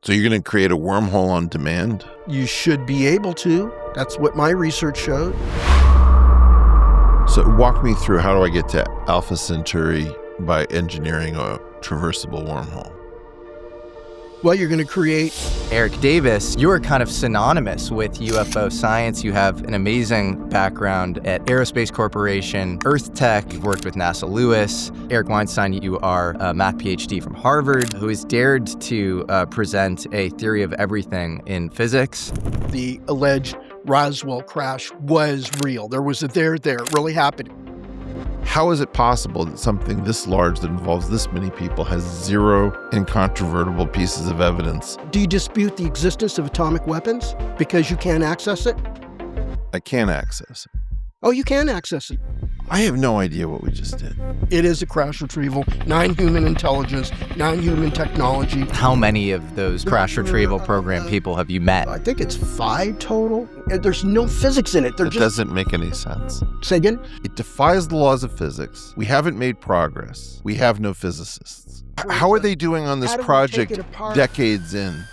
So you're going to create a wormhole on demand? You should be able to. That's what my research showed. So walk me through, how do I get to Alpha Centauri by engineering a traversable wormhole? Well, you're going to create... Eric Davis, you are kind of synonymous with UFO science. You have an amazing background at Aerospace Corporation, Earth Tech. You've worked with NASA Lewis. Eric Weinstein, you are a math PhD from Harvard, who has dared to present a theory of everything in physics. The alleged Roswell crash was real. There was a there. It really happened. How is it possible that something this large that involves this many people has zero incontrovertible pieces of evidence? Do you dispute the existence of atomic weapons because you can't access it? I can't access it. Oh, you can access it. I have no idea what we just did. It is a crash retrieval, non-human intelligence, non-human technology. How many of those crash retrieval program people have you met? I think it's 5 total. There's no physics in it. That doesn't make any sense. Say again? It defies the laws of physics. We haven't made progress. We have no physicists. How are they doing on this project decades in?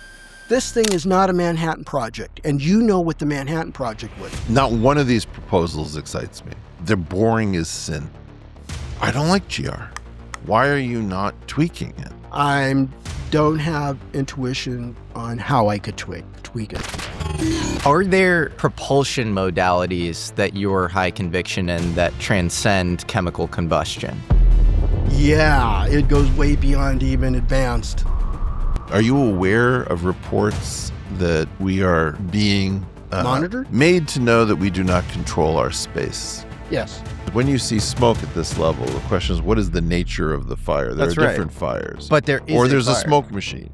This thing is not a Manhattan Project, and you know what the Manhattan Project was. Not one of these proposals excites me. They're boring as sin. I don't like GR. Why are you not tweaking it? I don't have intuition on how I could tweak it. Are there propulsion modalities that you're high conviction in that transcend chemical combustion? Yeah, it goes way beyond even advanced. Are you aware of reports that we are being monitored? Made to know that we do not control our space? Yes. When you see smoke at this level, the question is, what is the nature of the fire? There are different fires. But there is Or there's a a smoke machine.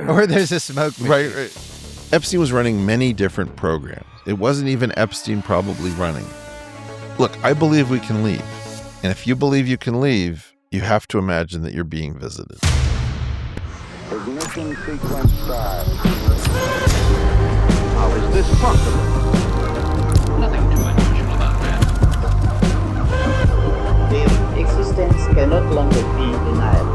Or there's a smoke machine. Right. Epstein was running many different programs. It wasn't even Epstein probably running. Look, I believe we can leave. And if you believe you can leave, you have to imagine that you're being visited. Ignition sequence start. How is this possible? Nothing too unusual about that. Their existence cannot longer be denied.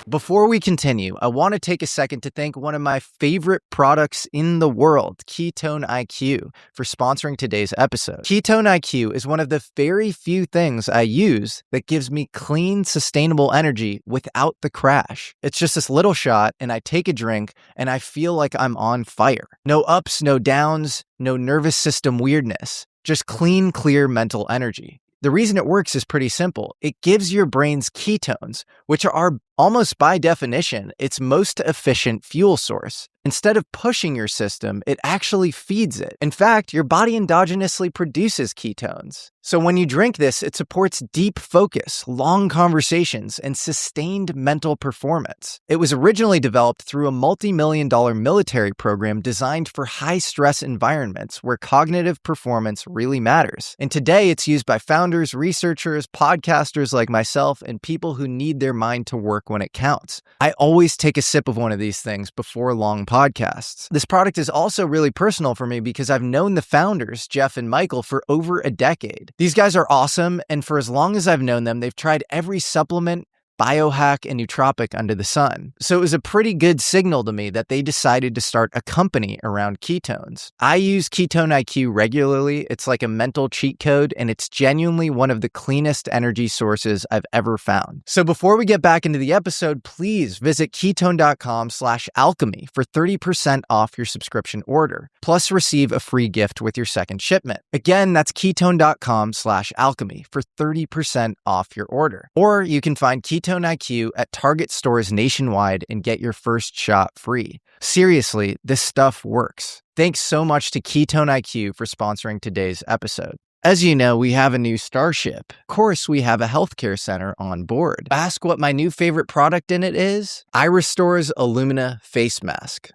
Before we continue, I want to take a second to thank one of my favorite products in the world, Ketone IQ, for sponsoring today's episode. Ketone IQ is one of the very few things I use that gives me clean, sustainable energy without the crash. It's just this little shot, and I take a drink, and I feel like I'm on fire. No ups, no downs, no nervous system weirdness. Just clean, clear mental energy. The reason it works is pretty simple. It gives your brains ketones, which are almost by definition its most efficient fuel source. Instead of pushing your system, it actually feeds it. In fact, your body endogenously produces ketones. So when you drink this, it supports deep focus, long conversations, and sustained mental performance. It was originally developed through a multi-million-dollar military program designed for high-stress environments where cognitive performance really matters. And today, it's used by founders, researchers, podcasters like myself, and people who need their mind to work when it counts. I always take a sip of one of these things before long podcasts. This product is also really personal for me because I've known the founders, Jeff and Michael, for over a decade. These guys are awesome, and for as long as I've known them, they've tried every supplement, biohack, and nootropic under the sun. So it was a pretty good signal to me that they decided to start a company around ketones. I use Ketone IQ regularly. It's like a mental cheat code, and it's genuinely one of the cleanest energy sources I've ever found. So before we get back into the episode, please visit ketone.com/alchemy for 30% off your subscription order, plus receive a free gift with your second shipment. Again, that's ketone.com/alchemy for 30% off your order. Or you can find Ketone IQ at Target stores nationwide and get your first shot free. Seriously, this stuff works. Thanks so much to Ketone IQ for sponsoring today's episode. As you know, we have a new starship. Of course, we have a healthcare center on board. Ask what my new favorite product in it is? iRestore's Illumina face mask.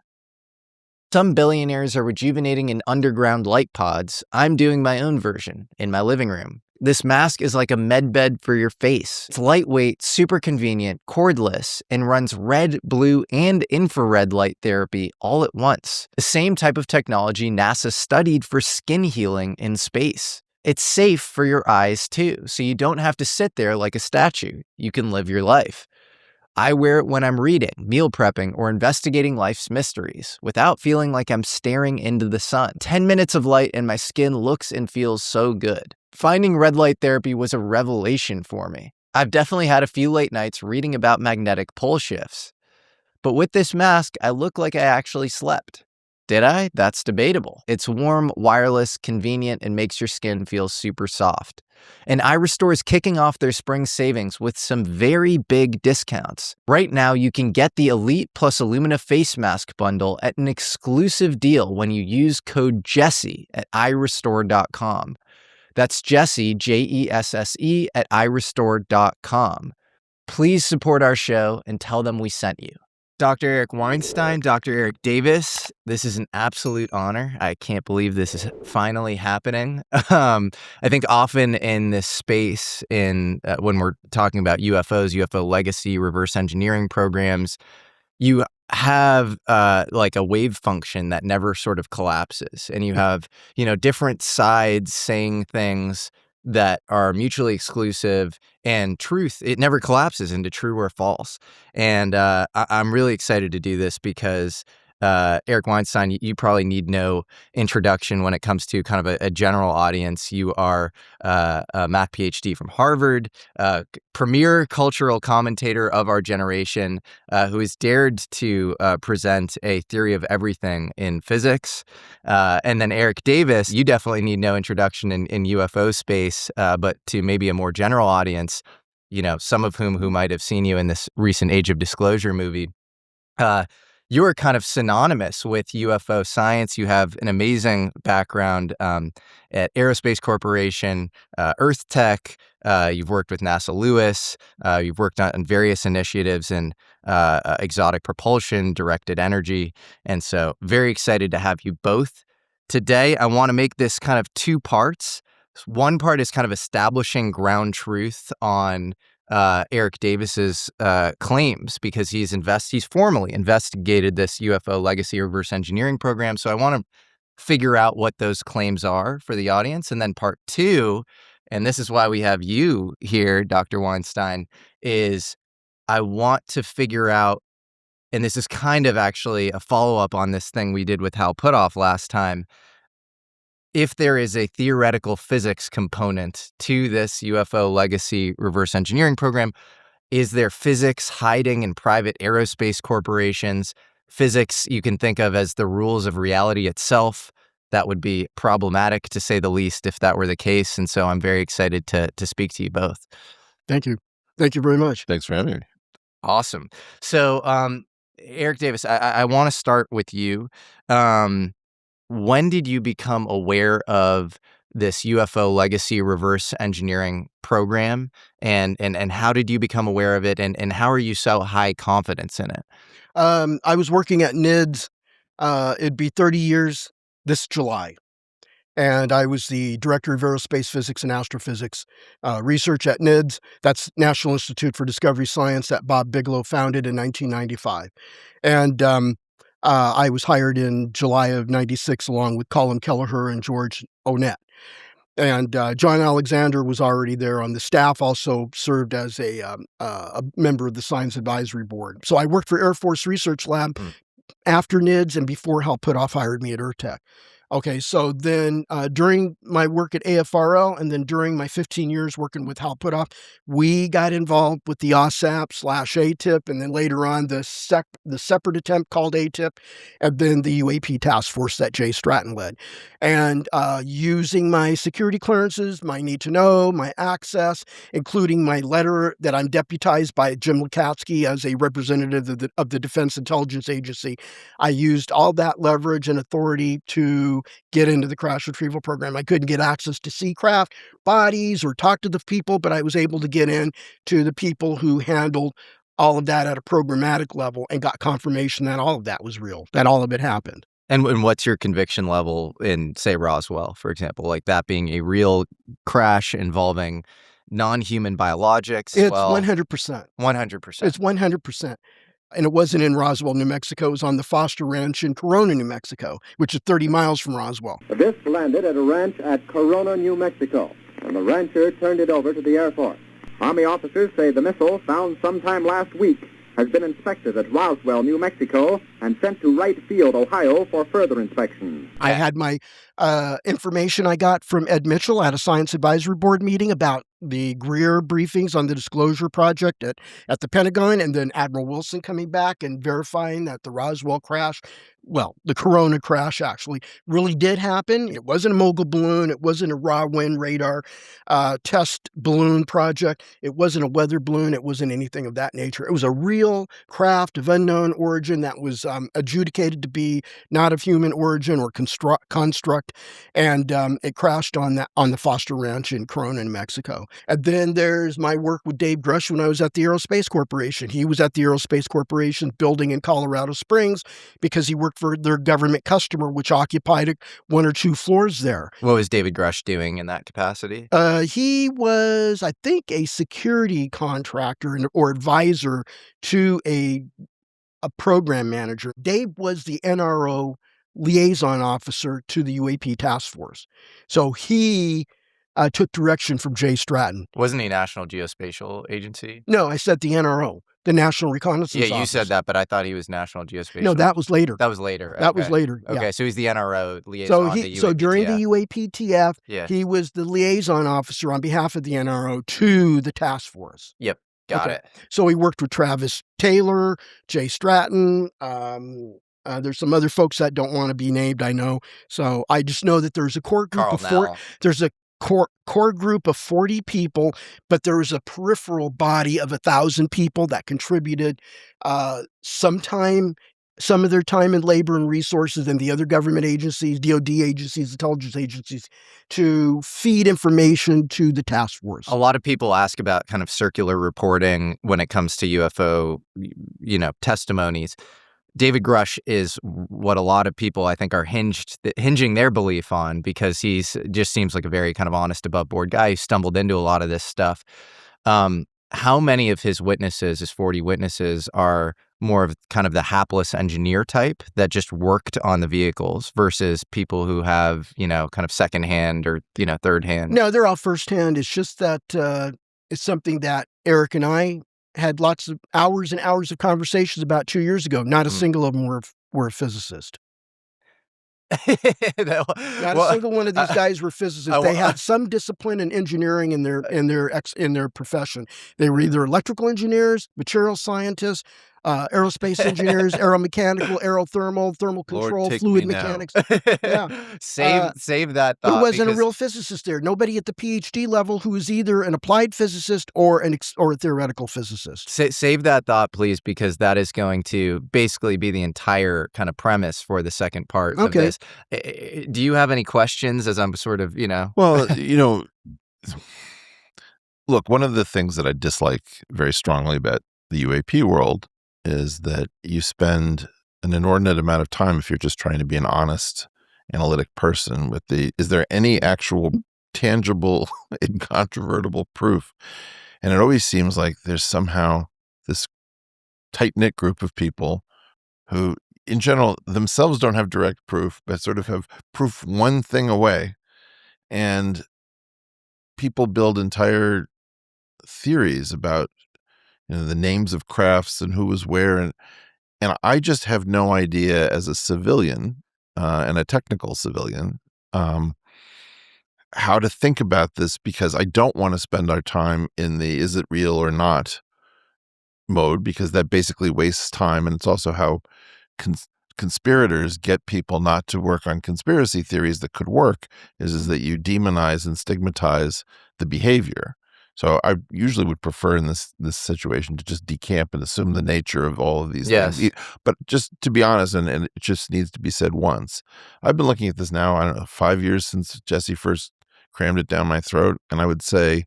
Some billionaires are rejuvenating in underground light pods. I'm doing my own version in my living room. This mask is like a med bed for your face. It's lightweight, super convenient, cordless, and runs red, blue, and infrared light therapy all at once. The same type of technology NASA studied for skin healing in space. It's safe for your eyes too, so you don't have to sit there like a statue. You can live your life. I wear it when I'm reading, meal prepping, or investigating life's mysteries without feeling like I'm staring into the sun. 10 minutes of light and my skin looks and feels so good. Finding red light therapy was a revelation for me. I've definitely had a few late nights reading about magnetic pole shifts. But with this mask, I look like I actually slept. Did I? That's debatable. It's warm, wireless, convenient, and makes your skin feel super soft. And iRestore is kicking off their spring savings with some very big discounts. Right now, you can get the Elite plus Illumina face mask bundle at an exclusive deal when you use code Jesse at iRestore.com. That's Jesse, Jesse, at iRestore.com. Please support our show and tell them we sent you. Dr. Eric Weinstein, Dr. Eric Davis, this is an absolute honor. I can't believe this is finally happening. I think often in this space, when we're talking about UFOs, UFO legacy, reverse engineering programs, you have like a wave function that never sort of collapses, and you have different sides saying things that are mutually exclusive, and truth, it never collapses into true or false. And I'm really excited to do this because Eric Weinstein, you probably need no introduction when it comes to kind of a general audience. You are a math PhD from Harvard, premier cultural commentator of our generation, who has dared to present a theory of everything in physics. And then Eric Davis, you definitely need no introduction in UFO space, but to maybe a more general audience, some of who might have seen you in this recent Age of Disclosure movie. You're kind of synonymous with UFO science. You have an amazing background at Aerospace Corporation, Earth Tech. You've worked with NASA Lewis. You've worked on various initiatives in exotic propulsion, directed energy. And so very excited to have you both. Today, I want to make this kind of two parts. One part is kind of establishing ground truth on Eric Davis's claims, because he's formally investigated this UFO legacy reverse engineering program. So I want to figure out what those claims are for the audience. And then part two, and this is why we have you here, Dr. Weinstein, is I want to figure out, and this is kind of actually a follow-up on this thing we did with Hal Puthoff last time, if there is a theoretical physics component to this UFO legacy reverse engineering program. Is there physics hiding in private aerospace corporations? Physics you can think of as the rules of reality itself. That would be problematic, to say the least, if that were the case. And so I'm very excited to speak to you both. Thank you. Thank you very much. Thanks for having me. Awesome. So, Eric Davis, I want to start with you. When did you become aware of this UFO legacy reverse engineering program, and how did you become aware of it, and how are you so high confidence in it? I was working at NIDS. It'd be 30 years this July. And I was the director of Aerospace Physics and Astrophysics research at NIDS. That's National Institute for Discovery Science that Bob Bigelow founded in 1995. And I was hired in July of 96 along with Colin Kelleher and George Onett. And John Alexander was already there on the staff, also served as a member of the Science Advisory Board. So I worked for Air Force Research Lab after NIDS and before Hal Puthoff hired me at Urtech. Okay, so then during my work at AFRL and then during my 15 years working with Hal Puthoff, we got involved with the AAWSAP/ATIP, and then later on the separate attempt called ATIP, and then the UAP task force that Jay Stratton led. And using my security clearances, my need to know, my access, including my letter that I'm deputized by Jim Lacatski as a representative of the Defense Intelligence Agency, I used all that leverage and authority to get into the crash retrieval program. I couldn't get access to sea craft bodies or talk to the people, but I was able to get in to the people who handled all of that at a programmatic level and got confirmation that all of that was real, that all of it happened. And what's your conviction level in, say, Roswell, for example, like that being a real crash involving non-human biologics? It's 100%. 100%. It's 100%. And it wasn't in Roswell, New Mexico. It was on the Foster Ranch in Corona, New Mexico, which is 30 miles from Roswell. The disc landed at a ranch at Corona, New Mexico, and the rancher turned it over to the Air Force. Army officers say the missile, found sometime last week, has been inspected at Roswell, New Mexico, and sent to Wright Field, Ohio, for further inspection. I had my information I got from Ed Mitchell at a Science Advisory Board meeting about the Greer briefings on the Disclosure Project at the Pentagon, and then Admiral Wilson coming back and verifying that the Roswell crash, well, the Corona crash actually really did happen. It wasn't a mogul balloon. It wasn't a raw wind radar test balloon project. It wasn't a weather balloon. It wasn't anything of that nature. It was a real craft of unknown origin that was adjudicated to be not of human origin or construct, and it crashed on the Foster Ranch in Corona, New Mexico. And then there's my work with Dave Grush when I was at the Aerospace Corporation. He was at the Aerospace Corporation building in Colorado Springs because he worked for their government customer, which occupied 1 or 2 floors there. What was David Grush doing in that capacity? He was, I think, a security contractor or advisor to a program manager. Dave was the NRO liaison officer to the UAP task force. So he took direction from Jay Stratton. Wasn't he National Geospatial Agency? No, I said the NRO, the National Reconnaissance Yeah, you Office. said that, but I thought he was National Geospatial. No, that was later. That was later. That was later. Okay, yeah. so he's the NRO liaison to UAPTF. So during the UAPTF, Yeah. he was the liaison officer on behalf of the NRO to the task force. Yep, got Okay. it. So he worked with Travis Taylor, Jay Stratton. There's some other folks that don't want to be named, I know. So I just know that there's a core group there's a core group of 40 people, but there was a peripheral body of 1,000 people that contributed some of their time and labor and resources, and the other government agencies, DOD agencies, intelligence agencies, to feed information to the task force. A lot of people ask about kind of circular reporting when it comes to UFO, testimonies. David Grush is what a lot of people, I think, are hinging their belief on, because he's just seems like a very kind of honest, above board guy who stumbled into a lot of this stuff. How many of his 40 witnesses, are more of kind of the hapless engineer type that just worked on the vehicles versus people who have, kind of secondhand or, third hand? No, they're all firsthand. It's just that it's something that Eric and I had lots of hours and hours of conversations about 2 years ago. Not a single of them were a physicist. Not a single one of these guys were physicists. They had some discipline in engineering in their profession. They were either electrical engineers, material scientists, aerospace engineers, aeromechanical, aerothermal, thermal control, fluid mechanics. Yeah. Save that thought. There wasn't a real physicist there. Nobody at the PhD level who was either an applied physicist or a theoretical physicist. Save that thought, please, because that is going to basically be the entire kind of premise for the second part of this. Do you have any questions as I'm sort of, Well, look, one of the things that I dislike very strongly about the UAP world is that you spend an inordinate amount of time, if you're just trying to be an honest, analytic person, is there any actual tangible, incontrovertible proof? And it always seems like there's somehow this tight-knit group of people who, in general, themselves don't have direct proof, but sort of have proof one thing away. And people build entire theories about the names of crafts and who was where, and I just have no idea as a civilian and a technical civilian how to think about this, because I don't want to spend our time in the is it real or not mode, because that basically wastes time, and it's also how conspirators get people not to work on conspiracy theories that could work, is that you demonize and stigmatize the behavior. So I usually would prefer in this situation to just decamp and assume the nature of all of these things. But just to be honest, and it just needs to be said once, I've been looking at this now, I don't know, 5 years since Jesse first crammed it down my throat, and I would say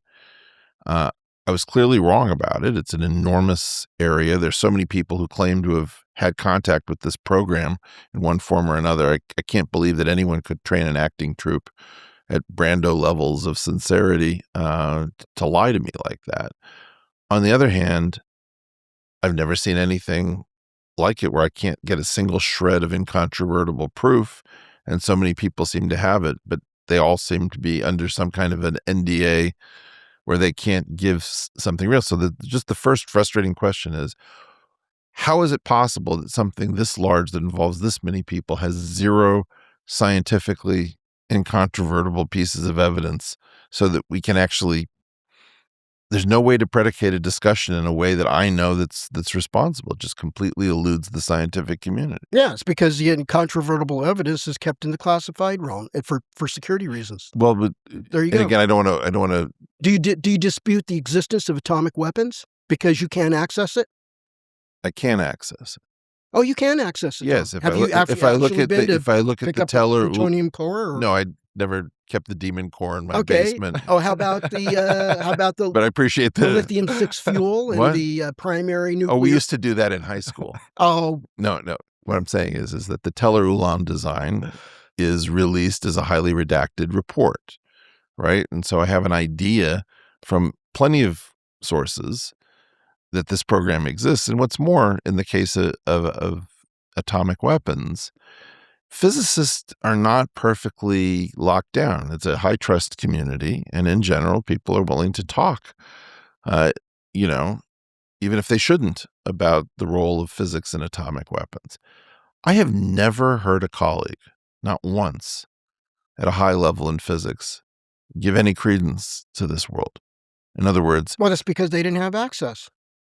I was clearly wrong about it. It's an enormous area. There's so many people who claim to have had contact with this program in one form or another. I can't believe that anyone could train an acting troupe at Brando levels of sincerity to lie to me like that. On the other hand, I've never seen anything like it where I can't get a single shred of incontrovertible proof, and so many people seem to have it, but they all seem to be under some kind of an NDA where they can't give something real. So just the first frustrating question is, how is it possible that something this large that involves this many people has zero scientifically incontrovertible pieces of evidence so that we can actually, there's no way to predicate a discussion in a way that I know that's responsible. It just completely eludes the scientific community. Yeah, it's because the incontrovertible evidence is kept in the classified realm for security reasons. Well, but There you and go. again, I don't want to. Do you dispute the existence of atomic weapons because you can't access it? I can't access it. Oh, you can access it. Yes, though. if Have I you look, if I look actually at been to if I look at pick the up a teller, plutonium core? Or? no, I never kept the demon core in my Okay. basement. Oh, how about the But I appreciate the the lithium-6 fuel What? and the primary nuclear? Oh, we used to do that in high school. Oh, No. What I'm saying is that the Teller-Ulam design is released as a highly redacted report, right? And so I have an idea from plenty of sources that this program exists. And what's more, in the case of atomic weapons, physicists are not perfectly locked down. It's a high trust community, and in general, people are willing to talk. Even if they shouldn't, about the role of physics in atomic weapons. I have never heard a colleague, not once, at a high level in physics, give any credence to this world. In other words, well, that's because they didn't have access.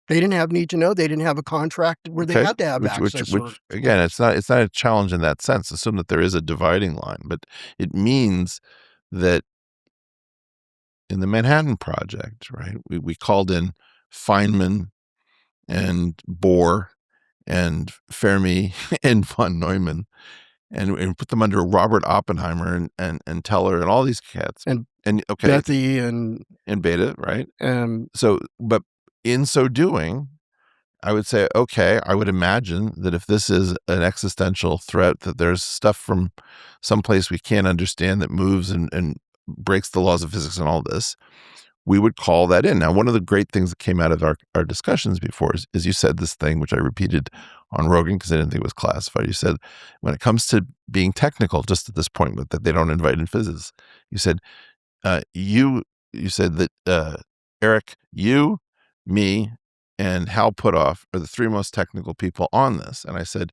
They didn't have need to know. They didn't have a contract where they had to have access. Which again, it's not a challenge in that sense. Assume that there is a dividing line, but it means that in the Manhattan Project, right, we called in Feynman and Bohr and Fermi and von Neumann and put them under Robert Oppenheimer and Teller and all these cats. And okay. Bethe and Beta, right? So, but in so doing, I would say, okay, I would imagine that if this is an existential threat, that there's stuff from someplace we can't understand that moves and breaks the laws of physics and all this, we would call that in. Now, one of the great things that came out of our discussions before is you said this thing, which I repeated on Rogan because I didn't think it was classified. You said, when it comes to being technical, just at this point, that they don't invite in physicists, you said, you said that Eric, you, me, and Hal Puthoff are the three most technical people on this. And I said,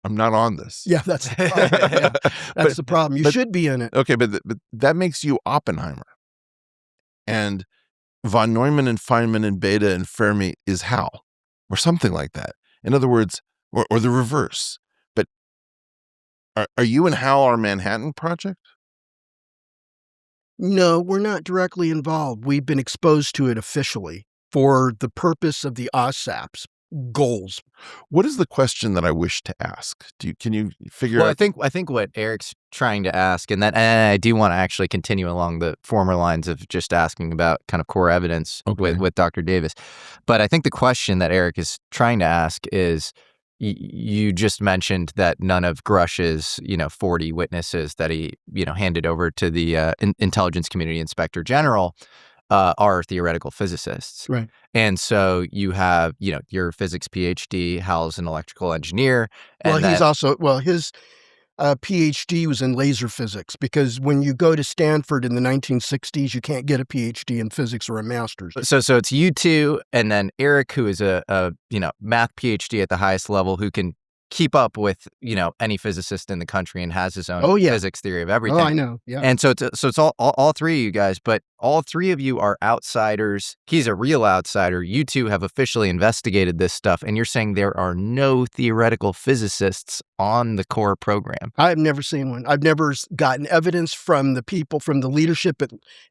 I'm not on this. yeah, that's the problem. Yeah, that's the problem. You should be in it. Okay, but that makes you Oppenheimer. And von Neumann and Feynman and Beta and Fermi is Hal, or something like that. In other words, or the reverse. But are you and Hal our Manhattan Project? No, we're not directly involved. We've been exposed to it officially for the purpose of the AAWSAP's goals. What is the question that I wish to ask? Can you figure Well, out? I think what Eric's trying to ask, and I do want to actually continue along the former lines of just asking about kind of core evidence with Dr. Davis. But I think the question that Eric is trying to ask is, you just mentioned that none of Grush's, 40 witnesses that he, handed over to the intelligence community inspector general are theoretical physicists. Right. And so you have, your physics PhD, Hal's an electrical engineer. And Well, his PhD was in laser physics, because when you go to Stanford in the 1960s, you can't get a PhD in physics or a master's. So it's you two, and then Eric, who is a math PhD at the highest level, who can keep up with any physicist in the country and has his own physics theory of everything. Oh, I know. Yeah. And so it's all three of you guys, but all three of you are outsiders. He's a real outsider. You two have officially investigated this stuff, and you're saying there are no theoretical physicists on the core program. I've never seen one. I've never gotten evidence from the people, from the leadership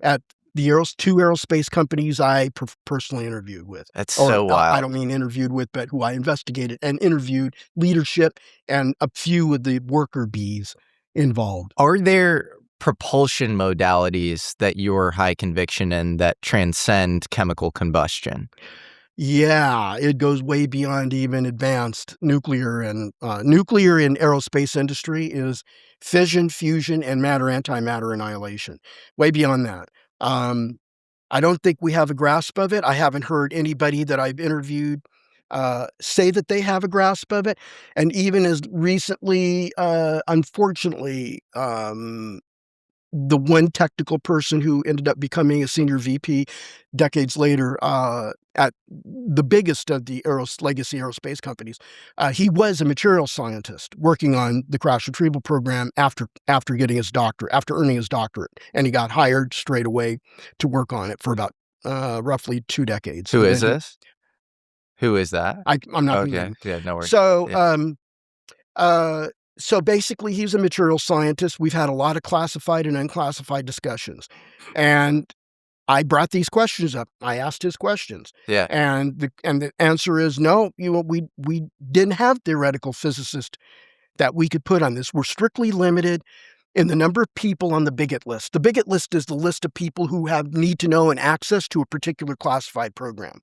at the two aerospace companies I personally interviewed with. That's so wild. I don't mean interviewed with, but who I investigated and interviewed leadership and a few of the worker bees involved. Are there propulsion modalities that you're high conviction in that transcend chemical combustion? Yeah, it goes way beyond even advanced nuclear, and nuclear in aerospace industry is fission, fusion, and matter-antimatter annihilation. Way beyond that. I don't think we have a grasp of it. I haven't heard anybody that I've interviewed say that they have a grasp of it. And even as recently, unfortunately, the one technical person who ended up becoming a senior VP decades later at the biggest of the legacy aerospace companies, he was a materials scientist working on the crash retrieval program after getting his doctorate, after earning his doctorate, and he got hired straight away to work on it for about roughly 2 decades. Who And is then this? Who is that? I'm not going Okay. to. Yeah, no worries. So, Yeah. so basically, he's a material scientist. We've had a lot of classified and unclassified discussions, and I brought these questions up. I asked his questions, Yeah. and the answer is no. We didn't have theoretical physicists that we could put on this. We're strictly limited in the number of people on the bigot list. The bigot list is the list of people who have need to know and access to a particular classified program.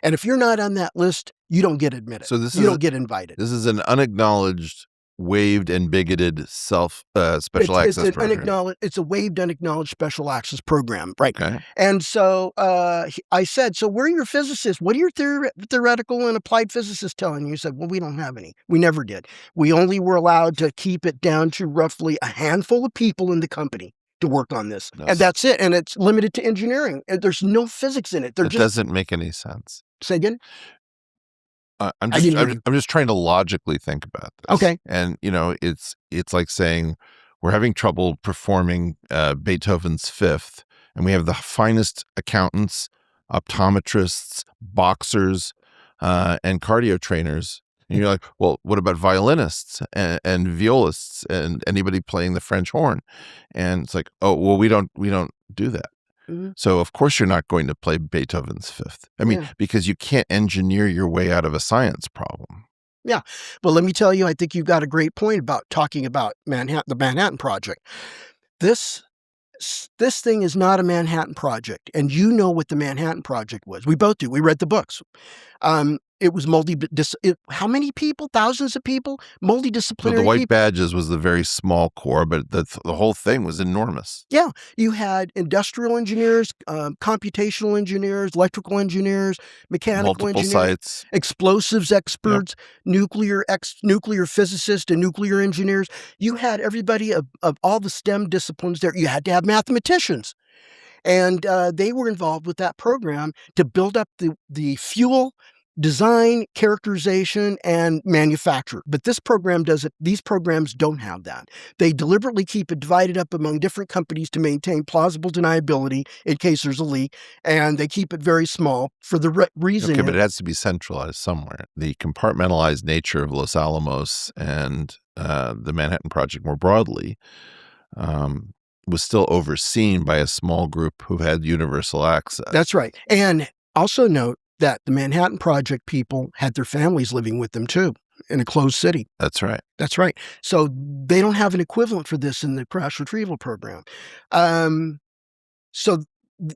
And if you're not on that list, you don't get admitted. So this you is don't get invited. This is an unacknowledged, waived, and bigoted special access program. It's a waived, unacknowledged special access program, right? Okay. And so I said, so where are your physicists? What are your theoretical and applied physicists telling you? He said, well, we don't have any. We never did. We only were allowed to keep it down to roughly a handful of people in the company to work on this. No. And that's it. And it's limited to engineering. There's no physics in it. That doesn't make any sense. Say again? I'm just trying to logically think about this. Okay. And it's like saying we're having trouble performing Beethoven's Fifth, and we have the finest accountants, optometrists, boxers, and cardio trainers. And you're like, well, what about violinists and violists and anybody playing the French horn? And it's like, oh, well, we don't do that. Mm-hmm. So of course you're not going to play Beethoven's Fifth. I mean, because you can't engineer your way out of a science problem. Yeah. Well, let me tell you, I think you've got a great point about talking about the Manhattan Project. This thing is not a Manhattan Project. And you know what the Manhattan Project was. We both do. We read the books. It was how many people? Thousands of people? Multidisciplinary The white people. badges was the very small core, but the whole thing was enormous. Yeah. You had industrial engineers, computational engineers, electrical engineers, mechanical engineers, sites, explosives experts, nuclear physicists, and nuclear engineers. You had everybody of all the STEM disciplines there. You had to have mathematicians. And they were involved with that program to build up the fuel, design, characterization, and manufacture. But this program doesn't. These programs don't have that. They deliberately keep it divided up among different companies to maintain plausible deniability in case there's a leak, and they keep it very small for the reason. Okay, but it has to be centralized somewhere. The compartmentalized nature of Los Alamos and the Manhattan Project more broadly was still overseen by a small group who had universal access. That's right. And also note that the Manhattan Project people had their families living with them too in a closed city. That's right. That's right. So they don't have an equivalent for this in the crash retrieval program. So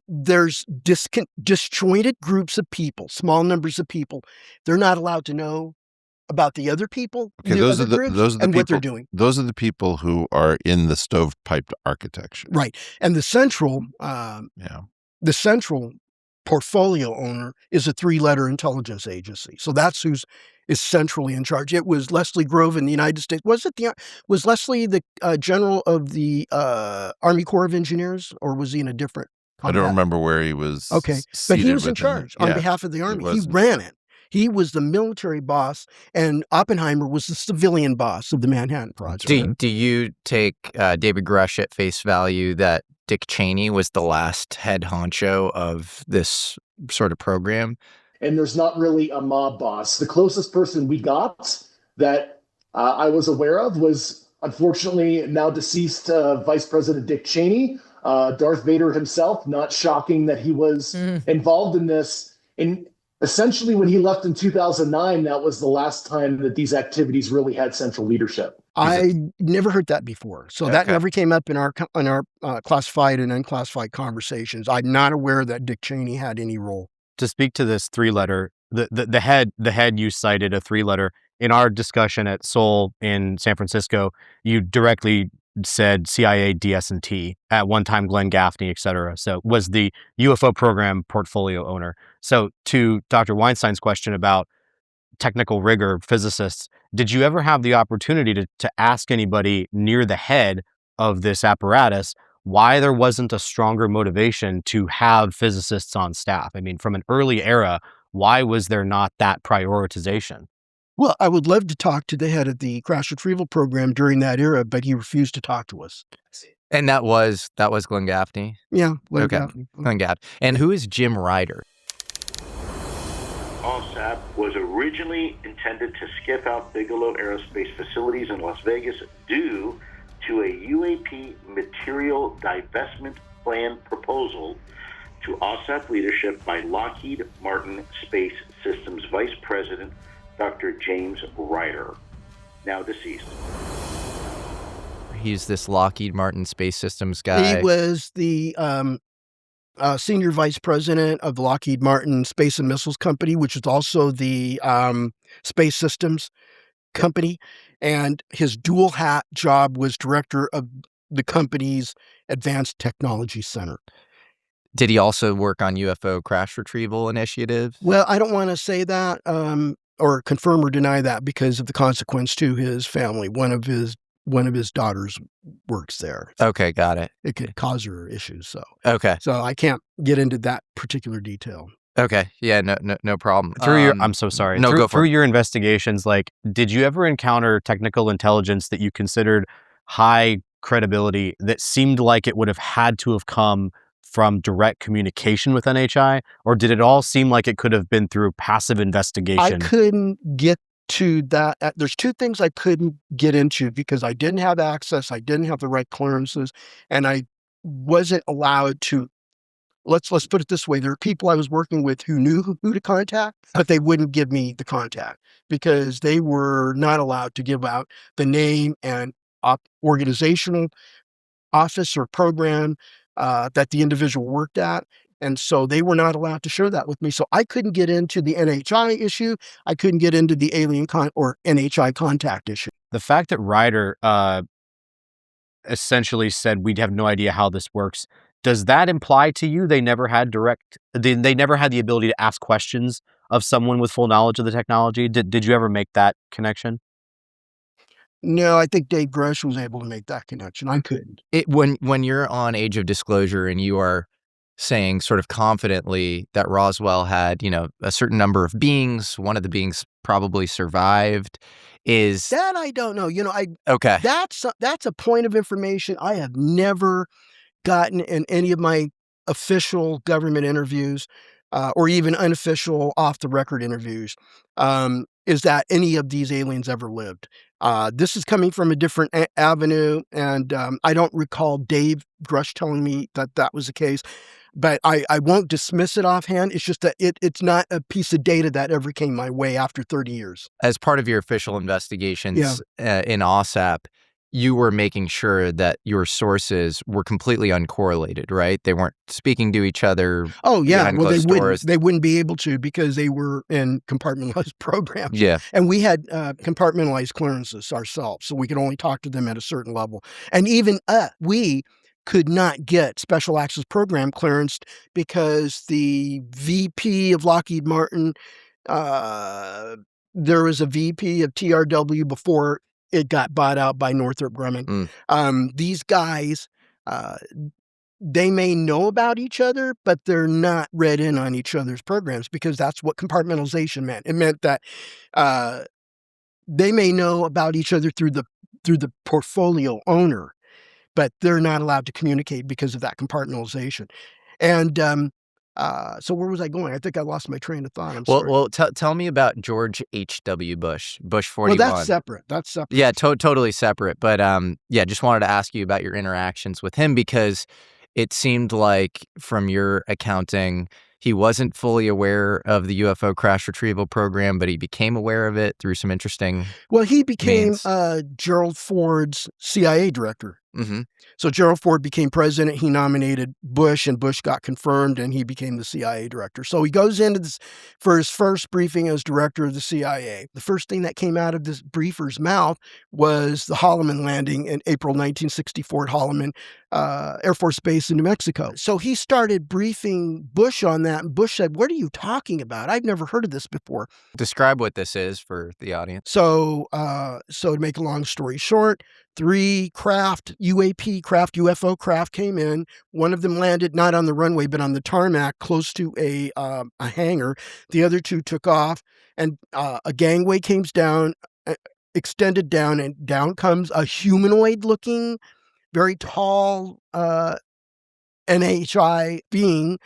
there's disjointed groups of people, small numbers of people. They're not allowed to know about the other people, okay, those are the people, what they're doing. Those are the people who are in the stovepiped architecture, right? And the central portfolio owner is a 3-letter intelligence agency. So that's who's is centrally in charge. It was Leslie Grove in the United States. Was Leslie the general of the Army Corps of Engineers, or was he in a different combat? I don't remember where he was. Okay, but he was in charge on behalf of the Army. He ran it. He was the military boss, and Oppenheimer was the civilian boss of the Manhattan Project. Do you take David Grush at face value that Dick Cheney was the last head honcho of this sort of program? And there's not really a mob boss. The closest person we got that I was aware of was, unfortunately, now deceased Vice President Dick Cheney, Darth Vader himself. Not shocking that he was involved in this. And essentially, when he left in 2009, that was the last time that these activities really had central leadership. I never heard that before. So that never came up in our classified and unclassified conversations. I'm not aware that Dick Cheney had any role. To speak to this 3-letter, the head you cited a 3-letter in our discussion at Seoul in San Francisco. You directly said CIA, DS&T, at one time Glenn Gaffney, et cetera. So was the UFO program portfolio owner. So to Dr. Weinstein's question about technical rigor, physicists, did you ever have the opportunity to ask anybody near the head of this apparatus why there wasn't a stronger motivation to have physicists on staff? I mean, from an early era, why was there not that prioritization? Well, I would love to talk to the head of the crash retrieval program during that era, but he refused to talk to us. And that was Glenn Gaffney? Yeah. Okay. Glenn Gaffney. And who is Jim Ryder? AAWSAP was originally intended to skip out Bigelow Aerospace facilities in Las Vegas due to a UAP material divestment plan proposal to AAWSAP leadership by Lockheed Martin Space Systems Vice President Dr. James Ryder, now deceased. He's this Lockheed Martin Space Systems guy. He was the senior vice president of the Lockheed Martin Space and Missiles Company, which is also the Space Systems Company. And his dual hat job was director of the company's Advanced Technology Center. Did he also work on UFO crash retrieval initiatives? Well, I don't want to say that or confirm or deny that because of the consequence to his family. One of his daughters works there. Okay, got it. It could cause her issues. So I can't get into that particular detail. Okay, yeah, no problem. I'm so sorry. No, through your investigations, like, did you ever encounter technical intelligence that you considered high credibility that seemed like it would have had to have come from direct communication with NHI, or did it all seem like it could have been through passive investigation? I couldn't get to that. There's two things I couldn't get into because I didn't have access, I didn't have the right clearances, and I wasn't allowed to. Let's put it this way: there are people I was working with who knew who to contact, but they wouldn't give me the contact because they were not allowed to give out the name and organizational office or program that the individual worked at. And so they were not allowed to share that with me. So I couldn't get into the NHI issue. I couldn't get into the alien or NHI contact issue. The fact that Ryder essentially said we'd have no idea how this works, does that imply to you they never had they never had the ability to ask questions of someone with full knowledge of the technology? Did you ever make that connection? No, I think Dave Grush was able to make that connection. I couldn't. When you're on Age of Disclosure and you are saying sort of confidently that Roswell had, a certain number of beings, one of the beings probably survived, is that I don't know. Okay. That's a point of information I have never gotten in any of my official government interviews or even unofficial off-the-record interviews, is that any of these aliens ever lived. This is coming from a different avenue, and I don't recall Dave Grush telling me that was the case, but I won't dismiss it offhand. It's just that it's not a piece of data that ever came my way after 30 years. As part of your official investigations in AAWSAP, you were making sure that your sources were completely uncorrelated, right? They weren't speaking to each other. Oh, yeah. Well, they wouldn't be able to because they were in compartmentalized programs. Yeah. And we had compartmentalized clearances ourselves, so we could only talk to them at a certain level. And even we could not get special access program clearance because the VP of Lockheed Martin, there was a VP of TRW before it got bought out by Northrop Grumman. These guys, they may know about each other, but they're not read in on each other's programs because that's what compartmentalization meant. It meant that they may know about each other through the portfolio owner, but they're not allowed to communicate because of that compartmentalization. And so where was I going? I think I lost my train of thought. I'm sorry. Well, tell me about George H.W. Bush 41. Well, that's separate. Yeah, totally separate. But just wanted to ask you about your interactions with him because it seemed like from your accounting, he wasn't fully aware of the UFO crash retrieval program, but he became aware of it through some interesting he became means. Gerald Ford's CIA director. Mm-hmm. So Gerald Ford became president. He nominated Bush, and Bush got confirmed, and he became the CIA director. So he goes into this for his first briefing as director of the CIA. The first thing that came out of this briefer's mouth was the Holloman landing in April 1964 at Holloman Air Force Base in New Mexico. So he started briefing Bush on that that. And Bush said, "What are you talking about? I've never heard of this before." Describe what this is for the audience. So, to make a long story short, 3 UFO craft came in. One of them landed not on the runway, but on the tarmac close to a hangar. The other 2 took off, and a gangway came down, extended down, and down comes a humanoid-looking, very tall NHI being.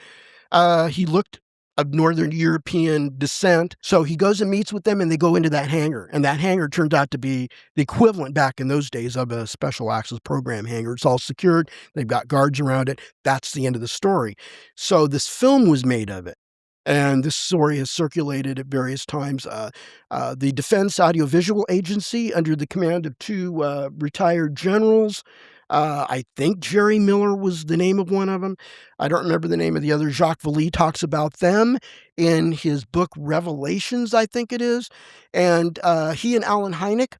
He looked of Northern European descent. So he goes and meets with them, and they go into that hangar. And that hangar turned out to be the equivalent back in those days of a special access program hangar. It's all secured. They've got guards around it. That's the end of the story. So this film was made of it. And this story has circulated at various times. The Defense Audiovisual Agency, under the command of 2 retired generals, I think Jerry Miller was the name of one of them. I don't remember the name of the other. Jacques Vallée talks about them in his book Revelations, I think it is. And he and Alan Hynek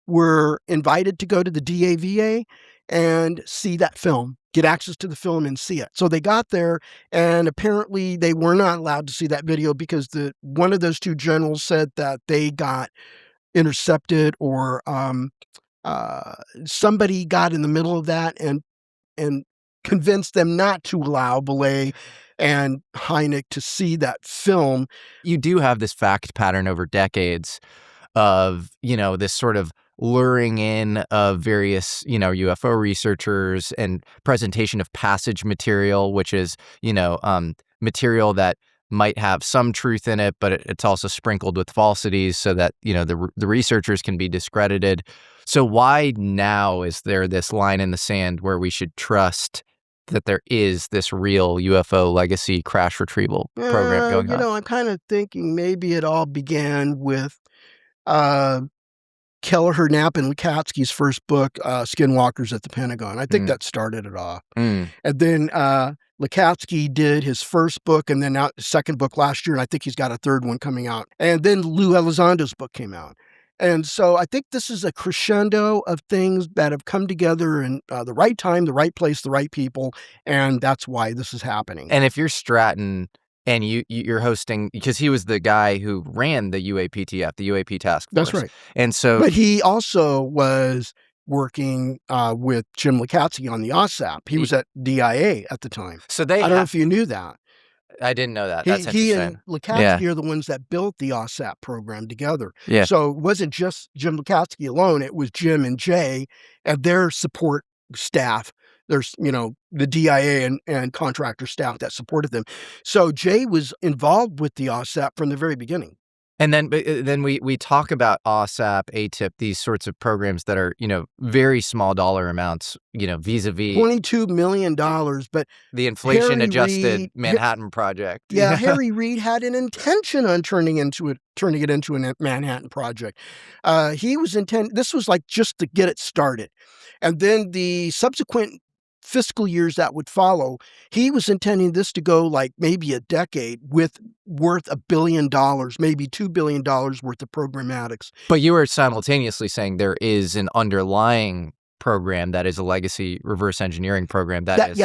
were invited to go to the DAVA and see that film, get access to the film and see it. So they got there, and apparently they were not allowed to see that video because one of those 2 generals said that they got intercepted, or somebody got in the middle of that and convinced them not to allow Vallée and Hynek to see that film. You do have this fact pattern over decades of, this sort of luring in of various, UFO researchers and presentation of passage material, which is, material that might have some truth in it, but it's also sprinkled with falsities so that, the researchers can be discredited. So why now is there this line in the sand where we should trust that there is this real UFO legacy crash retrieval program going on? I'm kind of thinking maybe it all began with Kelleher, Knapp, and Lacatski's first book, Skinwalkers at the Pentagon. I think that started it off. And then Lacatski did his first book, and then out second book last year, and I think he's got a third one coming out. And then Lou Elizondo's book came out. And so I think this is a crescendo of things that have come together in the right time, the right place, the right people, and that's why this is happening. And if you're Stratton and you're hosting, because he was the guy who ran the UAPTF, the UAP task force. That's right. And so, but he also was working with Jim Lacatski on the AAWSAP. He was at DIA at the time. So I don't know if you knew that. I didn't know that. That's He interesting. and Lacatski are the ones that built the AAWSAP program together. Yeah. So it wasn't just Jim Lacatski alone. It was Jim and Jay and their support staff. There's, the DIA and contractor staff that supported them. So Jay was involved with the AAWSAP from the very beginning. And then we talk about AAWSAP, ATIP, these sorts of programs that are, very small dollar amounts, vis-a-vis $22 million, but the inflation-adjusted Manhattan Project. Yeah, Harry Reid had an intention on turning it into a Manhattan Project. This was like just to get it started. And then the subsequent fiscal years that would follow, he was intending this to go like maybe a decade worth $1 billion, maybe $2 billion worth of programmatics. But you were simultaneously saying there is an underlying program that is a legacy reverse engineering program this came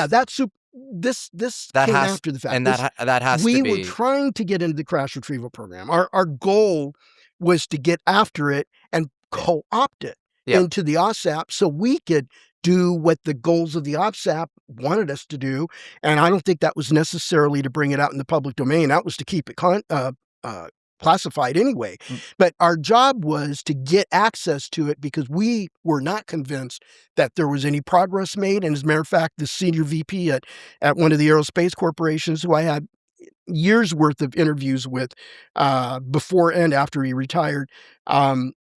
after the fact. And that has to be. We were trying to get into the crash retrieval program. Our goal was to get after it and co-opt it into the AAWSAP so we could do what the goals of the AAWSAP wanted us to do. And I don't think that was necessarily to bring it out in the public domain. That was to keep it classified anyway. But our job was to get access to it because we were not convinced that there was any progress made. And as a matter of fact, the senior VP at one of the aerospace corporations who I had years worth of interviews with before and after he retired,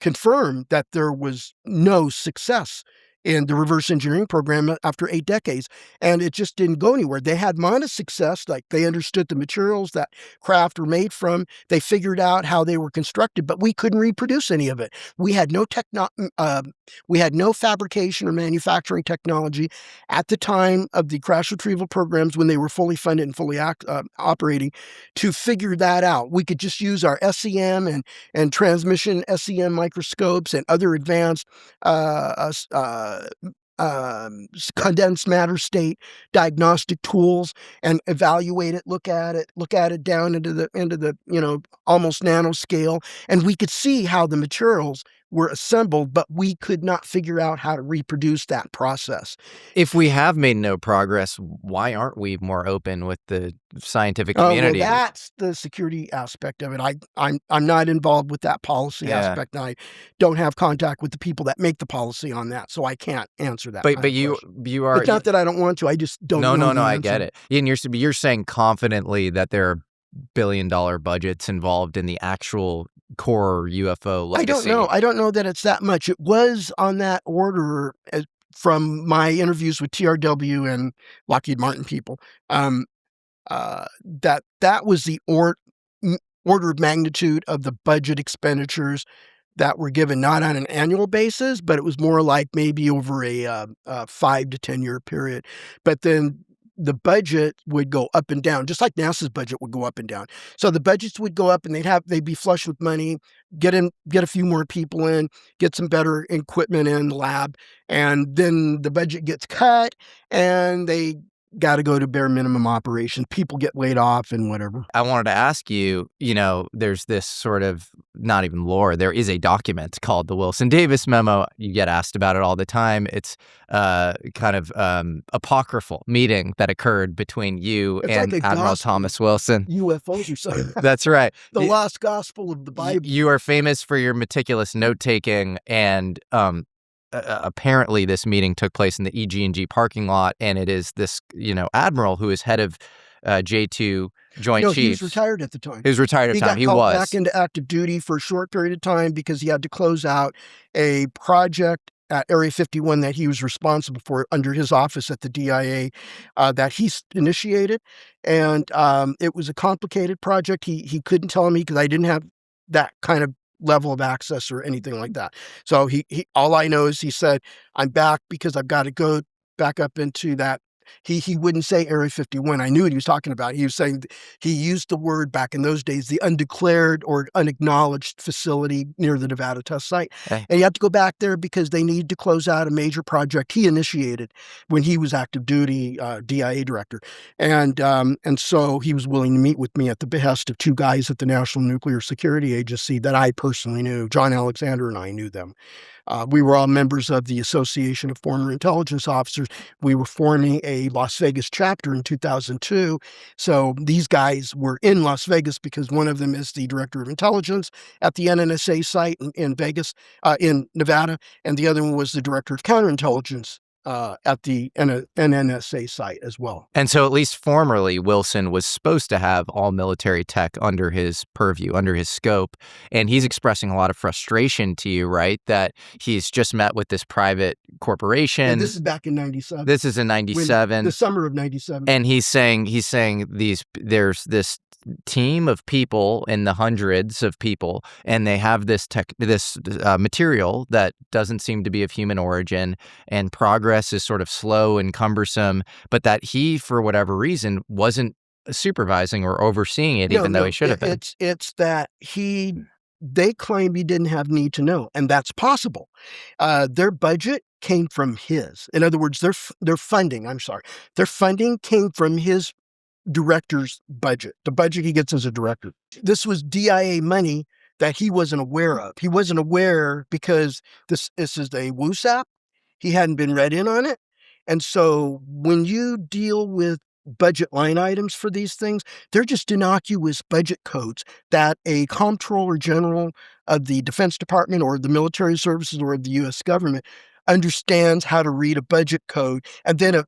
confirmed that there was no success in the reverse engineering program after 8 decades. And it just didn't go anywhere. They had modest success, like they understood the materials that craft were made from. They figured out how they were constructed, but we couldn't reproduce any of it. We had no fabrication or manufacturing technology at the time of the crash retrieval programs when they were fully funded and fully operating to figure that out. We could just use our SEM and transmission SEM microscopes and other advanced condensed matter state diagnostic tools and evaluate it, look at it down into the almost nanoscale, and we could see how the materials were assembled, but we could not figure out how to reproduce that process. If we have made no progress, why aren't we more open with the scientific community? Well, that's the security aspect of it. I'm not involved with that policy aspect, and I don't have contact with the people that make the policy on that, so I can't answer that. But you are. It's not that I don't want to. I just don't. No. I get it. And you're saying confidently that there are billion-dollar budgets involved in the actual core UFO legacy. I don't know that it's that much. It was on that order from my interviews with TRW and Lockheed Martin people. That was the order of magnitude of the budget expenditures that were given, not on an annual basis, but it was more like maybe over a 5 to 10 year period. But then the budget would go up and down, just like NASA's budget would go up and down. So the budgets would go up, and they'd be flush with money, get a few more people in, get some better equipment in the lab, and then the budget gets cut, and they got to go to bare minimum operation. People get laid off and whatever. I wanted to ask you, there's this sort of, not even lore, there is a document called the Wilson Davis Memo. You get asked about it all the time. It's kind of apocryphal meeting that occurred between you and like Admiral Thomas Wilson. UFOs or something. That's right. The lost gospel of the Bible. You are famous for your meticulous note-taking, and apparently this meeting took place in the EG&G parking lot, and it is this, admiral who is head of J2 Joint Chiefs. He was retired at the time. He was retired at the time. He got back into active duty for a short period of time because he had to close out a project at Area 51 that he was responsible for under his office at the DIA that he initiated. And it was a complicated project. He couldn't tell me because I didn't have that kind of level of access or anything like that. So he all I know is he said, I'm back because I've got to go back up into that. He wouldn't say Area 51. I knew what he was talking about. He was saying, he used the word back in those days, the undeclared or unacknowledged facility near the Nevada test site. Okay. And he had to go back there because they needed to close out a major project he initiated when he was active duty DIA director. And so he was willing to meet with me at the behest of two guys at the National Nuclear Security Agency that I personally knew. John Alexander and I knew them. We were all members of the Association of Former Intelligence Officers. We were forming a Las Vegas chapter in 2002. So these guys were in Las Vegas because one of them is the Director of Intelligence at the NNSA site in Vegas, in Nevada, and the other one was the Director of Counterintelligence at the NNSA site as well. And so at least formerly, Wilson was supposed to have all military tech under his purview, under his scope. And he's expressing a lot of frustration to you, right? That he's just met with this private corporation. And this is back in 97. This is in 97. The summer of 97. And he's saying there's this team of people in the hundreds of people, and they have this material that doesn't seem to be of human origin, and progress is sort of slow and cumbersome, but that he, for whatever reason, wasn't supervising or overseeing it, even though he should have been. It's that they claim he didn't have need to know, and that's possible. Their budget came from his. In other words, their funding came from his director's budget, the budget he gets as a director. This was DIA money that he wasn't aware of. He wasn't aware because this is a WUSAP. He hadn't been read in on it. And so when you deal with budget line items for these things, they're just innocuous budget codes that a comptroller general of the Defense Department or the military services or the U.S. government understands how to read a budget code, and then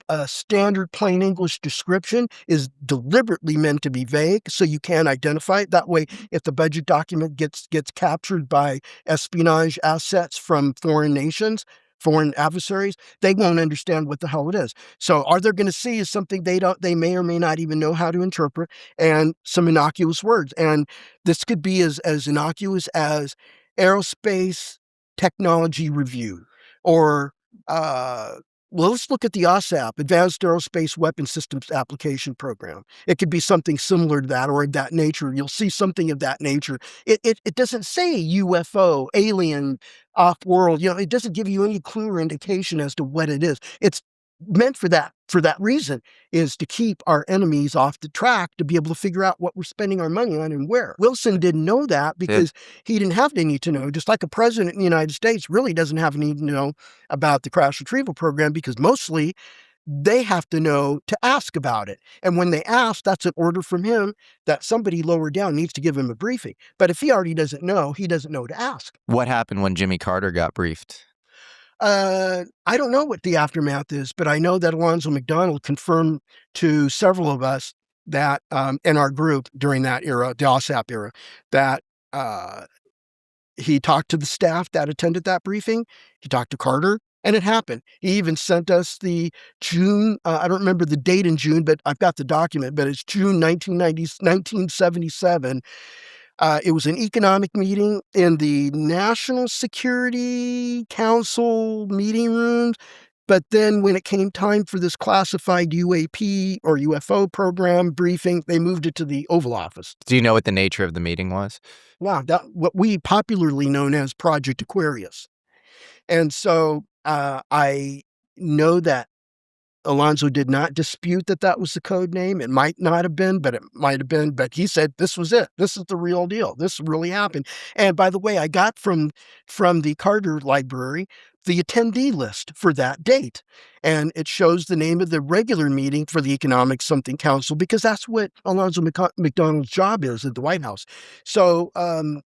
a standard plain English description is deliberately meant to be vague so you can't identify it. That way, if the budget document gets captured by espionage assets from foreign nations, foreign adversaries, they won't understand what the hell it is. So all they're going to see is something they may or may not even know how to interpret, and some innocuous words. And this could be as innocuous as Aerospace Technology Review, or let's look at the AAWSAP, Advanced Aerospace Weapon Systems Application Program. It could be something similar to that or of that nature. You'll see something of that nature. It doesn't say UFO, alien, off-world. It doesn't give you any clue or indication as to what it is. It's meant for that reason, is to keep our enemies off the track, to be able to figure out what we're spending our money on and where. Wilson didn't know that because he didn't have any need to know, just like a president in the United States really doesn't have any need to know about the crash retrieval program, because mostly they have to know to ask about it. And when they ask, that's an order from him that somebody lower down needs to give him a briefing. But if he already doesn't know, he doesn't know to ask. What happened when Jimmy Carter got briefed? I don't know what the aftermath is, but I know that Alonzo McDonald confirmed to several of us that in our group during that era, the AAWSAP era, that he talked to the staff that attended that briefing. He talked to Carter, and it happened. He even sent us the June, I don't remember the date in June, but I've got the document, but it's June 1977. It was an economic meeting in the National Security Council meeting rooms. But then when it came time for this classified UAP or UFO program briefing, they moved it to the Oval Office. Do you know what the nature of the meeting was? Wow, what we popularly known as Project Aquarius. And so I know that Alonzo did not dispute that was the code name. It might not have been, but it might have been. But he said, this was it. This is the real deal. This really happened. And by the way, I got from the Carter Library the attendee list for that date. And it shows the name of the regular meeting for the Economic Something Council, because that's what Alonzo McDonald's job is at the White House. So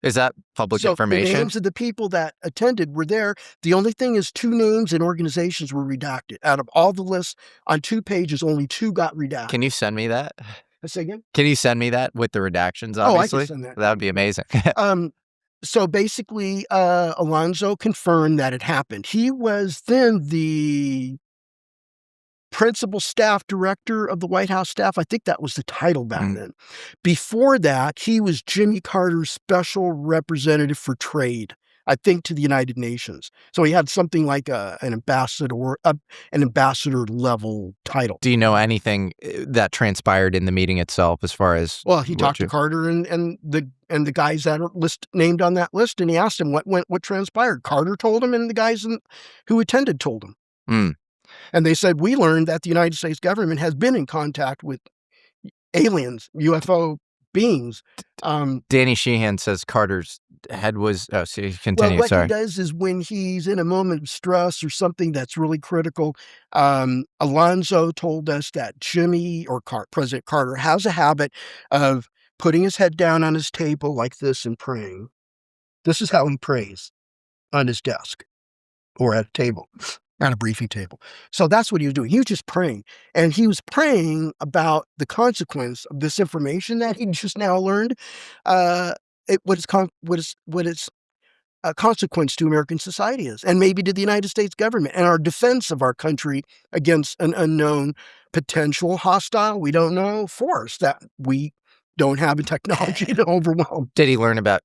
is that public information? The names of the people that attended were there. The only thing is 2 names and organizations were redacted. Out of all the lists on 2 pages, only 2 got redacted. Can you send me that? Say again? Can you send me that with the redactions, obviously? Oh, I can send that. That would be amazing. So basically, Alonzo confirmed that it happened. He was then the principal staff director of the White House staff. I think that was the title back then. Before that, he was Jimmy Carter's special representative for trade, I think, to the United Nations. So he had something like an ambassador level title. Do you know anything that transpired in the meeting itself as far as? Well, he talked to Carter and the guys that are named on that list, and he asked him what transpired. Carter told him, and the guys who attended told him. And they said, we learned that the United States government has been in contact with aliens, UFO beings. Danny Sheehan says Carter's head was. Oh, so continue. Well, what Sorry. he does is when he's in a moment of stress or something that's really critical, Alonzo told us that Jimmy or President Carter has a habit of putting his head down on his table like this and praying. This is how he prays, on his desk or at a table. On a briefing table. So that's what he was doing. He was just praying. And he was praying about the consequence of this information that he just now learned. What its consequence to American society is, and maybe to the United States government and our defense of our country against an unknown potential hostile, we don't know, force that we don't have a technology to overwhelm. Did he learn about,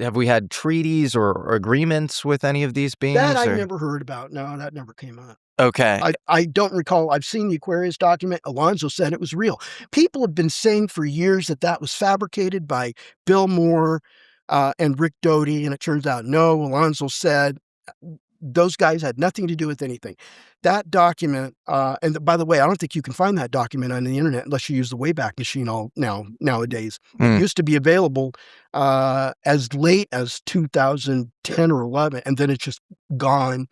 have we had treaties or agreements with any of these beings? That I never heard about. No, that never came up. Okay. I don't recall. I've seen the Aquarius document. Alonzo said it was real. People have been saying for years that was fabricated by Bill Moore and Rick Doty, and it turns out no. Alonzo said those guys had nothing to do with anything. That document, and by the way, I don't think you can find that document on the internet unless you use the Wayback Machine nowadays. It used to be available as late as 2010 or 11, and then it's just gone.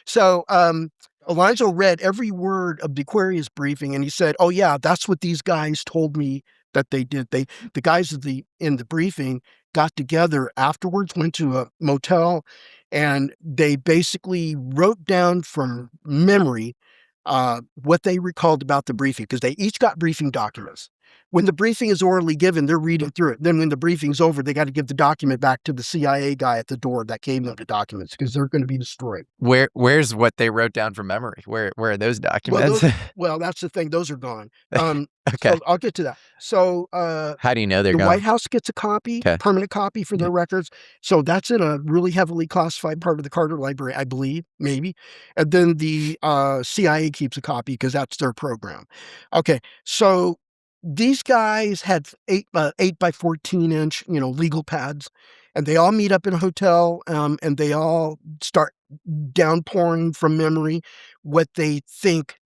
So Alonzo read every word of the Aquarius briefing, and he said, "Oh yeah, that's what these guys told me that they did. The guys in the briefing got together afterwards, went to a motel, and they basically wrote down from memory what they recalled about the briefing, because they each got briefing documents. When the briefing is orally given, they're reading through it. Then when the briefing's over, they got to give the document back to the CIA guy at the door that gave them the documents, because they're going to be destroyed." Where's what they wrote down from memory? Where are those documents? Well, that's the thing. Those are gone. Okay. So I'll get to that. So how do you know they're gone? The White House gets a copy, permanent copy for their records. So that's in a really heavily classified part of the Carter Library, I believe, maybe. And then the CIA keeps a copy because that's their program. Okay. So these guys had 8 by 14 inch, legal pads, And they all meet up in a hotel, and they all start downpouring from memory what they think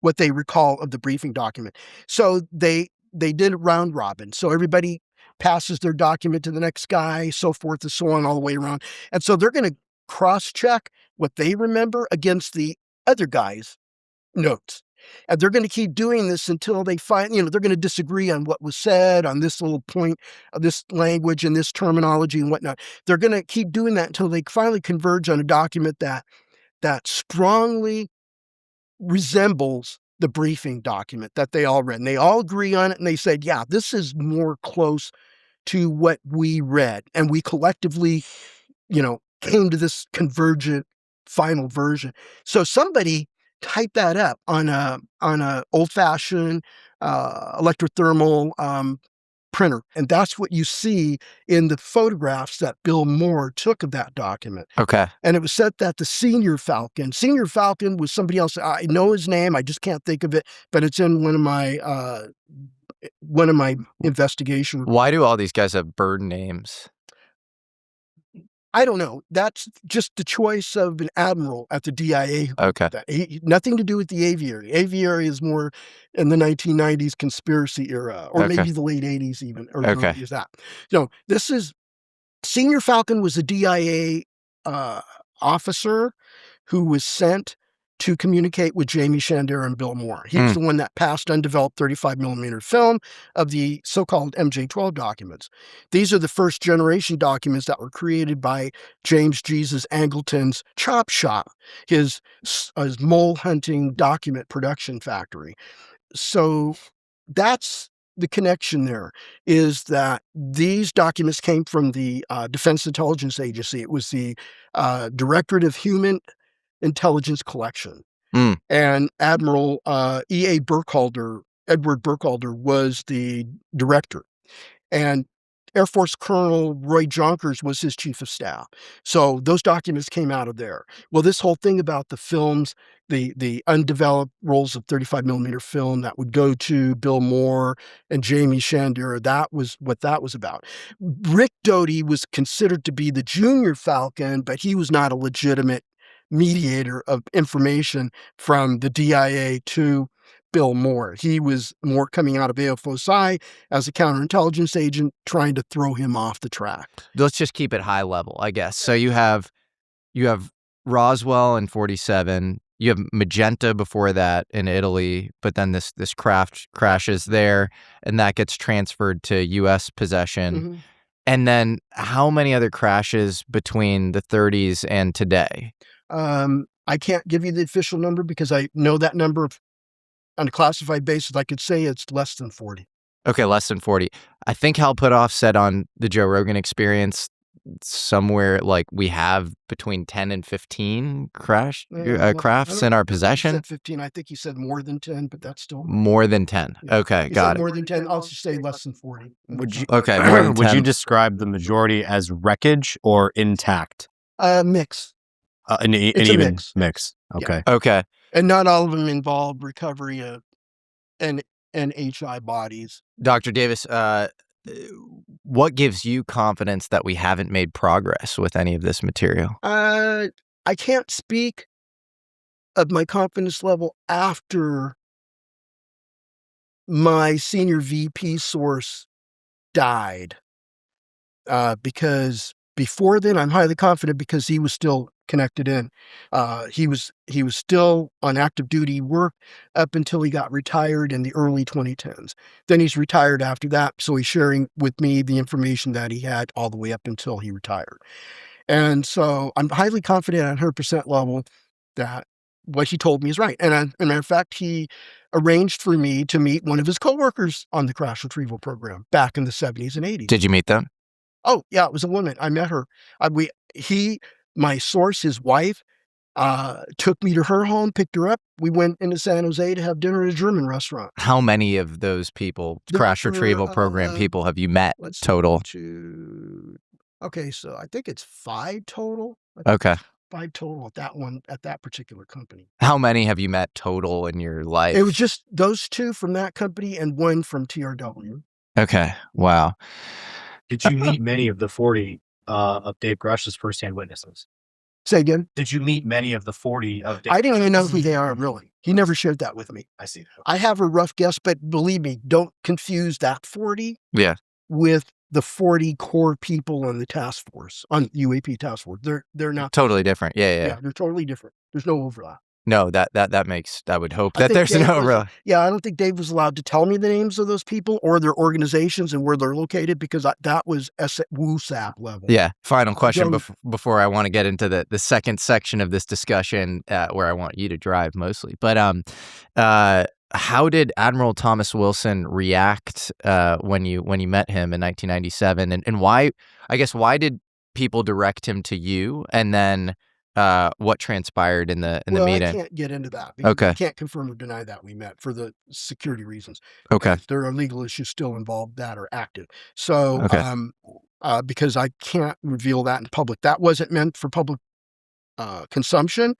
what they recall of the briefing document. So they did a round robin. So everybody passes their document to the next guy, so forth and so on, all the way around. And so they're going to cross-check what they remember against the other guy's notes. And they're going to keep doing this until they find, they're going to disagree on what was said on this little point of this language and this terminology and whatnot. They're going to keep doing that until they finally converge on a document that strongly resembles the briefing document that they all read. And they all agree on it, and they said, yeah, this is more close to what we read. And we collectively, came to this convergent final version. So somebody type that up on a old-fashioned electrothermal printer, and that's what you see in the photographs that Bill Moore took of that document. Okay. And it was said that the Senior Falcon was somebody else. I know his name, I just can't think of it, but it's in one of my investigation reports. Why do all these guys have bird names? I don't know. That's just the choice of an admiral at the DIA. Okay. Nothing to do with the aviary. Aviary is more in the 1990s conspiracy era, or maybe the late 80s even, or early as that. This is Senior Falcon was a DIA officer who was sent to communicate with Jamie Shandera and Bill Moore. He was the one that passed undeveloped 35mm film of the so-called MJ-12 documents. These are the first generation documents that were created by James Jesus Angleton's Chop Shop, his mole hunting document production factory. So that's the connection there, is that these documents came from the Defense Intelligence Agency. It was the Directorate of Human Intelligence Collection. And Admiral Edward Burkhalter was the director. And Air Force Colonel Roy Jonkers was his chief of staff. So those documents came out of there. Well, this whole thing about the films, the undeveloped rolls of 35mm film that would go to Bill Moore and Jamie Shandera, that was what that was about. Rick Doty was considered to be the junior Falcon, but he was not a legitimate mediator of information from the DIA to Bill Moore. He was more coming out of AFOSI as a counterintelligence agent, trying to throw him off the track. Let's just keep it high level, I guess. So you have Roswell in 47. You have Magenta before that in Italy, but then this craft crashes there, and that gets transferred to U.S. possession. Mm-hmm. And then how many other crashes between the 30s and today? I can't give you the official number because I know that number on a classified basis. I could say it's less than 40. Okay, less than 40. I think Hal Puthoff said on the Joe Rogan Experience somewhere like we have between 10 and 15 crafts in our possession. He said 15. I think he said more than 10, but that's still more than 10. Yeah. Okay, He got said it. more than 10. I'll just say less than 40. More than Would 10. you describe the majority as wreckage or intact? Mix. An It's a even mix. Okay. Okay. And not all of them involve recovery of NHI bodies. Dr. Davis, what gives you confidence that we haven't made progress with any of this material? I can't speak of my confidence level after my senior VP source died, because before then I'm highly confident because he was still connected in. He was still on active duty work up until he got retired in the early 2010s. Then he's retired after that, so he's sharing with me the information that he had all the way up until he retired. And so I'm highly confident at 100% level that what he told me is right. And as a matter of fact, he arranged for me to meet one of his coworkers on the crash retrieval program back in the 70s and 80s. Did you meet them? Oh, yeah, it was a woman. I met her. My source, his wife, took me to her home, picked her up. We went into San Jose to have dinner at a German restaurant. How many of those people, crash retrieval program people, have you met total? Okay, so I think it's 5 total. Okay. 5 total at that particular company. How many have you met total in your life? It was just those 2 from that company and 1 from TRW. Okay. Wow. Did you meet many of the 40 of Dave Grush's firsthand witnesses? Say again? Did you meet many of the 40 of Dave? I didn't even know who they are, really. He never shared that with me. I see. I have a rough guess, but believe me, don't confuse that 40 with the 40 core people on the task force, on UAP task force. They're not Totally different. Yeah. they're totally different. There's no overlap. No, that makes, I would hope I that think there's Dave no was- real. Yeah, I don't think Dave was allowed to tell me the names of those people or their organizations and where they're located because that was WUSAP level. Yeah. Final question Don't- before I want to get into the second section of this discussion, where I want you to drive mostly. But how did Admiral Thomas Wilson react when you met him in 1997, and why? I guess why did people direct him to you, and then what transpired in the meeting? I can't get into that. Because Okay. I can't confirm or deny that we met for the security reasons. Okay. There are legal issues still involved that are active. So, Okay. Because I can't reveal that in public. That wasn't meant for public consumption,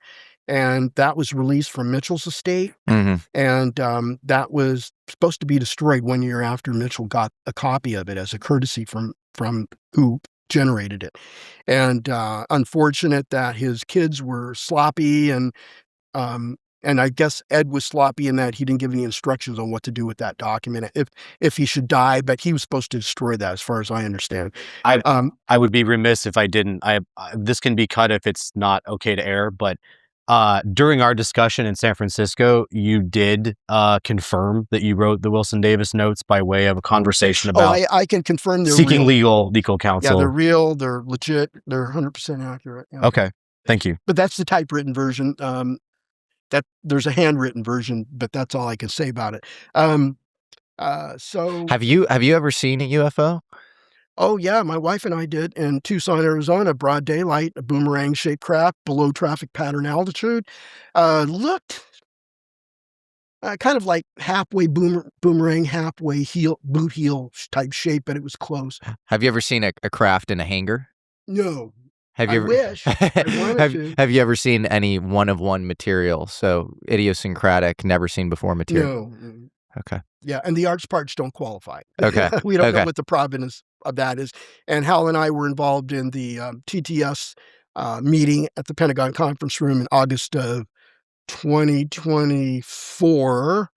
and that was released from Michels' estate, Mhm. and that was supposed to be destroyed 1 year after Mitchell got a copy of it as a courtesy from who generated it. And unfortunate that his kids were sloppy, and I guess Ed was sloppy in that he didn't give any instructions on what to do with that document if he should die, but he was supposed to destroy that as far as I understand. I would be remiss if I didn't. This can be cut if it's not okay to air, but during our discussion in San Francisco, you did confirm that you wrote the Wilson Davis notes by way of a conversation about I can confirm they're seeking real. legal counsel. Yeah, they're real. They're legit. They're 100% accurate. Yeah. Okay, thank you. But that's the typewritten version. That there's a handwritten version, but that's all I can say about it. So Have you ever seen a UFO? oh yeah, my wife and I did in Tucson, Arizona, broad daylight, a boomerang-shaped craft below traffic pattern altitude. Looked kind of like halfway boomerang, halfway boot heel type shape, but it was close. Have you ever seen a craft in a hangar? No, Have you I ever, wish. I wanted to. have you ever seen any one-of-one material? So idiosyncratic, never seen before material. No. Okay. Yeah, and the arts parts don't qualify. Okay. We don't Okay. know what the provenance of that is. And Hal and I were involved in the TTS meeting at the Pentagon conference room in August of 2024,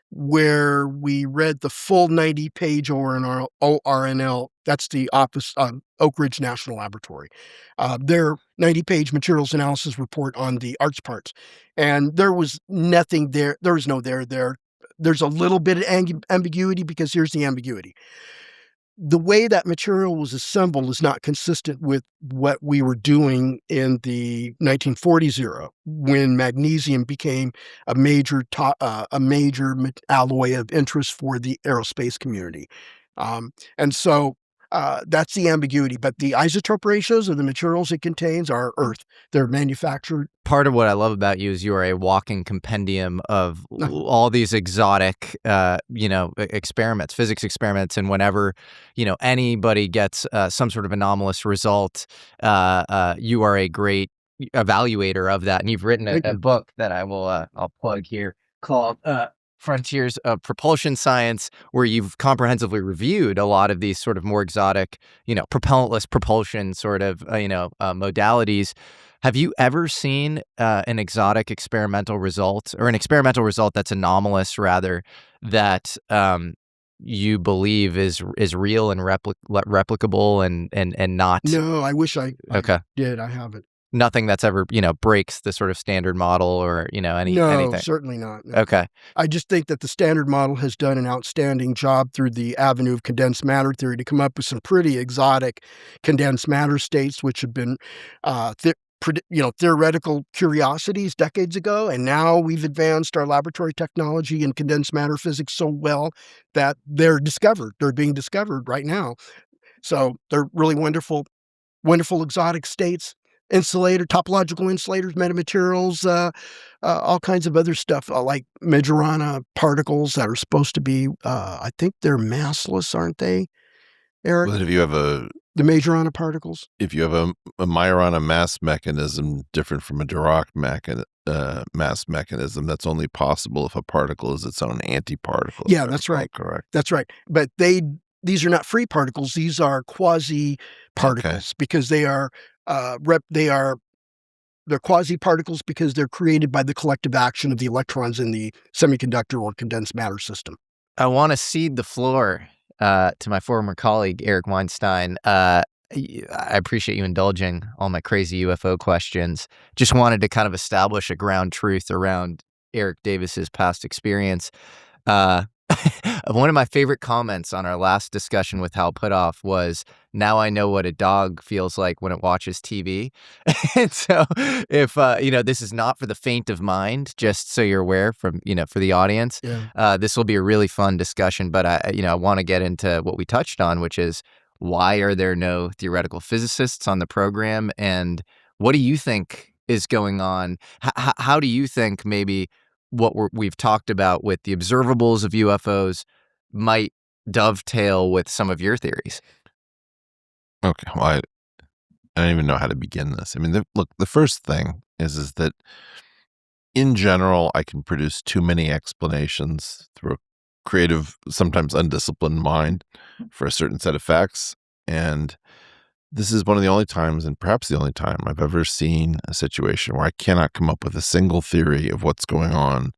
where we read the full 90-page ORNL. That's the Office Oak Ridge National Laboratory. Their 90-page materials analysis report on the arts parts. And there was nothing there. There was no there. There's a little bit of ambiguity because here's the ambiguity. The way that material was assembled is not consistent with what we were doing in the 1940s era when magnesium became a major alloy of interest for the aerospace community. And so that's the ambiguity. But the isotope ratios of the materials it contains are Earth. They're manufactured. Part of what I love about you is you are a walking compendium of all these exotic, experiments, physics experiments. And whenever, anybody gets some sort of anomalous result, you are a great evaluator of that. And you've written a book that I'll plug here called Frontiers of Propulsion Science, where you've comprehensively reviewed a lot of these sort of more exotic, propellantless propulsion sort of, modalities. Have you ever seen an exotic experimental result, or an experimental result that's anomalous, rather, that you believe is real and replicable and not? No, I wish I did. I haven't. Nothing that's ever, breaks the sort of standard model or, anything. No, certainly not. No. Okay. I just think that the standard model has done an outstanding job through the avenue of condensed matter theory to come up with some pretty exotic condensed matter states, which have been, theoretical curiosities decades ago. And now we've advanced our laboratory technology in condensed matter physics so well that they're discovered. They're being discovered right now. So they're really wonderful exotic states. Topological insulators, metamaterials, all kinds of other stuff like Majorana particles that are supposed to be, I think they're massless, aren't they, Eric? Well, if you have The Majorana particles? a Majorana mass mechanism different from a Dirac mass mechanism, that's only possible if a particle is its own antiparticle. Yeah, that's right. Correct. That's right. But these are not free particles. These are quasi particles because they are they're quasi-particles because they're created by the collective action of the electrons in the semiconductor or condensed matter system. I want to cede the floor to my former colleague, Eric Weinstein. I appreciate you indulging all my crazy UFO questions. Just wanted to kind of establish a ground truth around Eric Davis's past experience. One of my favorite comments on our last discussion with Hal Putoff was, "Now I know what a dog feels like when it watches TV." And so if, this is not for the faint of mind, just so you're aware from, for the audience, this will be a really fun discussion. But I want to get into what we touched on, which is why are there no theoretical physicists on the program? And what do you think is going on? How do you think maybe what we've talked about with the observables of UFOs might dovetail with some of your theories? Okay, well, I don't even know how to begin this. I mean, the first thing is that in general, I can produce too many explanations through a creative, sometimes undisciplined mind for a certain set of facts. And this is one of the only times, and perhaps the only time, I've ever seen a situation where I cannot come up with a single theory of what's going on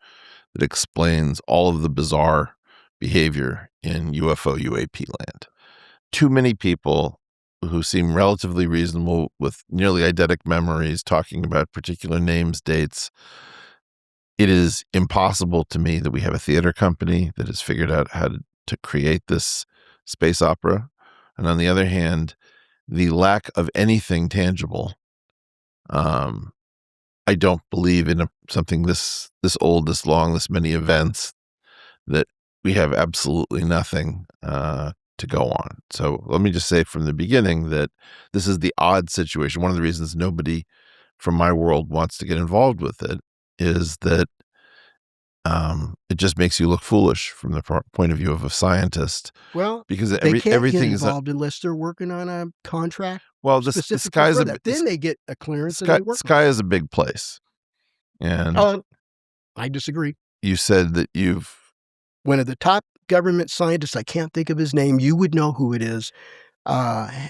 that explains all of the bizarre behavior in UFO UAP land. Too many people who seem relatively reasonable with nearly eidetic memories talking about particular names, dates. It is impossible to me that we have a theater company that has figured out how to create this space opera. And on the other hand, the lack of anything tangible. I don't believe in something this old, this long, this many events, that we have absolutely nothing to go on. So let me just say from the beginning that this is the odd situation. One of the reasons nobody from my world wants to get involved with it is that it just makes you look foolish from the point of view of a scientist. Well, because they can't everything get is involved unless they're working on a contract. Well, the sky's a then they get a clearance. Sky is a big place, and I disagree. You said that you've one of the top government scientists. I can't think of his name. You would know who it is. Gosh,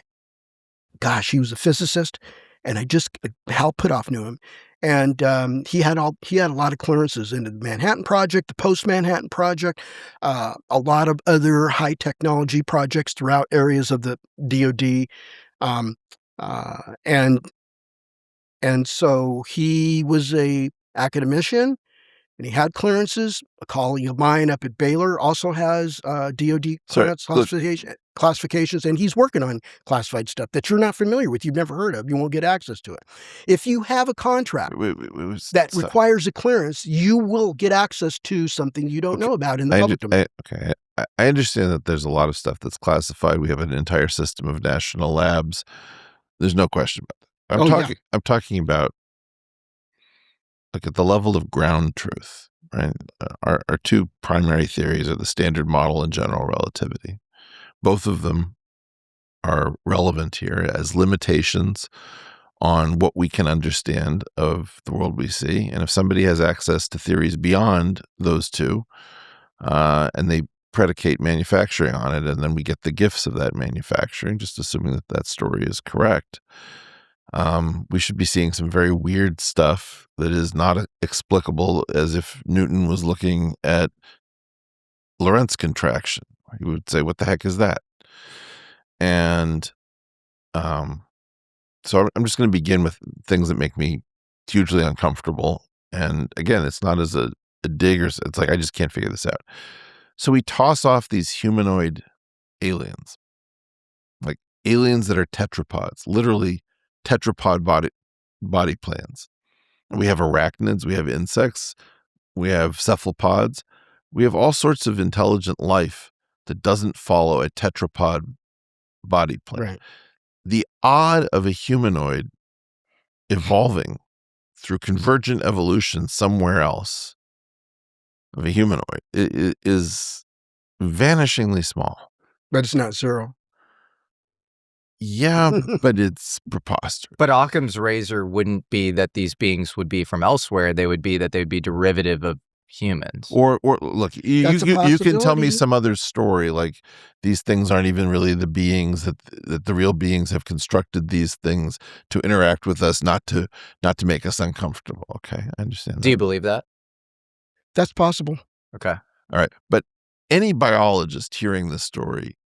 he was a physicist, and Hal Putoff knew him. And he had a lot of clearances into the Manhattan Project, the Post-Manhattan Project, a lot of other high technology projects throughout areas of the DoD, and so he was a academician, and he had clearances. A colleague of mine up at Baylor also has DoD clearance classifications, and he's working on classified stuff that you're not familiar with, you've never heard of. You won't get access to it. If you have a contract that requires a clearance, you will get access to something you don't know about in the public domain. I understand that there's a lot of stuff that's classified. We have an entire system of national labs. There's no question about that. I'm talking about like at the level of ground truth, right? Our two primary theories are the standard model and general relativity. Both of them are relevant here as limitations on what we can understand of the world we see. And if somebody has access to theories beyond those two, and they predicate manufacturing on it, and then we get the gifts of that manufacturing, just assuming that that story is correct, we should be seeing some very weird stuff that is not explicable, as if Newton was looking at Lorentz contraction. He would say, what the heck is that? And so I'm just going to begin with things that make me hugely uncomfortable. And again, it's not as a dig, or it's like I just can't figure this out. So we toss off these humanoid aliens, like aliens that are tetrapods, literally tetrapod body plans. We have arachnids, we have insects, we have cephalopods, we have all sorts of intelligent life that doesn't follow a tetrapod body plan. Right. The odd of a humanoid evolving through convergent evolution somewhere else of a humanoid is vanishingly small. But it's not zero. Yeah, but it's preposterous. But Occam's razor wouldn't be that these beings would be from elsewhere. They would be that they'd be derivative of humans. Or look, you That's a can tell me possibility. some other story, like these things aren't even really the beings, that the real beings have constructed these things to interact with us, not to make us uncomfortable. Okay, I understand. Do you believe that? That's possible. Okay. All right, but any biologist hearing this story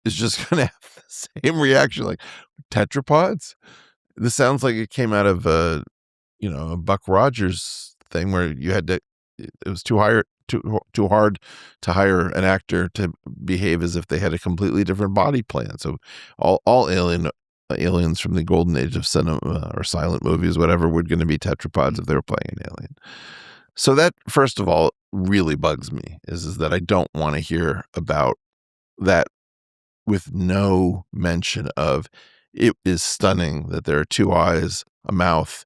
is just going to have the same reaction, like tetrapods. This sounds like it came out of a Buck Rogers thing where you had to. It was too hard to hire an actor to behave as if they had a completely different body plan. So all aliens from the golden age of cinema or silent movies, whatever, were going to be tetrapods if they were playing an alien. So that, first of all, really bugs me, is that I don't want to hear about that with no mention of, it is stunning that there are two eyes, a mouth,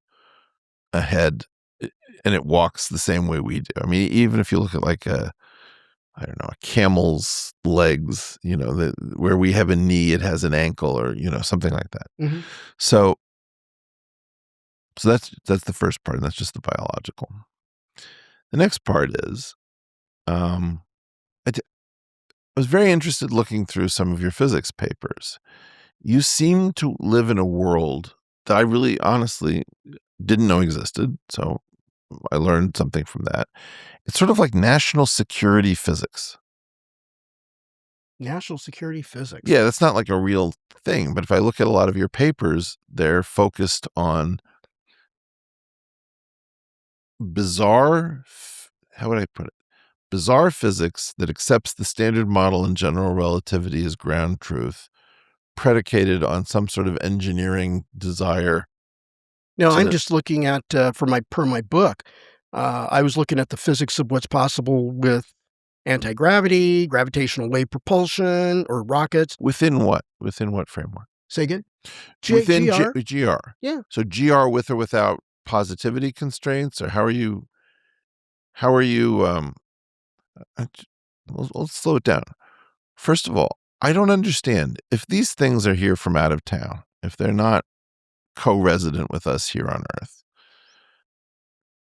a head, and it walks the same way we do. I mean, even if you look at like a camel's legs, where we have a knee, it has an ankle, or something like that. Mhm. So that's the first part, and that's just the biological. The next part is, I was very interested looking through some of your physics papers. You seem to live in a world that I really honestly didn't know existed. So I learned something from that. It's sort of like national security physics. National security physics. Yeah, that's not like a real thing. But if I look at a lot of your papers, they're focused on bizarre, how would I put it? Bizarre physics that accepts the standard model in general relativity as ground truth, predicated on some sort of engineering desire. No, I'm just looking at per my book. I was looking at the physics of what's possible with anti-gravity, gravitational wave propulsion, or rockets. Within what? Within what framework? Say again? Within GR? GR. Yeah. So GR with or without positivity constraints, or how are you? Let's slow it down. First of all, I don't understand if these things are here from out of town, if they're not co-resident with us here on Earth.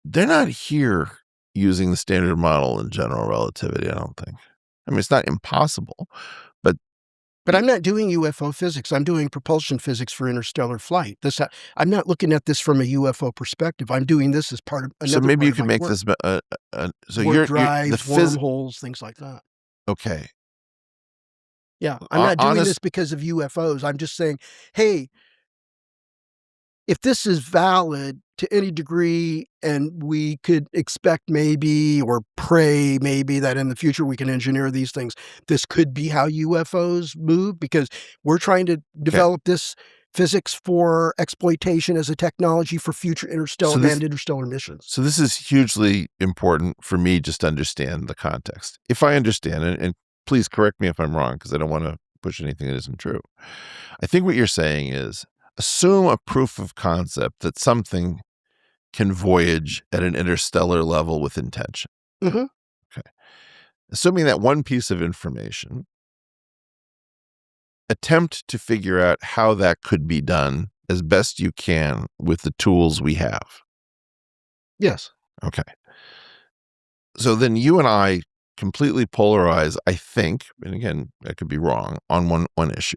They're not here using the standard model in general relativity, I don't think. I mean, it's not impossible, but I'm not doing UFO physics. I'm doing propulsion physics for interstellar flight. I'm not looking at this from a UFO perspective. I'm doing this as part of another. So maybe you part can of my make work. this. So Warp you're drives, the wormholes, things like that. Okay. Yeah, I'm not doing honest- this because of UFOs. I'm just saying, hey, if this is valid to any degree, and we could expect maybe, or pray maybe, that in the future we can engineer these things, this could be how UFOs move, because we're trying to develop this physics for exploitation as a technology for future interstellar and interstellar missions. So this is hugely important for me just to understand the context. If I understand it, and please correct me if I'm wrong, because I don't want to push anything that isn't true. I think what you're saying is, assume a proof of concept that something can voyage at an interstellar level with intention. Mm-hmm. Okay. Assuming that one piece of information, attempt to figure out how that could be done as best you can with the tools we have. Yes. Okay. So then you and I completely polarize, I think, and again, I could be wrong, on one issue.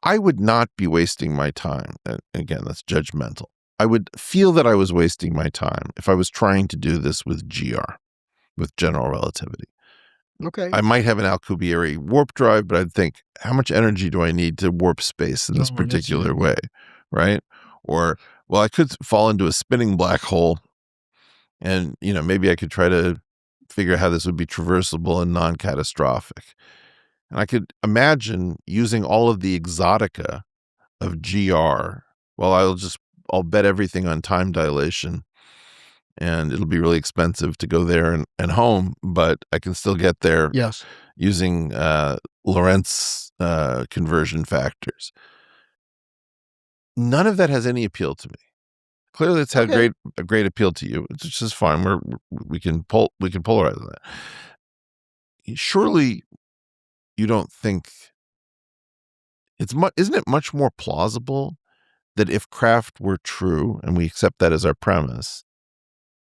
I would not be wasting my time, and again, that's judgmental. I would feel that I was wasting my time if I was trying to do this with GR, with general relativity. Okay. I might have an Alcubierre warp drive, but I'd think, how much energy do I need to warp space in this particular way, right? Or, well, I could fall into a spinning black hole, and maybe I could try to figure out how this would be traversable and non-catastrophic. And I could imagine using all of the exotica of GR. Well, I'll bet everything on time dilation, and it'll be really expensive to go there and home, but I can still get there using Lorentz conversion factors. None of that has any appeal to me. Clearly, it's had a great appeal to you. It's just fine. We can polarize that. Surely, you don't think isn't it much more plausible that if craft were true, and we accept that as our premise,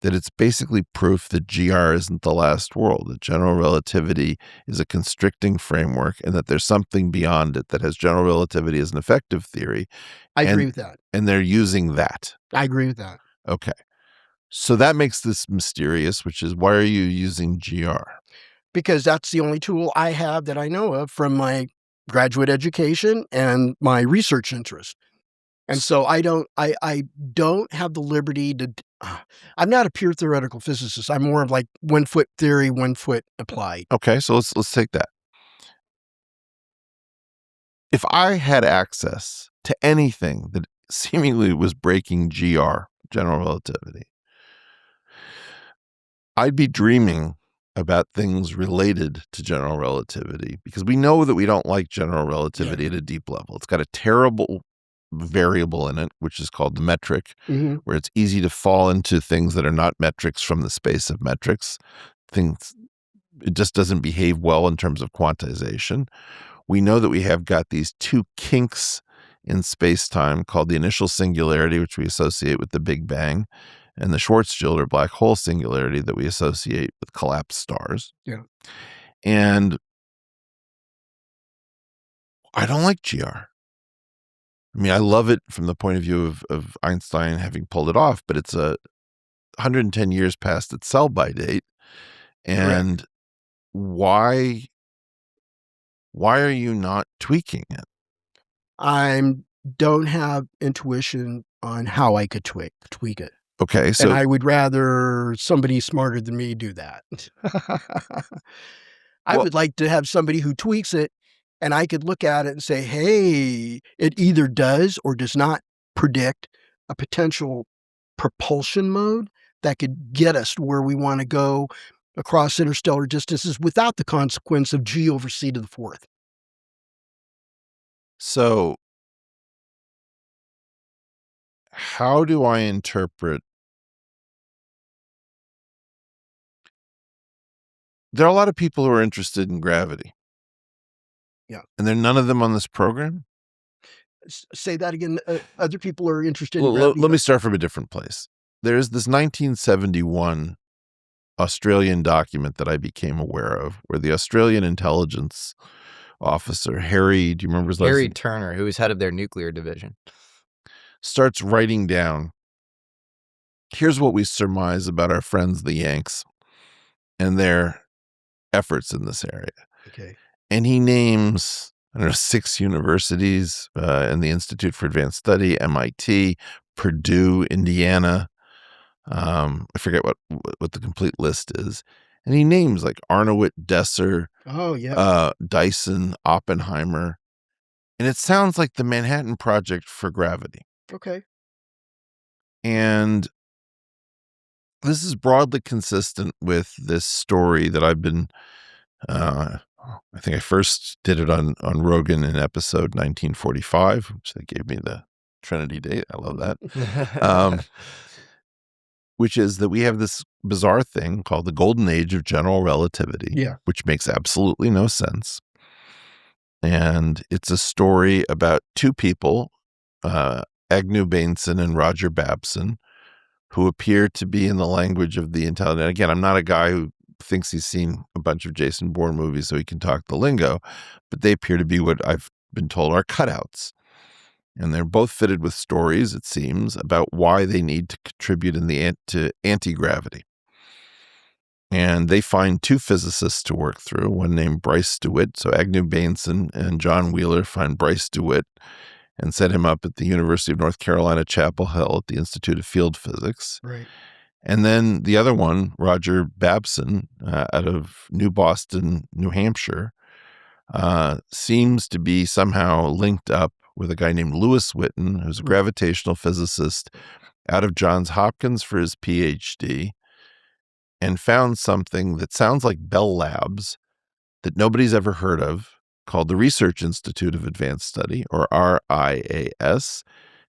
that it's basically proof that GR isn't the last world, that general relativity is a constricting framework, and that there's something beyond it that has general relativity as an effective theory. I agree with that. And they're using that. I agree with that. Okay. So that makes this mysterious, which is, why are you using GR? Because that's the only tool I have that I know of from my graduate education and my research interest. And so I don't have the liberty to, I'm not a pure theoretical physicist. I'm more of like 1 foot theory, 1 foot applied. Okay, so let's take that. If I had access to anything that seemingly was breaking GR, general relativity, I'd be dreaming about things related to general relativity, because we know that we don't like general relativity at a deep level. It's got a terrible variable in it, which is called the metric, where it's easy to fall into things that are not metrics from the space of metrics. It just doesn't behave well in terms of quantization. We know that we have got these two kinks in space-time called the initial singularity, which we associate with the Big Bang, and the Schwarzschild or black hole singularity that we associate with collapsed stars. Yeah. And I don't like GR. I mean, I love it from the point of view of Einstein having pulled it off, but it's 110 years past its sell-by date. And why are you not tweaking it? I don't have intuition on how I could tweak it. Okay, so and I would rather somebody smarter than me do that. I would like to have somebody who tweaks it, and I could look at it and say, hey, it either does or does not predict a potential propulsion mode that could get us to where we want to go across interstellar distances without the consequence of G over C to the fourth. So how do I interpret? There are a lot of people who are interested in gravity. Yeah. And there are none of them on this program? Say that again. Other people are interested in Well, gravity. let me start from a different place. There's this 1971 Australian document that I became aware of, where the Australian intelligence officer, Harry, do you remember his last name? Harry Turner, who was head of their nuclear division, starts writing down, here's what we surmise about our friends, the Yanks, and their efforts in this area. Okay. And he names, 6 universities, and the Institute for Advanced Study, MIT, Purdue, Indiana. I forget what the complete list is. And he names like Arnowit, Desser, Dyson, Oppenheimer. And it sounds like the Manhattan Project for gravity. Okay. And this is broadly consistent with this story that I've been, I think I first did it on Rogan in episode 1945, which they gave me the Trinity date. I love that. Which is that we have this bizarre thing called the golden age of general relativity, which makes absolutely no sense. And it's a story about two people, Agnew Bainson and Roger Babson, who appear to be in the language of the intelligent. Again, I'm not a guy who thinks he's seen a bunch of Jason Bourne movies so he can talk the lingo, but they appear to be what I've been told are cutouts. And they're both fitted with stories, it seems, about why they need to contribute to anti-gravity. And they find 2 physicists to work through, one named Bryce DeWitt. So Agnew Bainson and John Wheeler find Bryce DeWitt and set him up at the University of North Carolina, Chapel Hill at the Institute of Field Physics. Right. And then the other one, Roger Babson, out of New Boston, New Hampshire, seems to be somehow linked up with a guy named Lewis Witten, who's a gravitational physicist out of Johns Hopkins for his PhD, and found something that sounds like Bell Labs that nobody's ever heard of, called the Research Institute of Advanced Study, or RIAS,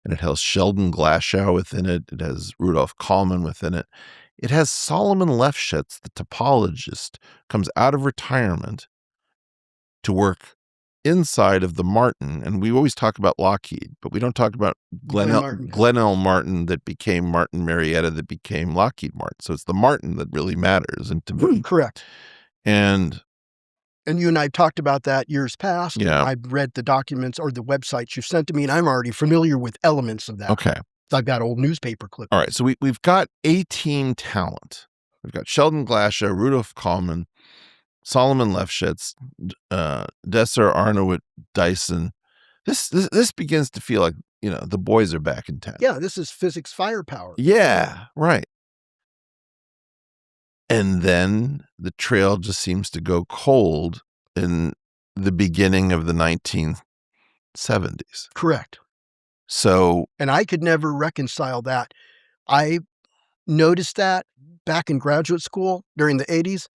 and it has Sheldon Glashow within it. It has Rudolf Kallman within it. It has Solomon Lefschetz, the topologist, comes out of retirement to work inside of the Martin, and we always talk about Lockheed, but we don't talk about Glen L. Martin that became Martin Marietta that became Lockheed Martin. So it's the Martin that really matters. And to me, correct. And you and I talked about that years past. Yeah. I've read the documents or the websites you've sent to me, and I'm already familiar with elements of that. Okay. I've got old newspaper clippings. All right. So we've got A-team talent. We've got Sheldon Glashow, Rudolf Kallman, Solomon Lefschetz, Desser Arnowit Dyson. This begins to feel like, the boys are back in town. Yeah, this is physics firepower. Yeah, right. And then the trail just seems to go cold in the beginning of the 1970s. Correct. So, and I could never reconcile that. I noticed that back in graduate school during the 80s,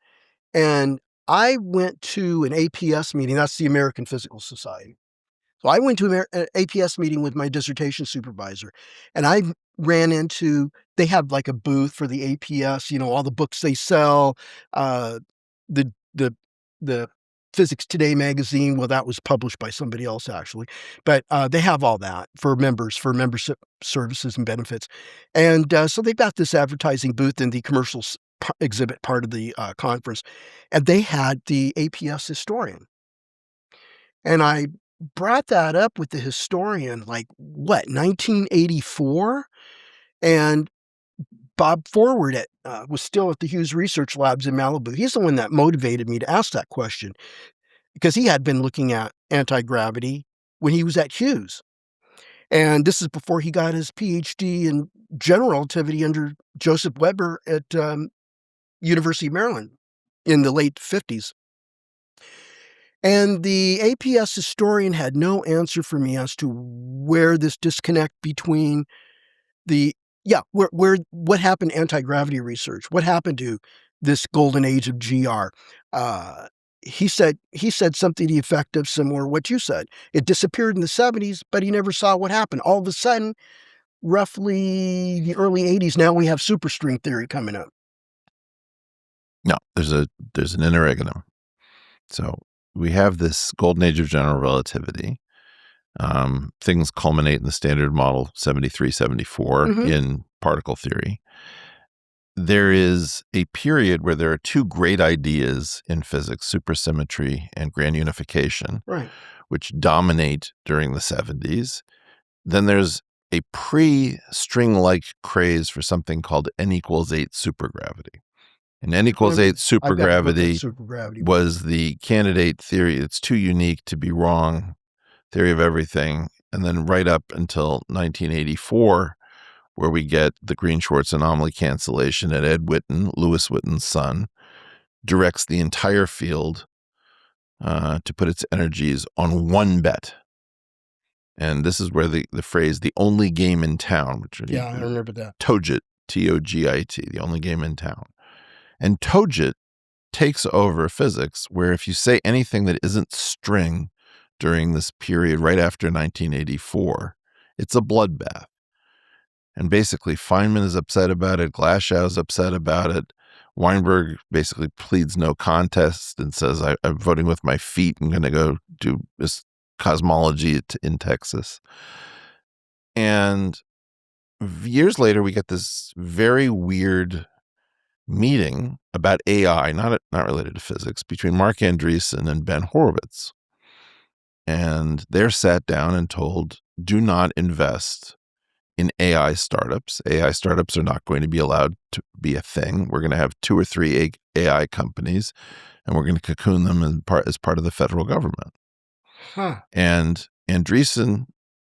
and I went to an APS meeting. That's the American Physical Society. So I went to an APS meeting with my dissertation supervisor, and I ran into, they have like a booth for the APS, all the books they sell, the Physics Today magazine. Well, that was published by somebody else actually, but they have all that for members, for membership services and benefits. And so they've got this advertising booth in the commercial exhibit part of the conference, and they had the APS historian. And I brought that up with the historian, 1984? And Bob Forward was still at the Hughes Research Labs in Malibu. He's the one that motivated me to ask that question, because he had been looking at anti-gravity when he was at Hughes. And this is before he got his PhD in general relativity under Joseph Weber at University of Maryland in the late 50s. And the APS historian had no answer for me as to where this disconnect between what happened to anti-gravity research? What happened to this golden age of GR? He said something to the effect of similar to what you said. It disappeared in the 70s, but he never saw what happened. All of a sudden, roughly the early 80s, now we have superstring theory coming up. No, there's an interregnum. So we have this golden age of general relativity. Things culminate in the Standard Model 73, 74 in particle theory. There is a period where there are two great ideas in physics, supersymmetry and grand unification, right, which dominate during the 70s. Then there's a pre-string-like craze for something called n=8 supergravity. And n=8 supergravity was the candidate theory. It's too unique to be wrong theory of everything. And then right up until 1984, where we get the Green-Schwarz anomaly cancellation, and Ed Witten, Lewis Witten's son, directs the entire field to put its energies on one bet. And this is where the phrase, the only game in town, which I remember that. Togit, T-O-G-I-T, the only game in town. And Togit takes over physics, where if you say anything that isn't string during this period right after 1984, it's a bloodbath. And basically, Feynman is upset about it. Glashow is upset about it. Weinberg basically pleads no contest and says, I'm voting with my feet. I'm going to go do this cosmology in Texas. And years later, we get this very weird meeting about AI, not related to physics, between Mark Andreessen and Ben Horowitz. And they're sat down and told, do not invest in AI startups. AI startups are not going to be allowed to be a thing. We're going to have 2 or 3 AI companies, and we're going to cocoon them as part of the federal government. And Andreessen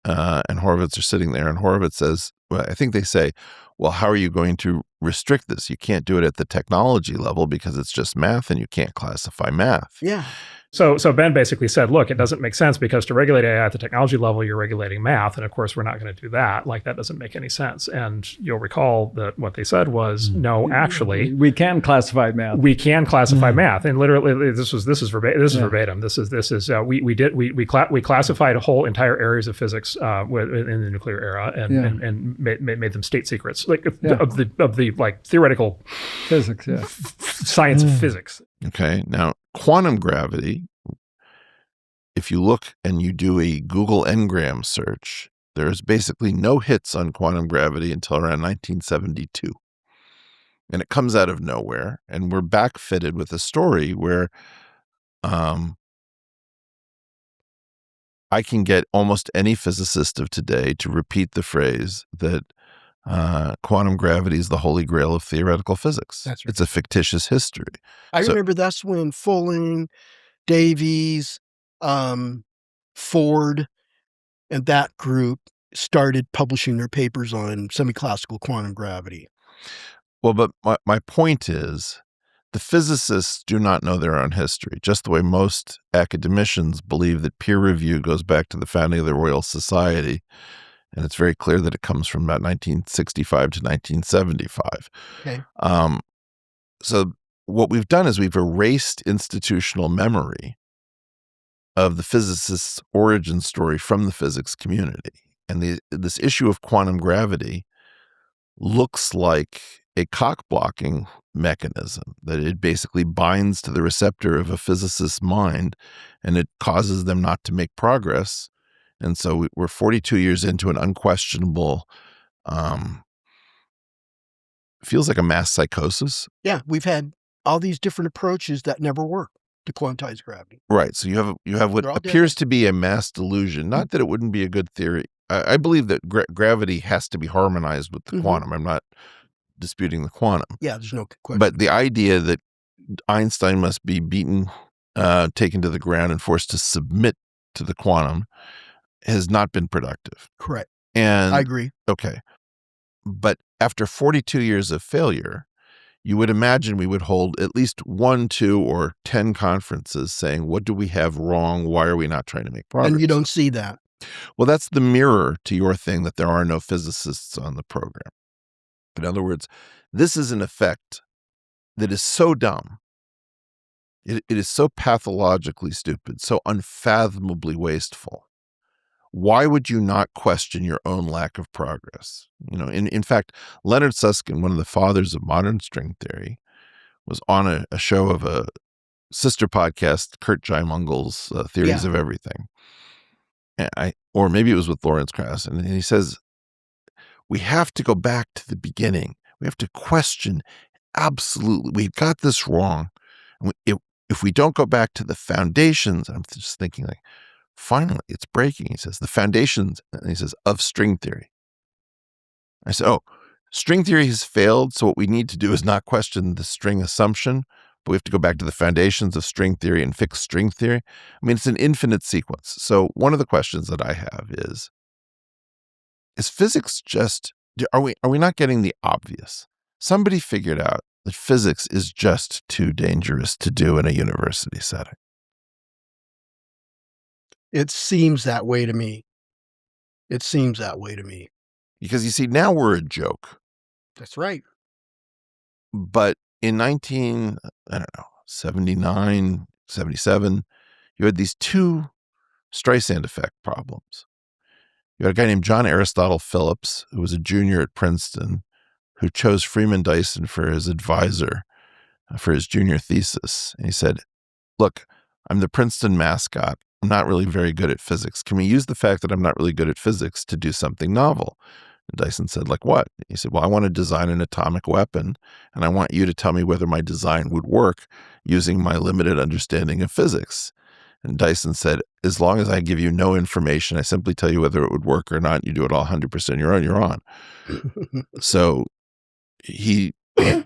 and Horowitz are sitting there, and Horowitz says, well, I think they say, well, how are you going to restrict this? You can't do it at the technology level because it's just math and you can't classify math. Yeah. So Ben basically said, look, it doesn't make sense because to regulate AI at the technology level, you're regulating math. And of course, we're not going to do that. That doesn't make any sense. And you'll recall that what they said was, no, actually, we can classify math. We can classify math. And literally, this is verbatim. We classified whole entire areas of physics in the nuclear era and made them state secrets, of the theoretical physics, science of physics. Okay. Now, quantum gravity if you look and you do a Google Ngram search, there's basically no hits on quantum gravity until around 1972. And it comes out of nowhere. And we're backfitted with a story where I can get almost any physicist of today to repeat the phrase that quantum gravity is the holy grail of theoretical physics. That's right. It's a fictitious history. I remember that's when Fulling, Davies, Ford, and that group started publishing their papers on semi-classical quantum gravity. Well, but my point is, the physicists do not know their own history, just the way most academicians believe that peer review goes back to the founding of the Royal Society. And it's very clear that it comes from about 1965 to 1975. Okay. So what we've done is we've erased institutional memory of the physicist's origin story from the physics community. And this issue of quantum gravity looks like a cock-blocking mechanism, that it basically binds to the receptor of a physicist's mind and it causes them not to make progress. And so we're 42 years into an unquestionable, feels like a mass psychosis. Yeah, we've had all these different approaches that never work to quantize gravity. Right. So you have what appears to be a mass delusion. Not that it wouldn't be a good theory. I believe that gravity has to be harmonized with the quantum. I'm not disputing the quantum. Yeah, there's no question. But the idea that Einstein must be beaten, taken to the ground, and forced to submit to the quantum has not been productive. Correct. And I agree. Okay. But after 42 years of failure, you would imagine we would hold at least 1, 2, or 10 conferences saying, what do we have wrong? Why are we not trying to make progress? And you don't see that. Well, that's the mirror to your thing that there are no physicists on the program. In other words, this is an effect that is so dumb. It is so pathologically stupid, so unfathomably wasteful. Why would you not question your own lack of progress? In fact, Leonard Susskind, one of the fathers of modern string theory, was on a show of a sister podcast, Kurt Jaimungal's Theories of Everything. Or maybe it was with Lawrence Krauss. And he says, we have to go back to the beginning. We have to question absolutely. We got this wrong. If we don't go back to the foundations, I'm just thinking like, finally, it's breaking. He says, the foundations, and he says, of string theory. I said, oh, string theory has failed. So what we need to do is not question the string assumption, but we have to go back to the foundations of string theory and fix string theory. I mean, it's an infinite sequence. So one of the questions that I have is physics just, are we not getting the obvious? Somebody figured out that physics is just too dangerous to do in a university setting. It seems that way to me. It seems that way to me. Because you see, now we're a joke. That's right. But in 79, 77, you had these two Streisand effect problems. You had a guy named John Aristotle Phillips, who was a junior at Princeton, who chose Freeman Dyson for his advisor for his junior thesis. And he said, look, I'm the Princeton mascot. I'm not really very good at physics. Can we use the fact that I'm not really good at physics to do something novel? And Dyson said, like what? He said, well, I want to design an atomic weapon, and I want you to tell me whether my design would work using my limited understanding of physics. And Dyson said, as long as I give you no information, I simply tell you whether it would work or not, you do it all 100% you're on. So he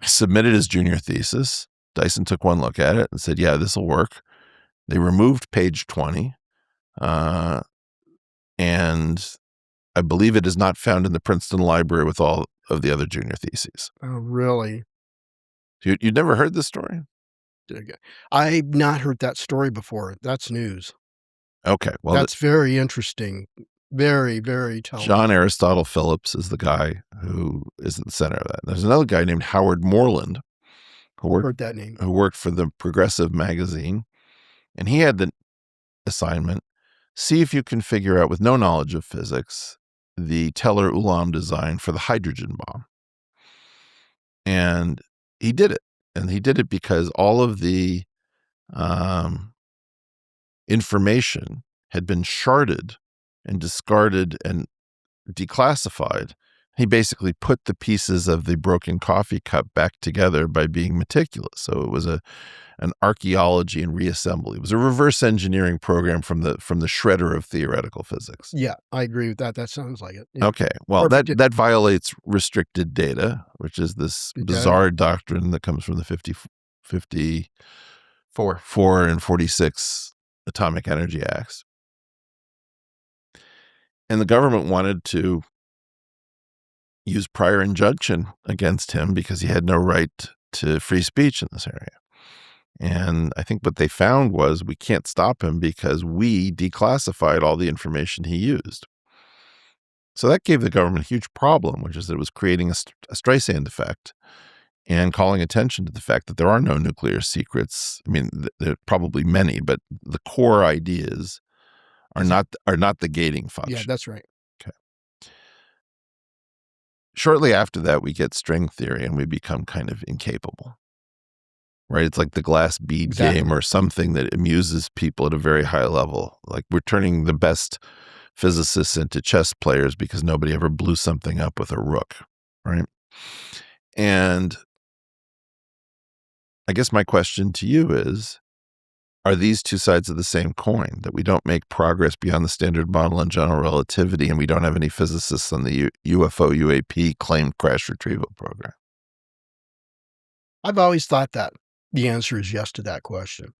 submitted his junior thesis. Dyson took one look at it and said, yeah, this will work. They removed page 20, and I believe it is not found in the Princeton library with all of the other junior theses. Oh, really? You'd never heard this story? I've not heard that story before. That's news. Okay. Well, that's very interesting. Very, very telling. John Aristotle Phillips is the guy who is at the center of that. There's another guy named Howard Moreland heard that name. Who worked for the Progressive magazine. And he had the assignment, see if you can figure out, with no knowledge of physics, the Teller-Ulam design for the hydrogen bomb. And he did it. And he did it because all of the information had been sharded and discarded and declassified. He basically put the pieces of the broken coffee cup back together by being meticulous. So it was an archaeology and reassembly. It was a reverse engineering program from the shredder of theoretical physics. Yeah, I agree with that. That sounds like it. Yeah. Okay, well, that violates restricted data, which is this bizarre doctrine that comes from the 54 and 46 Atomic Energy Acts. And the government wanted to use prior injunction against him because he had no right to free speech in this area. And I think what they found was we can't stop him because we declassified all the information he used. So that gave the government a huge problem, which is that it was creating a Streisand effect and calling attention to the fact that there are no nuclear secrets. I mean, there are probably many, but the core ideas are not the gating function. Yeah, that's right. Okay. Shortly after that, we get string theory and we become kind of incapable, right? It's like the glass bead game or something that amuses people at a very high level. Like we're turning the best physicists into chess players because nobody ever blew something up with a rook, right? And I guess my question to you is, are these two sides of the same coin, that we don't make progress beyond the standard model and general relativity, and we don't have any physicists on the UFO UAP claimed crash retrieval program? I've always thought that the answer is yes to that question.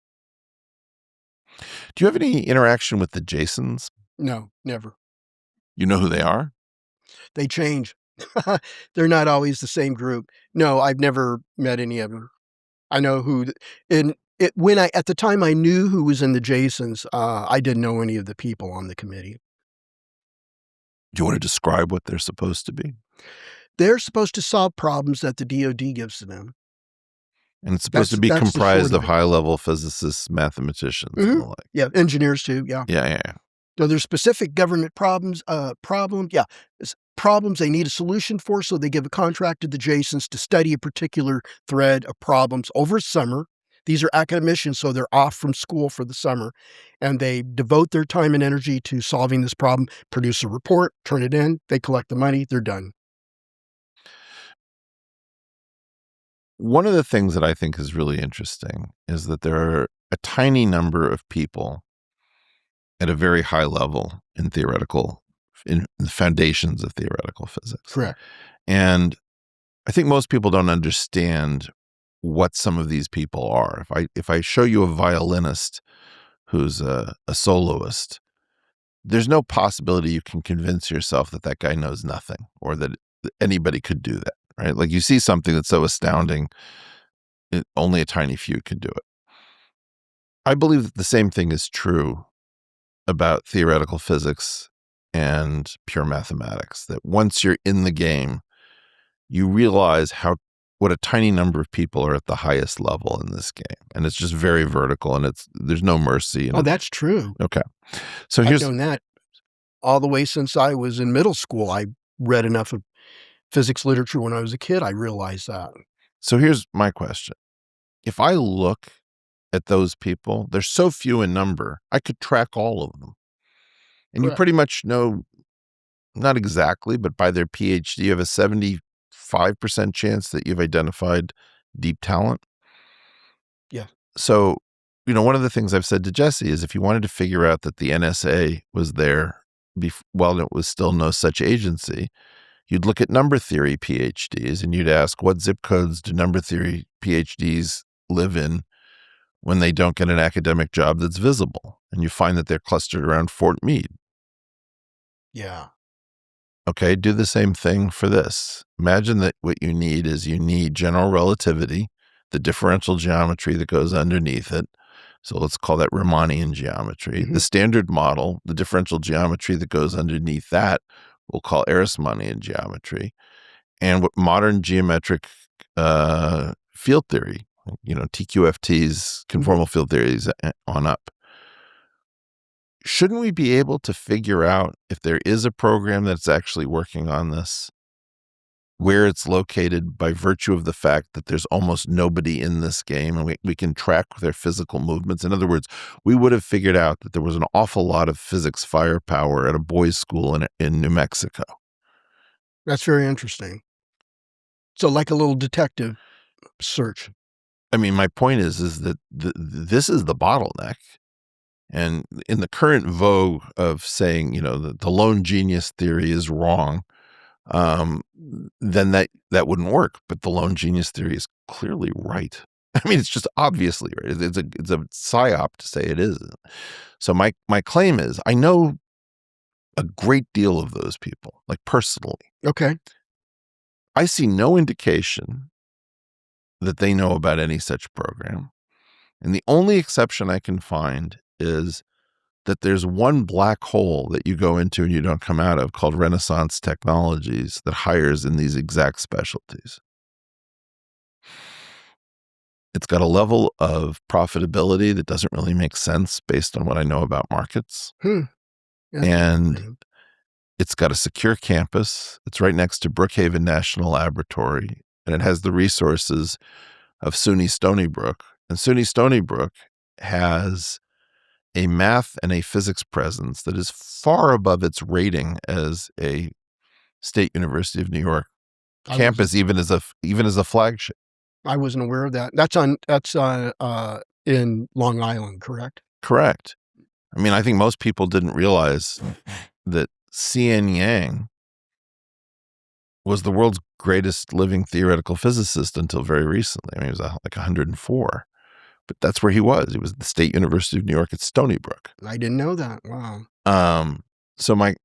Do you have any interaction with the Jasons? No, never. You know who they are? They change. They're not always the same group. No, I've never met any of them. I know who at the time I knew who was in the Jasons, I didn't know any of the people on the committee. Do you want to describe what they're supposed to be? They're supposed to solve problems that the DoD gives to them. And it's supposed to be comprised of high-level physicists, mathematicians, and the like. Yeah, engineers too, yeah. Yeah. So there's specific government problems, problems they need a solution for, so they give a contract to the Jasons to study a particular thread of problems over summer. These are academicians, so they're off from school for the summer, and they devote their time and energy to solving this problem, produce a report, turn it in, they collect the money, they're done. One of the things that I think is really interesting is that there are a tiny number of people at a very high level in the foundations of theoretical physics. Correct. And I think most people don't understand what some of these people are. If I show you a violinist who's a soloist, there's no possibility you can convince yourself that that guy knows nothing or that anybody could do that, right? Like you see something that's so astounding, only a tiny few can do it. I believe that the same thing is true about theoretical physics and pure mathematics, that once you're in the game, you realize what a tiny number of people are at the highest level in this game. And it's just very vertical and there's no mercy. Oh, that's true. Okay. So I've known that all the way since I was in middle school. I read enough of physics literature when I was a kid. I realized that. So here's my question. If I look at those people, they're so few in number, I could track all of them. And Correct. You pretty much know, not exactly, but by their PhD, you have a 75% chance that you've identified deep talent. Yeah. So, one of the things I've said to Jesse is if you wanted to figure out that the NSA was there while it was still no such agency, you'd look at number theory PhDs and you'd ask, what zip codes do number theory PhDs live in when they don't get an academic job that's visible? And you find that they're clustered around Fort Meade. Yeah. Okay, do the same thing for this. Imagine that what you need is general relativity, the differential geometry that goes underneath it. So let's call that Riemannian geometry. Mm-hmm. The standard model, the differential geometry that goes underneath that, we'll call Aristotelian geometry. And what modern geometric field theory, TQFTs, conformal field theories on up. Shouldn't we be able to figure out if there is a program that's actually working on this where it's located by virtue of the fact that there's almost nobody in this game, and we can track their physical movements. In other words, we would have figured out that there was an awful lot of physics firepower at a boys' school in New Mexico. That's very interesting. So like a little detective search. I mean, my point is that this is the bottleneck. And in the current vogue of saying, the lone genius theory is wrong, then that wouldn't work. But the lone genius theory is clearly right. I mean, it's just obviously right. It's a psyop to say it isn't. So my claim is I know a great deal of those people, like personally. Okay. I see no indication that they know about any such program. And the only exception I can find is that there's one black hole that you go into and you don't come out of called Renaissance Technologies that hires in these exact specialties. It's got a level of profitability that doesn't really make sense based on what I know about markets. And it's got a secure campus. It's right next to Brookhaven National Laboratory, and it has the resources of SUNY Stony Brook. And SUNY Stony Brook has a math and a physics presence that is far above its rating as a State University of New York campus, even as a flagship. I wasn't aware of that. That's in Long Island, correct? Correct. I mean, I think most people didn't realize that C.N. Yang was the world's greatest living theoretical physicist until very recently. I mean, he was like 104. But that's where he was. He was at the State University of New York at Stony Brook. I didn't know that. Wow. So my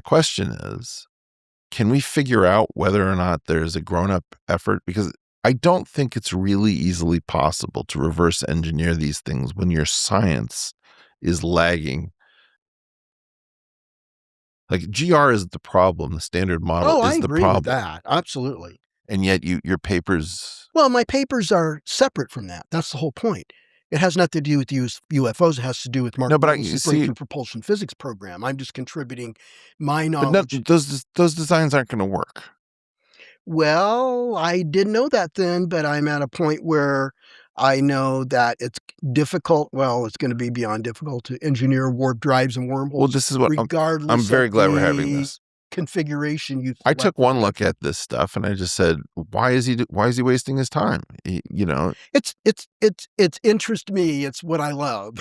question is, can we figure out whether or not there's a grown-up effort? Because I don't think it's really easily possible to reverse engineer these things when your science is lagging. Like GR is the problem. The standard model is the problem. I agree with that. Absolutely. And yet your papers... Well, my papers are separate from that. That's the whole point. It has nothing to do with UFOs. It has to do with Mark Newton's breakthrough propulsion physics program. I'm just contributing my knowledge. But those designs aren't going to work. Well, I didn't know that then, but I'm at a point where I know that it's difficult. Well, it's going to be beyond difficult to engineer warp drives and wormholes. Well, this is what regardless I'm very glad we're having the this configuration you I took one look at this stuff and I just said, why is he wasting his time? It's interest me. It's what I love.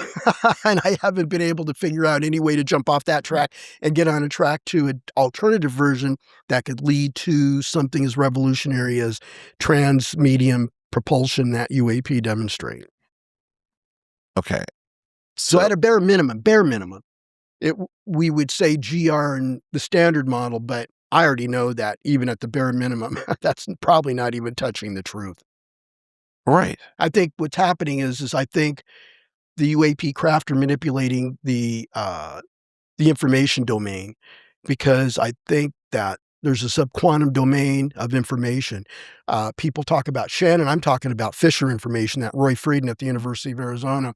And I haven't been able to figure out any way to jump off that track and get on a track to an alternative version that could lead to something as revolutionary as trans-medium propulsion that UAP demonstrate. Okay. So at a bare minimum, we would say GR and the standard model, but I already know that even at the bare minimum, that's probably not even touching the truth. Right. I think what's happening is I think the UAP craft are manipulating the information domain, because I think that there's a subquantum domain of information. People talk about Shannon. I'm talking about Fisher information that Roy Frieden at the University of Arizona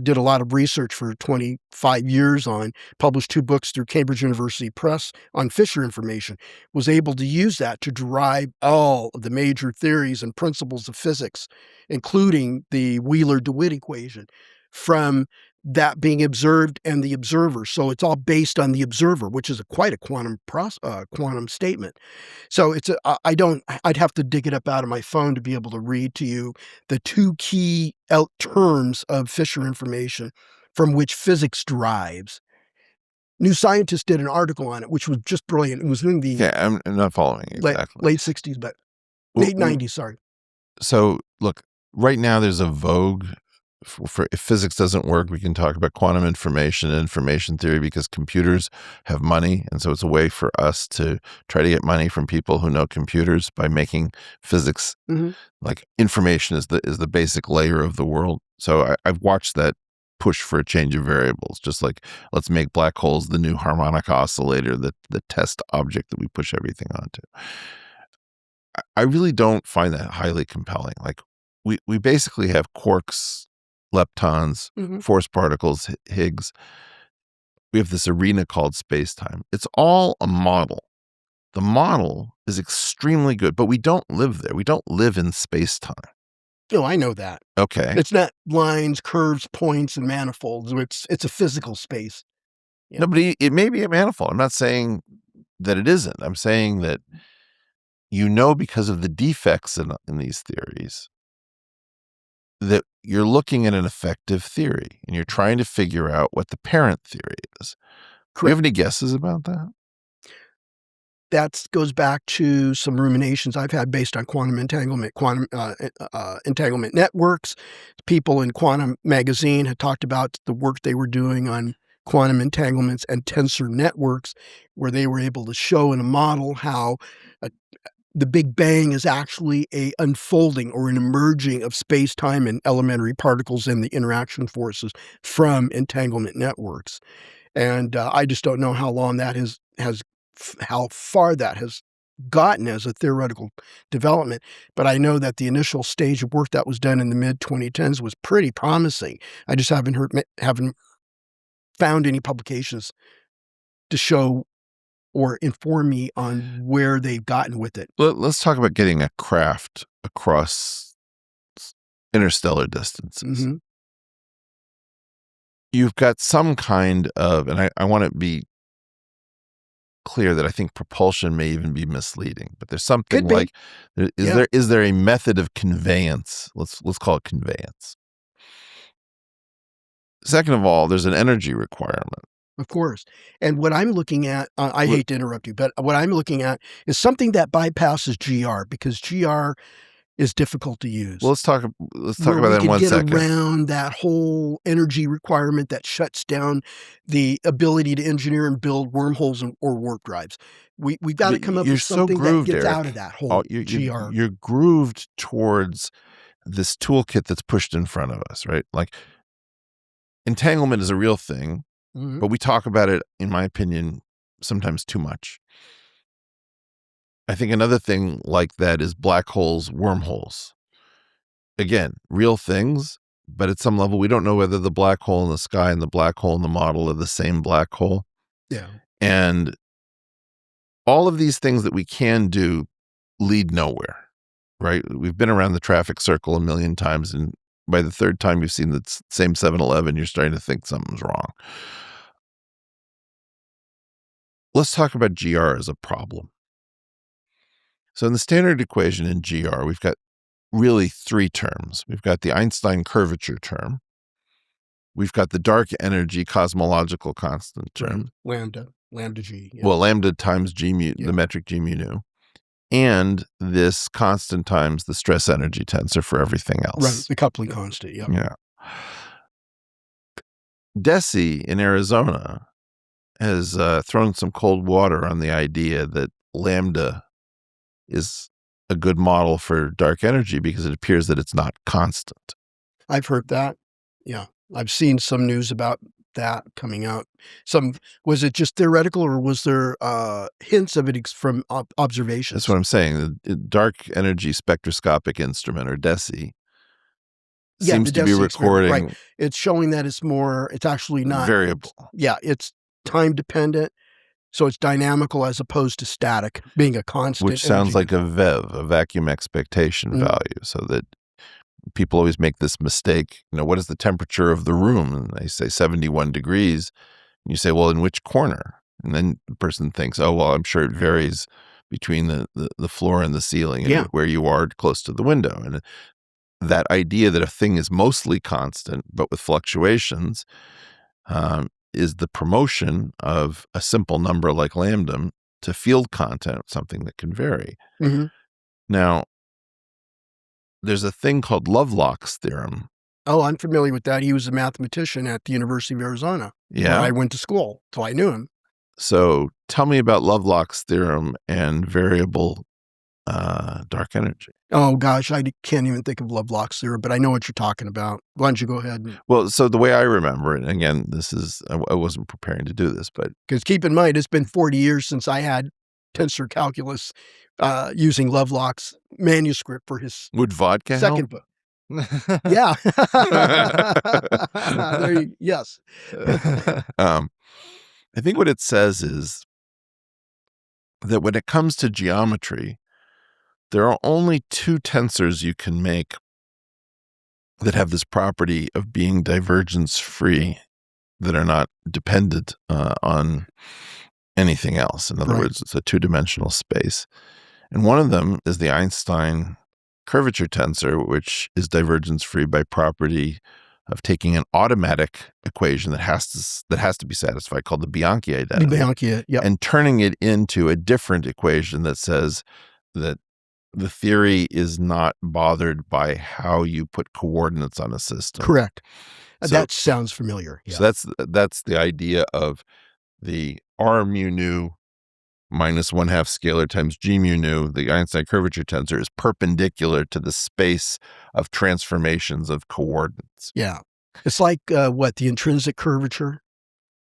did a lot of research for 25 years on, published 2 books through Cambridge University Press on Fisher information, was able to use that to derive all of the major theories and principles of physics, including the Wheeler-DeWitt equation, from that being observed and the observer. So it's all based on the observer, which is quite a quantum statement. So I'd have to dig it up out of my phone to be able to read to you the 2 key terms of Fisher information from which physics derives. New Scientist did an article on it, which was just brilliant. It was in the I'm not following exactly. late 60s, but late 90s, sorry. So look, right now there's a vogue for if physics doesn't work, we can talk about quantum information and information theory, because computers have money. And so it's a way for us to try to get money from people who know computers by making physics like information is the basic layer of the world. So I've watched that push for a change of variables, just like let's make black holes the new harmonic oscillator, the test object that we push everything onto. I really don't find that highly compelling. Like we basically have quarks, leptons, force particles, Higgs. We have this arena called space-time. It's all a model. The model is extremely good, but we don't live there. We don't live in space-time. No, I know that. Okay. It's not lines, curves, points, and manifolds. It's a physical space. Yeah. No, but it may be a manifold. I'm not saying that it isn't. I'm saying that because of the defects in these theories, that you're looking at an effective theory and you're trying to figure out what the parent theory is. Do you have any guesses about that? That goes back to some ruminations I've had based on quantum entanglement networks. People in Quantum Magazine had talked about the work they were doing on quantum entanglements and tensor networks, where they were able to show in a model how the Big Bang is actually a unfolding or an emerging of space-time and elementary particles and the interaction forces from entanglement networks. And I just don't know how long that how far that has gotten as a theoretical development. But I know that the initial stage of work that was done in the mid-2010s was pretty promising. I just haven't found any publications to show or inform me on where they've gotten with it. Let's talk about getting a craft across interstellar distances. Mm-hmm. You've got some kind of, and I want to be clear that I think propulsion may even be misleading, but there's something like, is there a method of conveyance? Let's call it conveyance. Second of all, there's an energy requirement. Of course. And what I'm looking at, I hate to interrupt you, but what I'm looking at is something that bypasses GR, because GR is difficult to use. Well, let's talk about that in 1 second. Get around that whole energy requirement that shuts down the ability to engineer and build wormholes or warp drives. We've got to come up with something that gets out of that whole GR. You're grooved towards this toolkit that's pushed in front of us, right? Like, entanglement is a real thing, but we talk about it, in my opinion, sometimes too much. I think another thing like that is black holes, wormholes. Again, real things, but at some level, we don't know whether the black hole in the sky and the black hole in the model are the same black hole. Yeah. And all of these things that we can do lead nowhere, right? We've been around the traffic circle a million times, and by the third time you've seen the same 7-Eleven, you're starting to think something's wrong. Let's talk about GR as a problem. So in the standard equation in GR, we've got really 3 terms. We've got the Einstein curvature term. We've got the dark energy cosmological constant term. Lambda G. Yeah. Well, lambda times G mu, the metric G mu nu. And this constant times the stress energy tensor for everything else. Right, the coupling constant, Yeah. Deci in Arizona has thrown some cold water on the idea that lambda is a good model for dark energy because it appears that it's not constant. I've heard that. Yeah. I've seen some news about that coming out. Was it just theoretical, or was there hints of it from observations? That's what I'm saying. The dark energy spectroscopic instrument, or DESI, seems to be recording. Right. It's showing that it's actually not variable. It's time dependent. So it's dynamical as opposed to static, being a constant. Which sounds like a VEV, a vacuum expectation value. So that people always make this mistake. What is the temperature of the room? And they say 71 degrees. And you say, well, in which corner? And then the person thinks, oh, well, I'm sure it varies between the floor and the ceiling and where you are close to the window. And that idea that a thing is mostly constant, but with fluctuations, is the promotion of a simple number like lambda to field content, something that can vary. Mm-hmm. Now, there's a thing called Lovelock's theorem. Oh, I'm familiar with that. He was a mathematician at the University of Arizona. Yeah. Where I went to school, so I knew him. So tell me about Lovelock's theorem and variable dark energy. Oh, gosh, I can't even think of Lovelock's theorem, but I know what you're talking about. Why don't you go ahead? Well, so the way I remember it, and again, I wasn't preparing to do this, but... Because keep in mind, it's been 40 years since I had tensor calculus using Lovelock's manuscript for his Would vodka second book. Yeah. Yes. I think what it says is that when it comes to geometry, there are only two tensors you can make that have this property of being divergence-free, that are not dependent on anything else. In other words, it's a two-dimensional space. And one of them is the Einstein curvature tensor, which is divergence-free by property of taking an automatic equation that has to be satisfied, called the Bianchi identity, and turning it into a different equation that says that the theory is not bothered by how you put coordinates on a system. Correct. So, that sounds familiar. Yeah. So that's the idea of the R mu nu minus 1/2 scalar times G mu nu. The Einstein curvature tensor is perpendicular to the space of transformations of coordinates. Yeah. It's like the intrinsic curvature?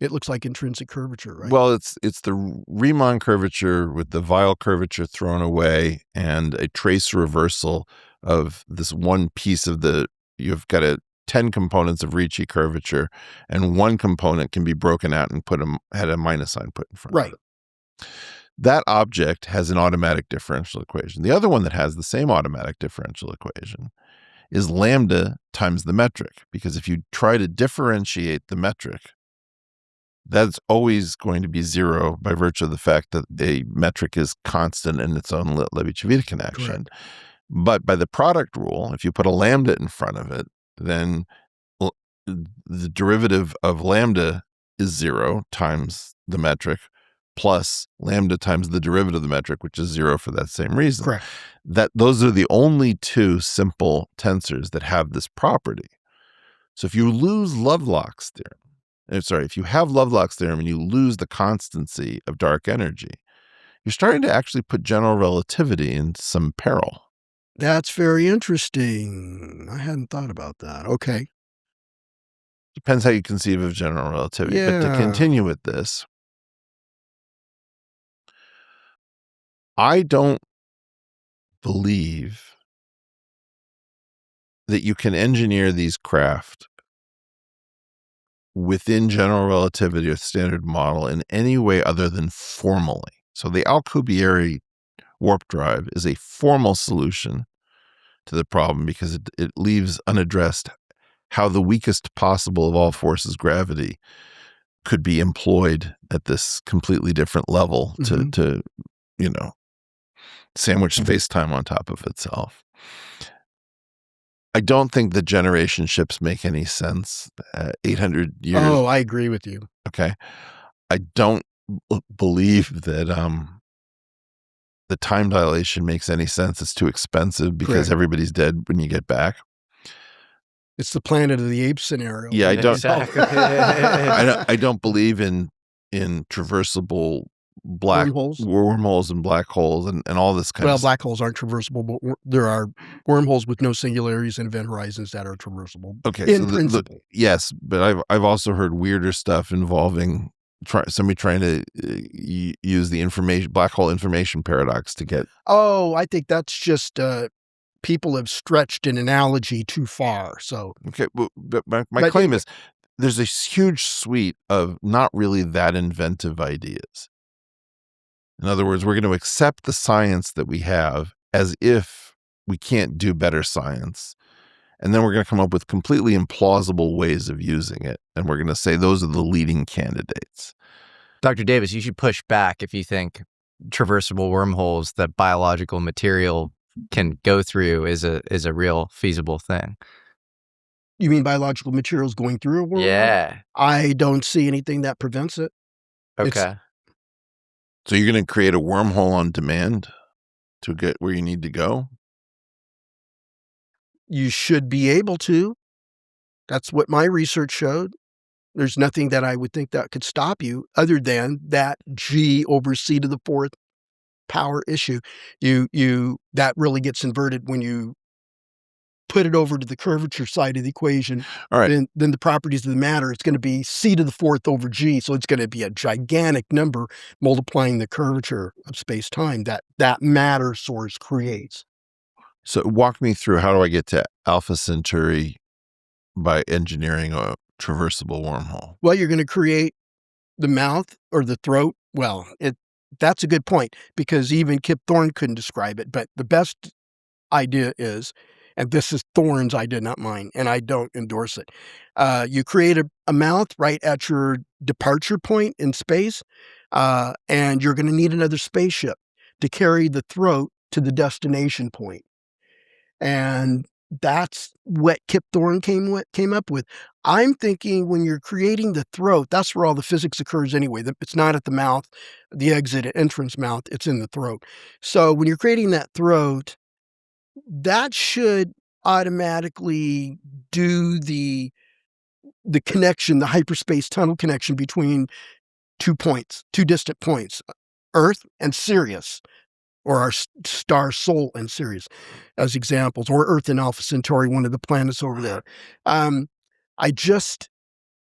It looks like intrinsic curvature, right? Well, it's the Riemann curvature with the Weyl curvature thrown away and a trace reversal of this one piece of you've got 10 components of Ricci curvature, and one component can be broken out and had a minus sign put in front of it. That object has an automatic differential equation. The other one that has the same automatic differential equation is lambda times the metric, because if you try to differentiate the metric, that's always going to be zero by virtue of the fact that a metric is constant in its own Levi-Civita connection. Correct. But by the product rule, if you put a lambda in front of it, then the derivative of lambda is 0 times the metric plus lambda times the derivative of the metric, which is 0 for that same reason. Correct. Those are the only two simple tensors that have this property. So if you lose Lovelock's theorem, if you have Lovelock's theorem and you lose the constancy of dark energy, you're starting to actually put general relativity in some peril. That's very interesting. I hadn't thought about that. Okay. Depends how you conceive of general relativity. But to continue with this, I don't believe that you can engineer these craft within general relativity or standard model in any way other than formally. So the Alcubierre warp drive is a formal solution to the problem because it leaves unaddressed how the weakest possible of all forces, gravity, could be employed at this completely different level to sandwich space-time on top of itself. I don't think the generation ships make any sense. 800 years. Oh, I agree with you. Okay. I don't believe that the time dilation makes any sense. It's too expensive because everybody's dead when you get back. It's the Planet of the Apes scenario. Yeah, I don't. Exactly. I don't believe in traversable wormholes and black holes and all this kind of stuff. Well, black holes aren't traversable, but there are wormholes with no singularities and event horizons that are traversable. Okay, in principle. Yes, but I've also heard weirder stuff involving somebody trying to use the black hole information paradox to get. Oh, I think that's just people have stretched an analogy too far. So okay, but my claim is there's a huge suite of not really that inventive ideas. In other words, we're going to accept the science that we have as if we can't do better science. And then we're going to come up with completely implausible ways of using it. And we're going to say those are the leading candidates. Dr. Davis, you should push back if you think traversable wormholes that biological material can go through is a real feasible thing. You mean biological materials going through a wormhole? Yeah. I don't see anything that prevents it. Okay. So you're going to create a wormhole on demand to get where you need to go? You should be able to. That's what my research showed. There's nothing that I would think that could stop you other than that G over C to the fourth power issue. That really gets inverted when you put it over to the curvature side of the equation. All right. Then the properties of the matter, it's going to be C to the fourth over G. So it's going to be a gigantic number multiplying the curvature of space-time that matter source creates. So walk me through, how do I get to Alpha Centauri by engineering a traversable wormhole? Well, you're going to create the mouth or the throat. Well, that's a good point, because even Kip Thorne couldn't describe it. But the best idea is, and this is Thorne's idea, not mine, and I don't endorse it. You create a mouth right at your departure point in space, and you're going to need another spaceship to carry the throat to the destination point. And that's what Kip Thorne came up with. I'm thinking when you're creating the throat, that's where all the physics occurs anyway. It's not at the mouth, the exit entrance mouth, it's in the throat. So when you're creating that throat, that should automatically do the connection, the hyperspace tunnel connection between 2 distant points, Earth and Sirius, or our star Sol and Sirius as examples, or Earth and Alpha Centauri, one of the planets over there. I just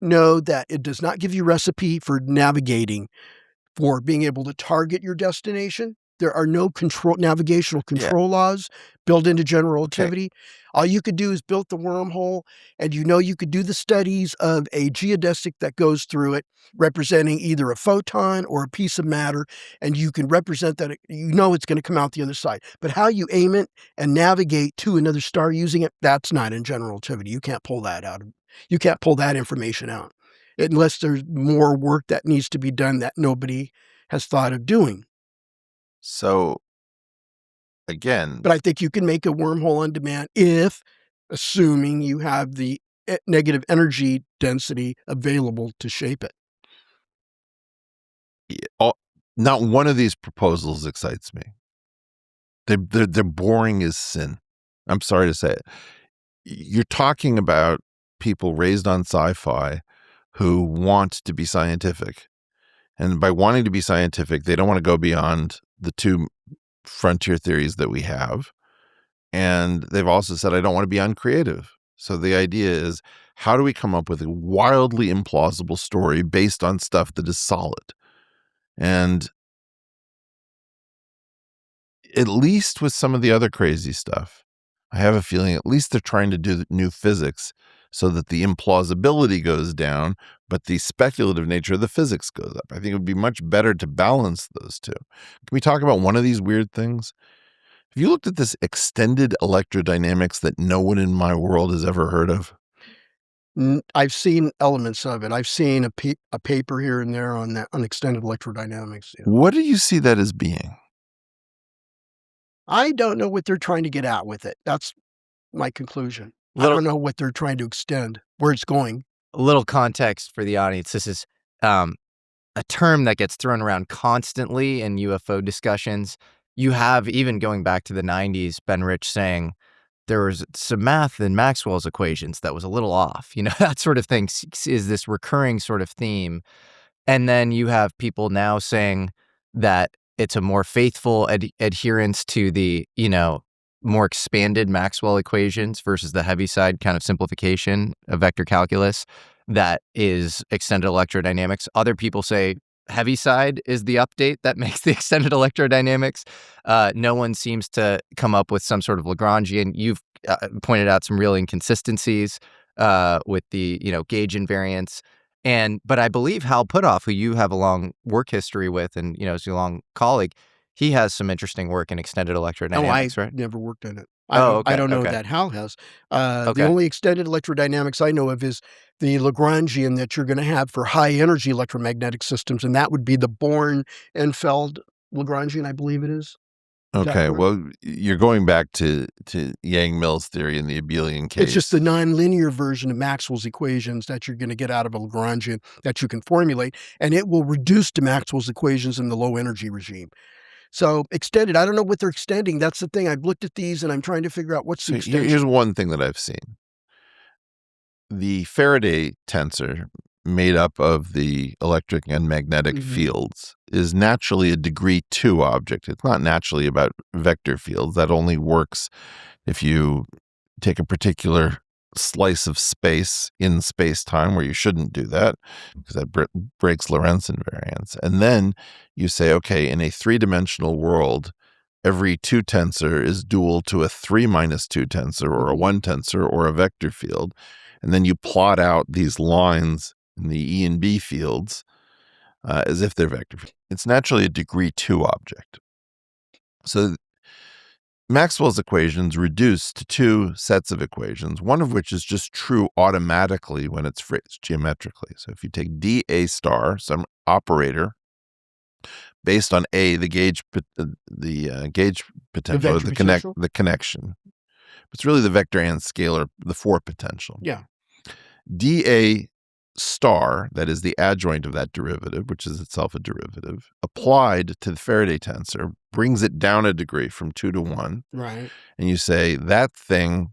know that it does not give you a recipe for navigating, for being able to target your destination. There are no navigational control laws built into general relativity. All you could do is build the wormhole, and you could do the studies of a geodesic that goes through it, representing either a photon or a piece of matter, and you can represent that. It's going to come out the other side. But how you aim it and navigate to another star using it, that's not in general relativity. You can't pull that out. You can't pull that information out unless there's more work that needs to be done that nobody has thought of doing. So, again, but I think you can make a wormhole on demand assuming you have the negative energy density available to shape it. Not one of these proposals excites me. They're boring as sin. I'm sorry to say it. You're talking about people raised on sci-fi who want to be scientific. And by wanting to be scientific, they don't want to go beyond the two frontier theories that we have. And they've also said, I don't want to be uncreative. So the idea is, how do we come up with a wildly implausible story based on stuff that is solid? And at least with some of the other crazy stuff, I have a feeling at least they're trying to do new physics so that the implausibility goes down, but the speculative nature of the physics goes up. I think it would be much better to balance those two. Can we talk about one of these weird things? Have you looked at this extended electrodynamics that no one in my world has ever heard of? I've seen elements of it. I've seen a paper here and there on extended electrodynamics. Yeah. What do you see that as being? I don't know what they're trying to get at with it. That's my conclusion. I don't know what they're trying to extend, where it's going. A little context for the audience. This is a term that gets thrown around constantly in UFO discussions. You have, even going back to the 90s, Ben Rich saying there was some math in Maxwell's equations that was a little off. That sort of thing is this recurring sort of theme. And then you have people now saying that it's a more faithful adherence to the, more expanded Maxwell equations versus the heaviside kind of simplification of vector calculus that is extended electrodynamics. Other people say heaviside is the update that makes the extended electrodynamics. No one seems to come up with some sort of Lagrangian. You've pointed out some real inconsistencies with the, gauge invariance. But I believe Hal Puthoff, who you have a long work history with and, is your long colleague, he has some interesting work in extended electrodynamics, right? Never worked on it. I don't know that Hal has. The only extended electrodynamics I know of is the Lagrangian that you're going to have for high energy electromagnetic systems, and that would be the Born-Enfeld Lagrangian, I believe it is. Okay, well, you're going back to Yang-Mills theory in the abelian case. It's just the nonlinear version of Maxwell's equations that you're going to get out of a Lagrangian that you can formulate, and it will reduce to Maxwell's equations in the low energy regime. So extended, I don't know what they're extending. That's the thing. I've looked at these and I'm trying to figure out what's the extension. Here's one thing that I've seen. The Faraday tensor made up of the electric and magnetic fields is naturally a degree 2 object. It's not naturally about vector fields. That only works if you take a particular slice of space in space-time where you shouldn't do that because that breaks Lorentz invariance. And then you say, okay, in a 3-dimensional world, every 2 tensor is dual to a 3 minus 2 tensor or a 1 tensor or a vector field. And then you plot out these lines in the E and B fields as if they're vector fields. It's naturally a degree 2 object. So Maxwell's equations reduce to two sets of equations, one of which is just true automatically when it's phrased geometrically. So if you take dA star, some operator based on A, the gauge potential, the connection. It's really the vector and scalar, the 4 potential. Yeah. dA star, that is the adjoint of that derivative, which is itself a derivative, applied to the Faraday tensor, brings it down a degree from 2 to 1. Right. And you say that thing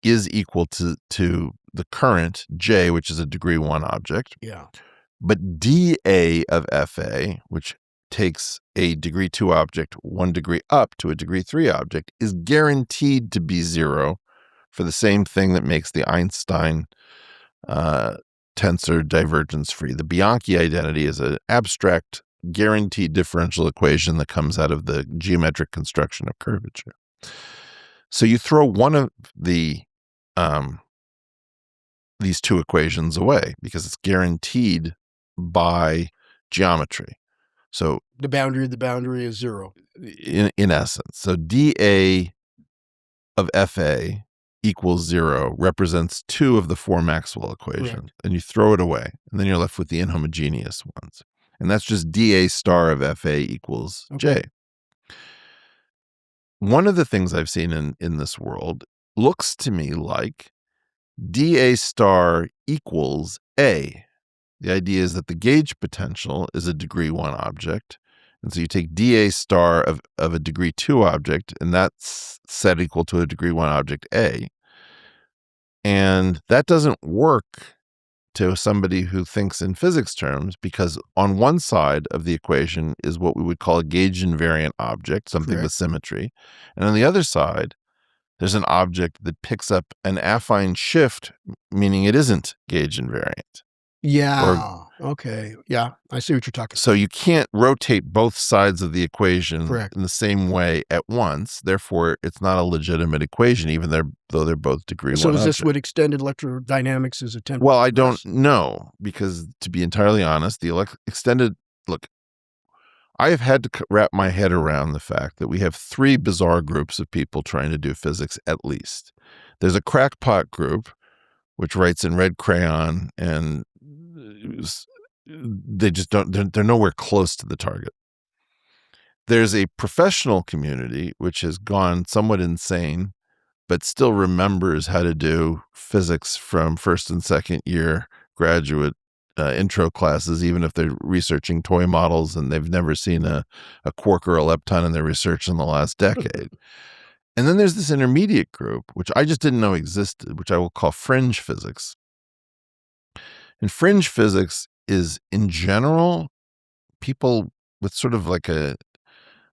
is equal to the current J, which is a degree 1 object. Yeah. But dA of FA, which takes a degree 2 object 1 degree up to a degree 3 object, is guaranteed to be 0 for the same thing that makes the Einstein tensor divergence free. The Bianchi identity is an abstract guaranteed differential equation that comes out of the geometric construction of curvature. So you throw one of the these two equations away because it's guaranteed by geometry. So the boundary of the boundary is 0. In essence. So dA of FA equals 0 represents 2 of the 4 Maxwell equations. Correct. And you throw it away. And then you're left with the inhomogeneous ones. And that's just dA star of FA equals J. One of the things I've seen in this world looks to me like dA star equals A. The idea is that the gauge potential is a degree 1 object. And so you take dA star of a degree 2 object, and that's set equal to a degree 1 object A. And that doesn't work to somebody who thinks in physics terms, because on one side of the equation is what we would call a gauge invariant object, something Correct. with symmetry. And on the other side, there's an object that picks up an affine shift, meaning it isn't gauge invariant. Yeah. Okay. Yeah. I see what you're talking about. So you can't rotate both sides of the equation Correct. in the same way at once. Therefore, it's not a legitimate equation, even though they're both degree 1 So is this objects. what extended electrodynamics is attempting? Well, I don't know, because to be entirely honest, the look, I have had to wrap my head around the fact that we have 3 bizarre groups of people trying to do physics, at least. There's a crackpot group, which writes in red crayon, and they just they're nowhere close to the target. There's a professional community, which has gone somewhat insane, but still remembers how to do physics from first and second year graduate intro classes, even if they're researching toy models and they've never seen a quark or a lepton in their research in the last decade. And then there's this intermediate group, which I just didn't know existed, which I will call fringe physics. And fringe physics is, in general, people with sort of like an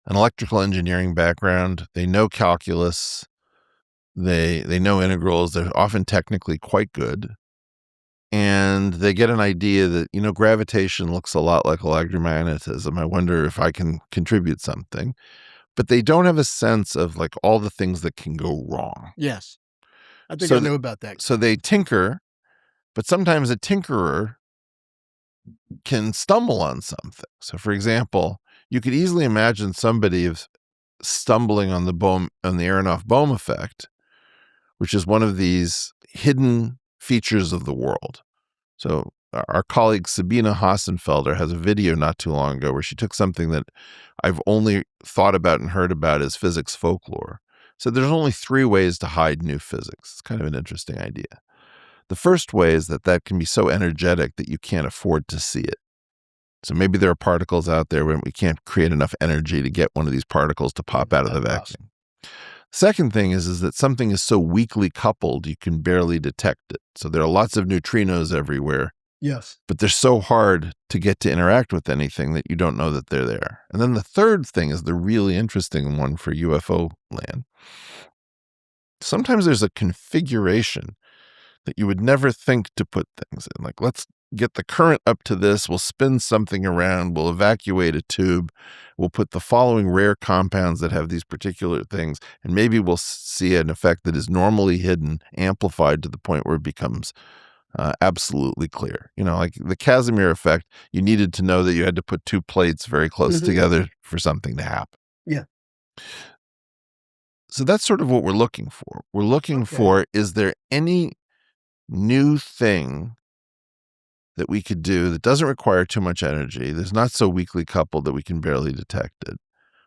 electrical engineering background. They know calculus. They know integrals. They're often technically quite good. And they get an idea that, gravitation looks a lot like electromagnetism. I wonder if I can contribute something. But they don't have a sense of like all the things that can go wrong. Yes. I think I know about that. So they tinker, but sometimes a tinkerer can stumble on something. So for example, you could easily imagine somebody stumbling on the Aronoff-Bohm effect, which is one of these hidden features of the world. So our colleague Sabine Hassenfelder has a video not too long ago where she took something that I've only thought about and heard about as physics folklore. So there's only 3 ways to hide new physics. It's kind of an interesting idea. The first way is that can be so energetic that you can't afford to see it. So maybe there are particles out there where we can't create enough energy to get one of these particles to pop out of the vacuum. Second thing is that something is so weakly coupled you can barely detect it. So there are lots of neutrinos everywhere. Yes. But they're so hard to get to interact with anything that you don't know that they're there. And then the third thing is the really interesting one for UFO land. Sometimes there's a configuration that you would never think to put things in. Like, let's get the current up to this, we'll spin something around, we'll evacuate a tube, we'll put the following rare compounds that have these particular things, and maybe we'll see an effect that is normally hidden, amplified to the point where it becomes absolutely clear. Like the Casimir effect, you needed to know that you had to put two plates very close together for something to happen. Yeah. So that's sort of what we're looking for. We're looking for, is there any new thing that we could do that doesn't require too much energy, that's not so weakly coupled that we can barely detect it,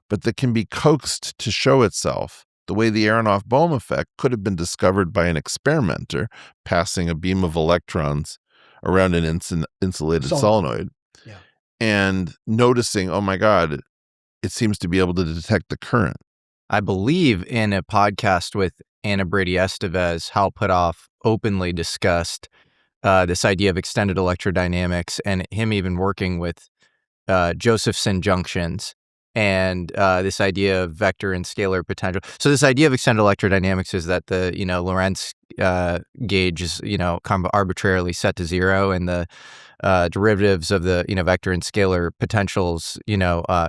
but that can be coaxed to show itself the way the Aronoff-Bohm effect could have been discovered by an experimenter passing a beam of electrons around an insulated solenoid and noticing, oh my God, it seems to be able to detect the current. I believe in a podcast with Anna Brady-Estevez, Hal Puthoff openly discussed this idea of extended electrodynamics and him even working with Josephson junctions and this idea of vector and scalar potential. So this idea of extended electrodynamics is that the Lorentz gauge is kind of arbitrarily set to zero, and the derivatives of the vector and scalar potentials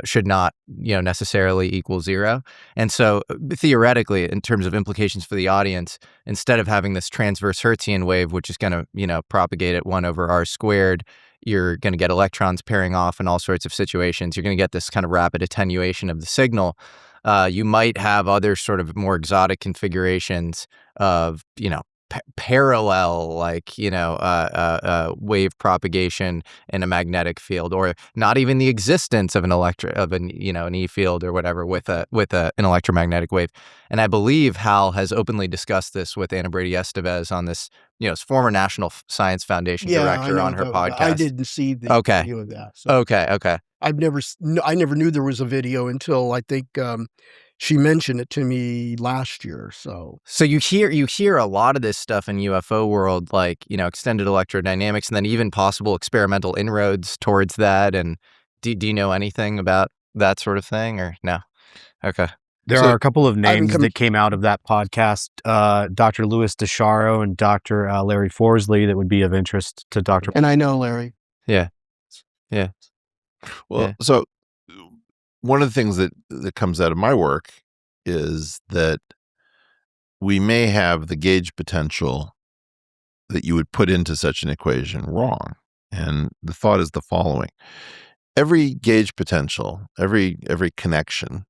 should not necessarily equal zero. And so theoretically, in terms of implications for the audience, instead of having this transverse Hertzian wave, which is going to propagate at 1/r², you're going to get electrons pairing off in all sorts of situations. You're going to get this kind of rapid attenuation of the signal. You might have other sort of more exotic configurations of, parallel, like, wave propagation in a magnetic field, or not even the existence of an E field or whatever with an electromagnetic wave. And I believe Hal has openly discussed this with Anna Brady-Estevez on this, former National Science Foundation director on her podcast. I didn't see the video of that. So. Okay. I never knew there was a video until I think she mentioned it to me last year. So you hear a lot of this stuff in UFO world, like extended electrodynamics, and then even possible experimental inroads towards that. And do you know anything about that sort of thing, or no? Okay. There are a couple of names that came out of that podcast, Dr. Louis DeSharo and Dr. Larry Forsley, that would be of interest to Dr. And I know Larry. Yeah. Well, so one of the things that comes out of my work is that we may have the gauge potential that you would put into such an equation wrong. And the thought is the following. Every gauge potential, every connection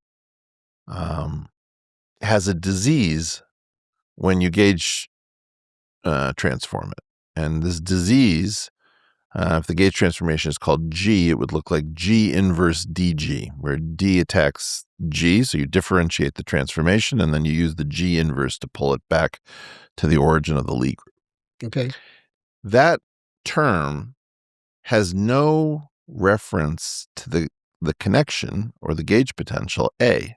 has a disease when you gauge transform it. And this disease, if the gauge transformation is called G, it would look like G inverse DG, where D attacks G, so you differentiate the transformation, and then you use the G inverse to pull it back to the origin of the Lie group. Okay. That term has no reference to the connection or the gauge potential A.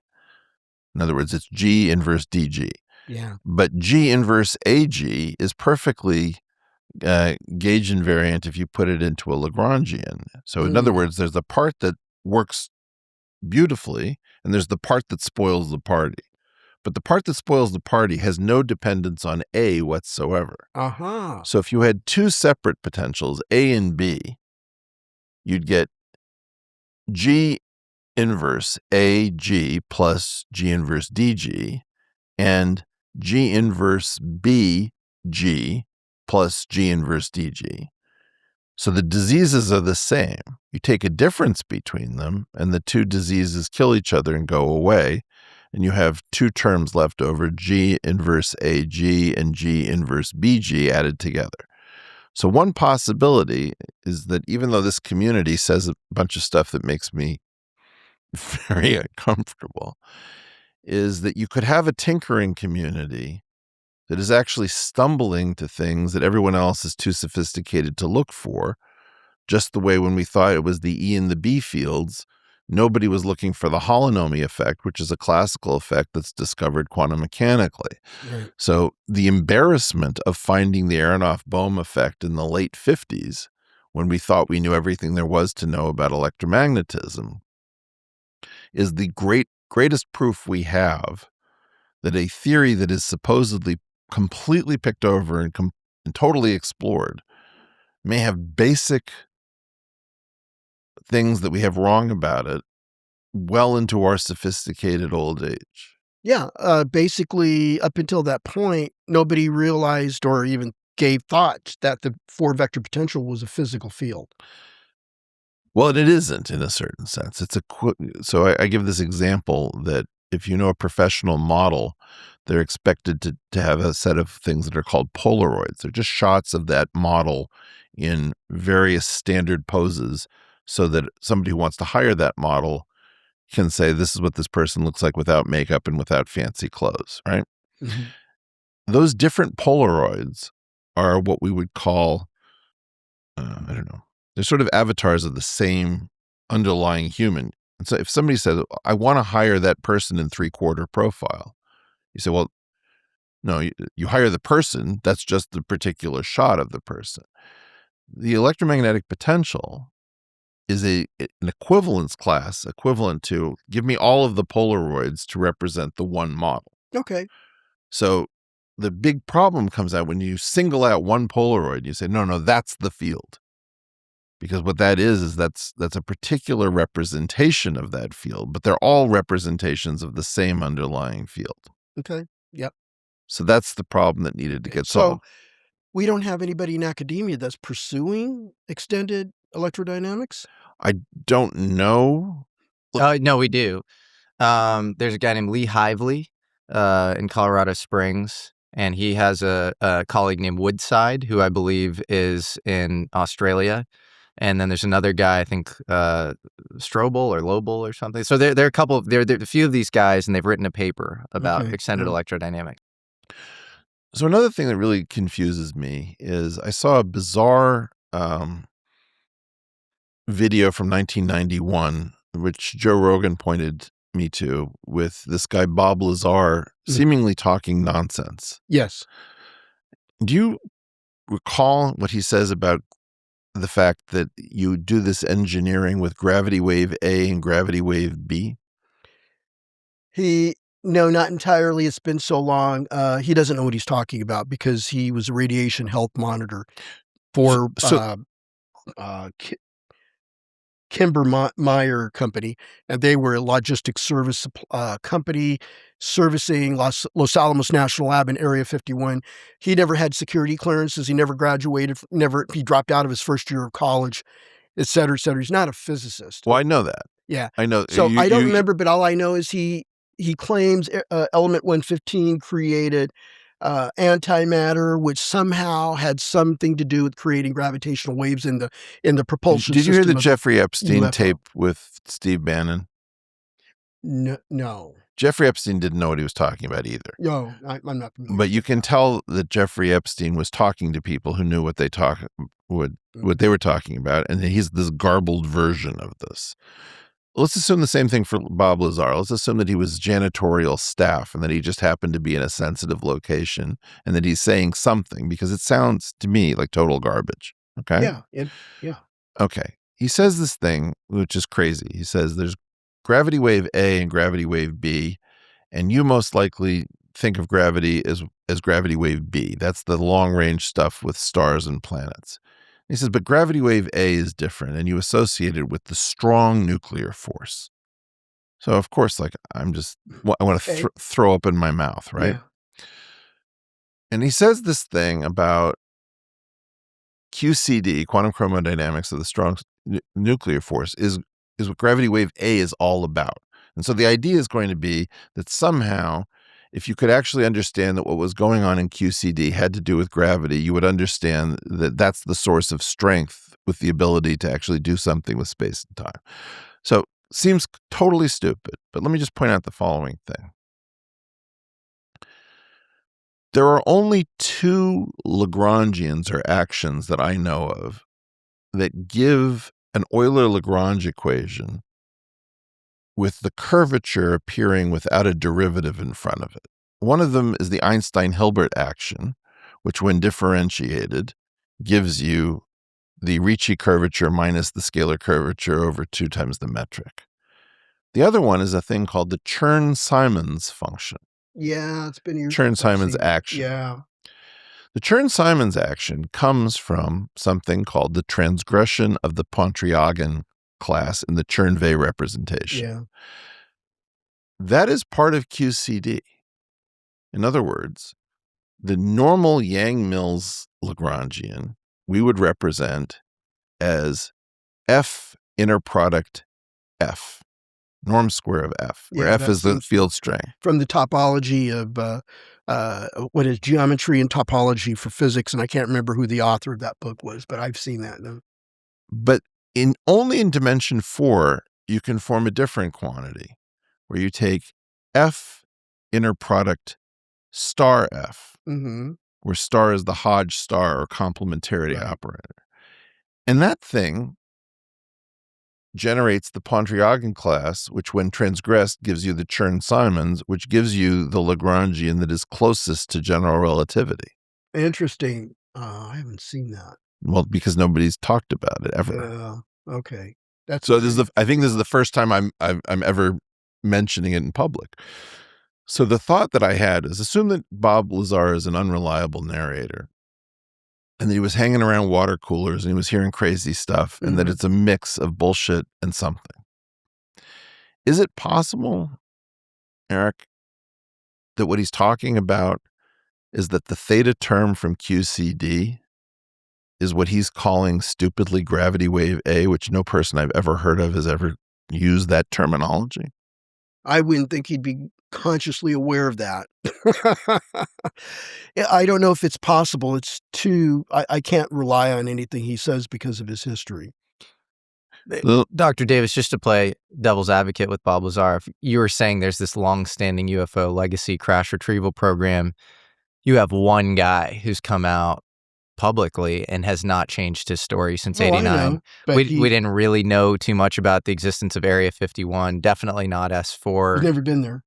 In other words, it's G inverse DG. Yeah. But G inverse AG is perfectly gauge invariant if you put it into a Lagrangian. So in other words, there's the part that works beautifully, and there's the part that spoils the party. But the part that spoils the party has no dependence on A whatsoever. So if you had two separate potentials, A and B, you'd get G inverse AG plus G inverse DG and G inverse BG plus G inverse DG. So the diseases are the same. You take a difference between them, and the two diseases kill each other and go away, and you have two terms left over, G inverse AG and G inverse BG added together. So one possibility is that even though this community says a bunch of stuff that makes me very uncomfortable, is that you could have a tinkering community that is actually stumbling to things that everyone else is too sophisticated to look for, just the way when we thought it was the E and the B fields, nobody was looking for the holonomy effect, which is a classical effect that's discovered quantum mechanically. Right. So the embarrassment of finding the Aronoff-Bohm effect in the late 50s, when we thought we knew everything there was to know about electromagnetism, is the greatest proof we have that a theory that is supposedly completely picked over and totally explored may have basic things that we have wrong about it well into our sophisticated old age. Yeah. Basically, up until that point, nobody realized or even gave thought that the four-vector potential was a physical field. Well, it isn't in a certain sense. So I give this example that if you know a professional model, they're expected to have a set of things that are called Polaroids. They're just shots of that model in various standard poses so that somebody who wants to hire that model can say, this is what this person looks like without makeup and without fancy clothes, right? Mm-hmm. Those different Polaroids are what we would call, I don't know, they're sort of avatars of the same underlying human. And so if somebody says, I want to hire that person in 3/4 profile, you say, well, no, you hire the person. That's just the particular shot of the person. The electromagnetic potential is an equivalence class equivalent to give me all of the Polaroids to represent the one model. Okay. So the big problem comes out when you single out one Polaroid. You say, no, that's the field. Because what that is that's a particular representation of that field, but they're all representations of the same underlying field. Okay. Yep. So that's the problem that needed to get solved. So we don't have anybody in academia that's pursuing extended electrodynamics? I don't know. No, we do. There's a guy named Lee Hively in Colorado Springs, and he has a colleague named Woodside, who I believe is in Australia. And then there's another guy, I think Strobel or Lobel or something. So there are a few of these guys, and they've written a paper about extended electrodynamics. So another thing that really confuses me is I saw a bizarre video from 1991, which Joe Rogan pointed me to, with this guy Bob Lazar seemingly talking nonsense. Yes. Do you recall what he says about the fact that you do this engineering with gravity wave A and gravity wave B? No, not entirely. It's been so long. He doesn't know what he's talking about because he was a radiation health monitor for Kimber Meyer Company, and they were a logistics service company servicing Los Alamos National Lab in Area 51. He never had security clearances. He never graduated. He dropped out of his first year of college, et cetera, et cetera. He's not a physicist. Well, I know that. Yeah. I know. So I don't remember, but all I know is he claims element 115 created antimatter, which somehow had something to do with creating gravitational waves in the propulsion system. Did you hear the of Jeffrey Epstein UFO tape with Steve Bannon? No. Jeffrey Epstein didn't know what he was talking about either. No, I'm not familiar. But you can tell that Jeffrey Epstein was talking to people who knew what they were talking about, and he's this garbled version of this. Let's assume the same thing for Bob Lazar. Let's assume that he was janitorial staff and that he just happened to be in a sensitive location and that he's saying something, because it sounds to me like total garbage. Okay? Yeah. Okay. He says this thing, which is crazy. He says there's gravity wave A and gravity wave B, and you most likely think of gravity as gravity wave B. That's the long-range stuff with stars and planets. He says, but gravity wave A is different, and you associate it with the strong nuclear force. So, of course, I want to throw up in my mouth, right? Yeah. And he says this thing about QCD, quantum chromodynamics of the strong nuclear force, is what gravity wave A is all about. And so the idea is going to be that somehow, if you could actually understand that what was going on in QCD had to do with gravity, you would understand that that's the source of strength with the ability to actually do something with space and time. So seems totally stupid, but let me just point out the following thing. There are only two Lagrangians or actions that I know of that give an Euler-Lagrange equation with the curvature appearing without a derivative in front of it. One of them is the Einstein-Hilbert action, which when differentiated gives you the Ricci curvature minus the scalar curvature over 2 times the metric. The other one is a thing called the Chern-Simons function. Yeah, it's been years. Chern-Simons action. Yeah. The Chern-Simons action comes from something called the transgression of the Pontryagin class in the Chern-Weil representation. Yeah. That is part of QCD. In other words, the normal Yang-Mills Lagrangian we would represent as F inner product F, norm square of F, where F is the field strength. From the topology of what is geometry and topology for physics, and I can't remember who the author of that book was, but I've seen that. But only in dimension 4, you can form a different quantity, where you take F inner product star F, where star is the Hodge star or complementarity operator. And that thing generates the Pontryagin class, which when transgressed gives you the Chern-Simons, which gives you the Lagrangian that is closest to general relativity. Interesting. I haven't seen that. Well, because nobody's talked about it ever. Okay. So I think this is the first time I'm ever mentioning it in public. So the thought that I had is, assume that Bob Lazar is an unreliable narrator, and that he was hanging around water coolers and he was hearing crazy stuff, and that it's a mix of bullshit and something. Is it possible, Eric, that what he's talking about is that the theta term from QCD is what he's calling stupidly gravity wave A, which no person I've ever heard of has ever used that terminology? I wouldn't think he'd be consciously aware of that. I don't know if it's possible. It's too, I can't rely on anything he says because of his history. Dr. Davis, just to play devil's advocate with Bob Lazar, if you were saying there's this long-standing UFO legacy crash retrieval program, you have one guy who's come out publicly and has not changed his story since 89. We didn't really know too much about the existence of Area 51, definitely not S4. He's never been there.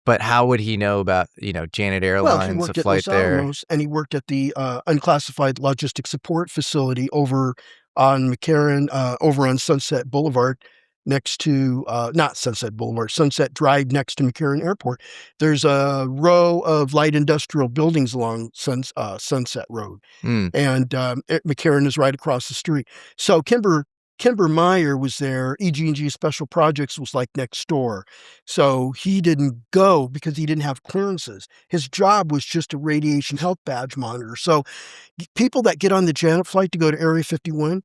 But how would he know about, Janet Airlines, a flight there? Alamos, and he worked at the unclassified logistic support facility over on McCarran, over on Sunset Boulevard, next to, not Sunset Boulevard, Sunset Drive next to McCarran Airport. There's a row of light industrial buildings along Sunset Road. And McCarran is right across the street. So Kimber Meyer was there. EG&G Special Projects was like next door. So he didn't go because he didn't have clearances. His job was just a radiation health badge monitor. So people that get on the Janet flight to go to Area 51,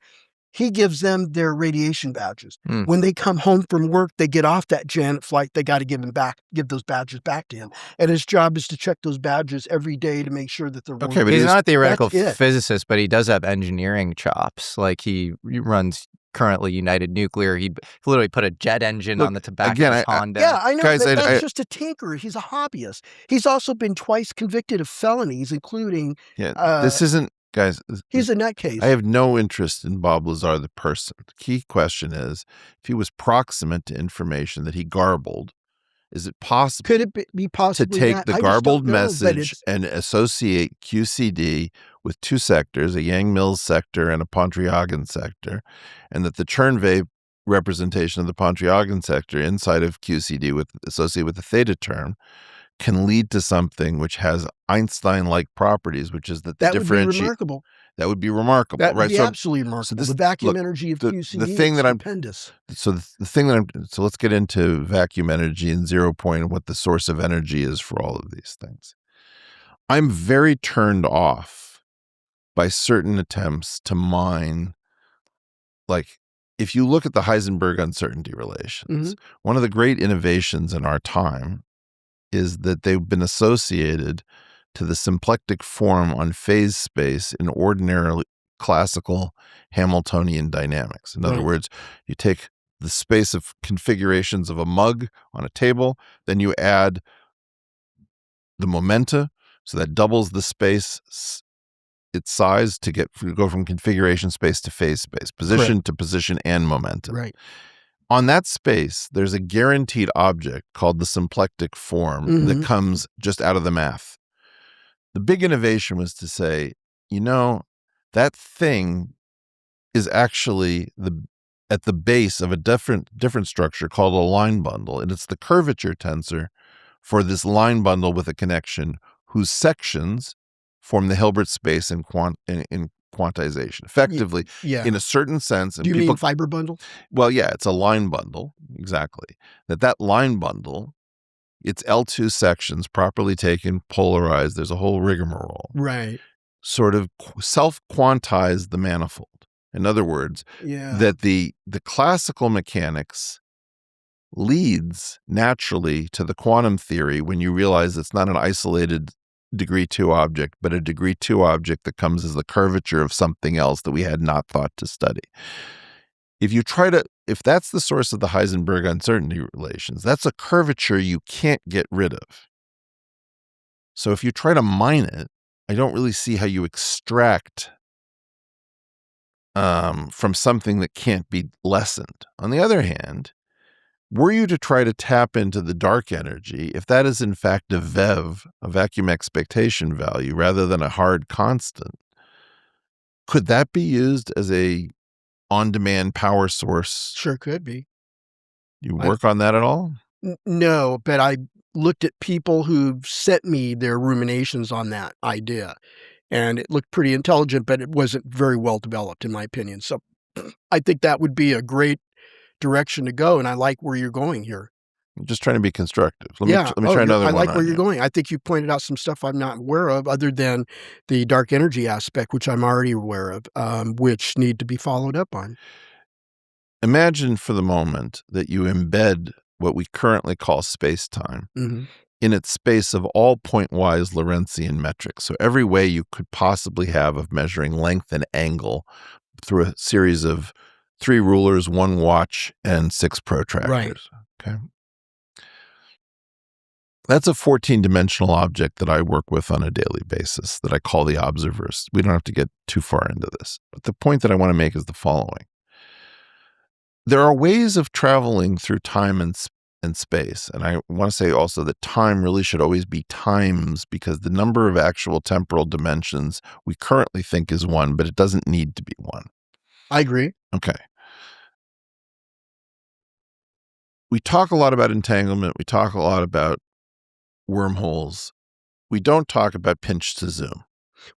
he gives them their radiation badges. When they come home from work, they get off that Janet flight, they got to give those badges back to him. And his job is to check those badges every day to make sure that they're working. Okay, but he's not a theoretical physicist, but he does have engineering chops. Like he runs currently United Nuclear. He literally put a jet engine on the tobacco Honda. Yeah, I know. Guys, that's just a tinkerer. He's a hobbyist. He's also been twice convicted of felonies, including. This isn't. Guys, he's a nutcase. I have no interest in Bob Lazar, the person. The key question is, if he was proximate to information that he garbled, is it possible? Could it be possible to take the garbled message and associate QCD with two sectors, a Yang-Mills sector and a Pontryagin sector, and that the Chern-Wave representation of the Pontryagin sector inside of QCD associated with the theta term can lead to something which has Einstein-like properties, which is that the differentiate. Would be remarkable. That would be remarkable, that would right? Be absolutely remarkable. So the vacuum energy of QCD is stupendous. So let's get into vacuum energy and 0 point and what the source of energy is for all of these things. I'm very turned off by certain attempts to mine, like, if you look at the Heisenberg uncertainty relations, one of the great innovations in our time is that they've been associated to the symplectic form on phase space in ordinary classical Hamiltonian dynamics. In other words, you take the space of configurations of a mug on a table, then you add the momenta, so that doubles the space, its size to go from configuration space to phase space, position to position and momentum. Right. On that space, there's a guaranteed object called the symplectic form that comes just out of the math. The big innovation was to say, that thing is actually at the base of a different structure called a line bundle, and it's the curvature tensor for this line bundle with a connection whose sections form the Hilbert space in quantization. Effectively, in a certain sense. And do you mean fiber bundle? Well, yeah, it's a line bundle, exactly. That line bundle It's L2 sections, properly taken, polarized. There's a whole rigmarole. Right. Sort of self-quantize the manifold. In other words, that the classical mechanics leads naturally to the quantum theory when you realize it's not an isolated degree 2 object, but a degree 2 object that comes as the curvature of something else that we had not thought to study. If that's the source of the Heisenberg uncertainty relations, that's a curvature you can't get rid of. So if you try to mine it, I don't really see how you extract from something that can't be lessened. On the other hand, were you to try to tap into the dark energy, if that is in fact a VEV, a vacuum expectation value, rather than a hard constant, could that be used as a on-demand power source? Sure could be. You work on that at all? No, but I looked at people who've sent me their ruminations on that idea, and it looked pretty intelligent, but it wasn't very well developed, in my opinion. So I think that would be a great direction to go, and I like where you're going here. I'm just trying to be constructive. Let me try another one. I like where you're you. going. I think you pointed out some stuff I'm not aware of, other than the dark energy aspect, which I'm already aware of, which need to be followed up on. Imagine for the moment that you embed what we currently call space-time in its space of all point-wise Lorentzian metrics. So every way you could possibly have of measuring length and angle through a series of 3 rulers, 1 watch, and 6 protractors. Right. Okay. That's a 14-dimensional object that I work with on a daily basis that I call the observers. We don't have to get too far into this. But the point that I want to make is the following. There are ways of traveling through time and space. And I want to say also that time really should always be times, because the number of actual temporal dimensions we currently think is 1, but it doesn't need to be 1. I agree. Okay. We talk a lot about entanglement. We talk a lot about wormholes. We don't talk about pinch to zoom.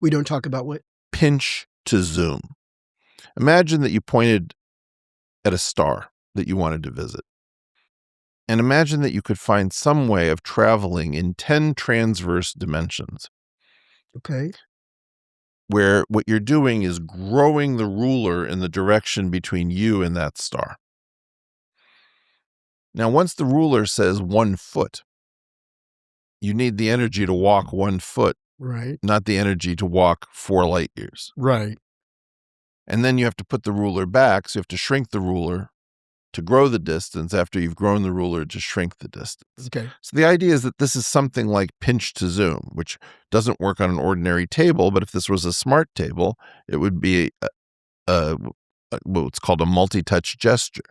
We don't talk about what? Pinch to zoom. Imagine that you pointed at a star that you wanted to visit. And imagine that you could find some way of traveling in 10 transverse dimensions. Okay. Where what you're doing is growing the ruler in the direction between you and that star. Now, once the ruler says 1 foot, you need the energy to walk 1 foot, right? Not the energy to walk 4 light years. Right. And then you have to put the ruler back, so you have to shrink the ruler to grow the distance after you've grown the ruler to shrink the distance. Okay. So the idea is that this is something like pinch to zoom, which doesn't work on an ordinary table, but if this was a smart table, it would be what's called a multi-touch gesture.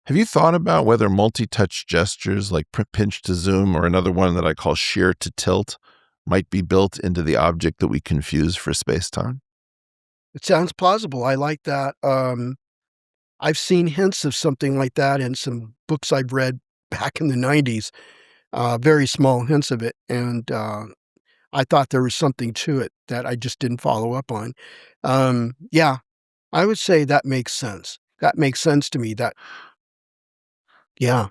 Have you thought about whether multi-touch gestures like pinch to zoom, or another one that I call shear to tilt, might be built into the object that we confuse for space-time? It sounds plausible. I like that. I've seen hints of something like that in some books I've read back in the 90s, very small hints of it. And I thought there was something to it that I just didn't follow up on. Yeah, I would say that makes sense. That makes sense to me. Yeah,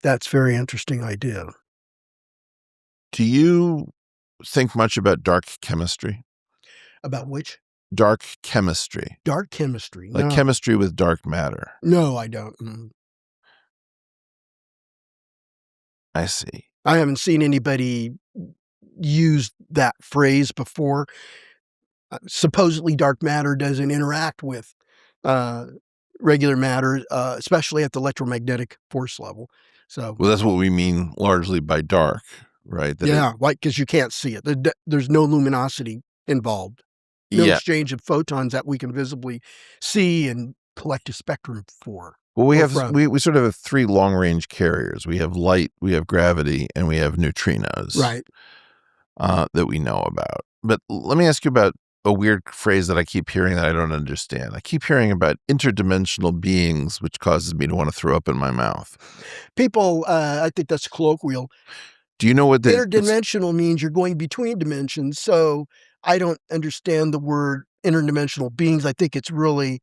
that's a very interesting idea. Do you think much about dark chemistry? About which? Dark chemistry. Dark chemistry. Like no. chemistry with dark matter. No, I don't. I see. I haven't seen anybody use that phrase before. Supposedly dark matter doesn't interact with regular matter, especially at the electromagnetic force level. So, well, that's what we mean largely by dark, right? That like, because you can't see it. There's no luminosity involved. No exchange of photons that we can visibly see and collect a spectrum for. Well, we sort of have 3 long-range carriers. We have light, we have gravity, and we have neutrinos. Right. That we know about. But let me ask you about a weird phrase that I keep hearing that I don't understand. I keep hearing about interdimensional beings, which causes me to want to throw up in my mouth. People, I think that's colloquial. Do you know what interdimensional means? You're going between dimensions. So I don't understand the word interdimensional beings. I think it's really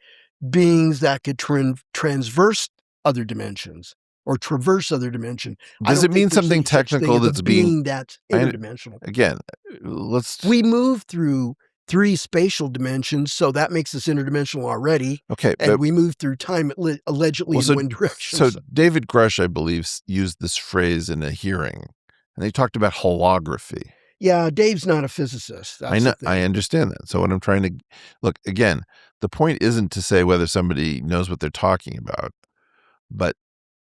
beings that could transverse other dimensions. or traverse other dimension. Does it mean something technical that's being that's interdimensional? Again, let's. We move through 3 spatial dimensions, so that makes us interdimensional already. Okay, and we move through time allegedly in one direction. So David Grush, I believe, used this phrase in a hearing, and they talked about holography. Yeah, Dave's not a physicist. I know. I understand that. So what I'm trying to look again, the point isn't to say whether somebody knows what they're talking about, but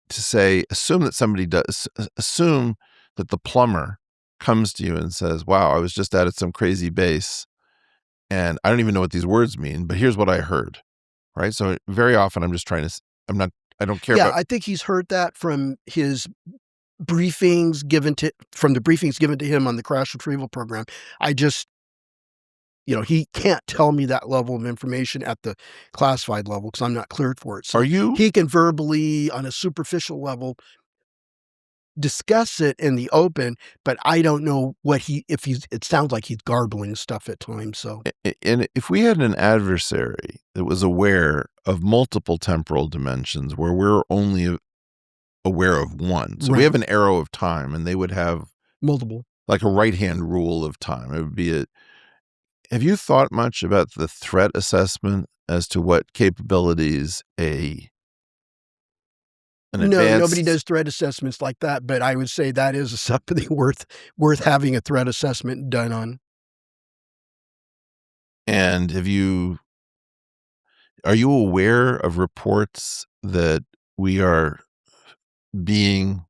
to say assume that somebody does. Assume that the plumber comes to you and says, "Wow, I was just out at some crazy base, and I don't even know what these words mean, but here's what I heard." Right. So very often I'm just trying to. I don't care. Yeah, I think he's heard that from his briefings given to him on the crash retrieval program. He can't tell me that level of information at the classified level because I'm not cleared for it. So he can verbally, on a superficial level, discuss it in the open, but I don't know it sounds like he's garbling stuff at times. So, and if we had an adversary that was aware of multiple temporal dimensions where we're only aware of one, so we have an arrow of time, and they would have multiple, like a right-hand rule of time. It would be have you thought much about the threat assessment as to what capabilities nobody does threat assessments like that, but I would say that is something worth having a threat assessment done on. And are you aware of reports that we are being,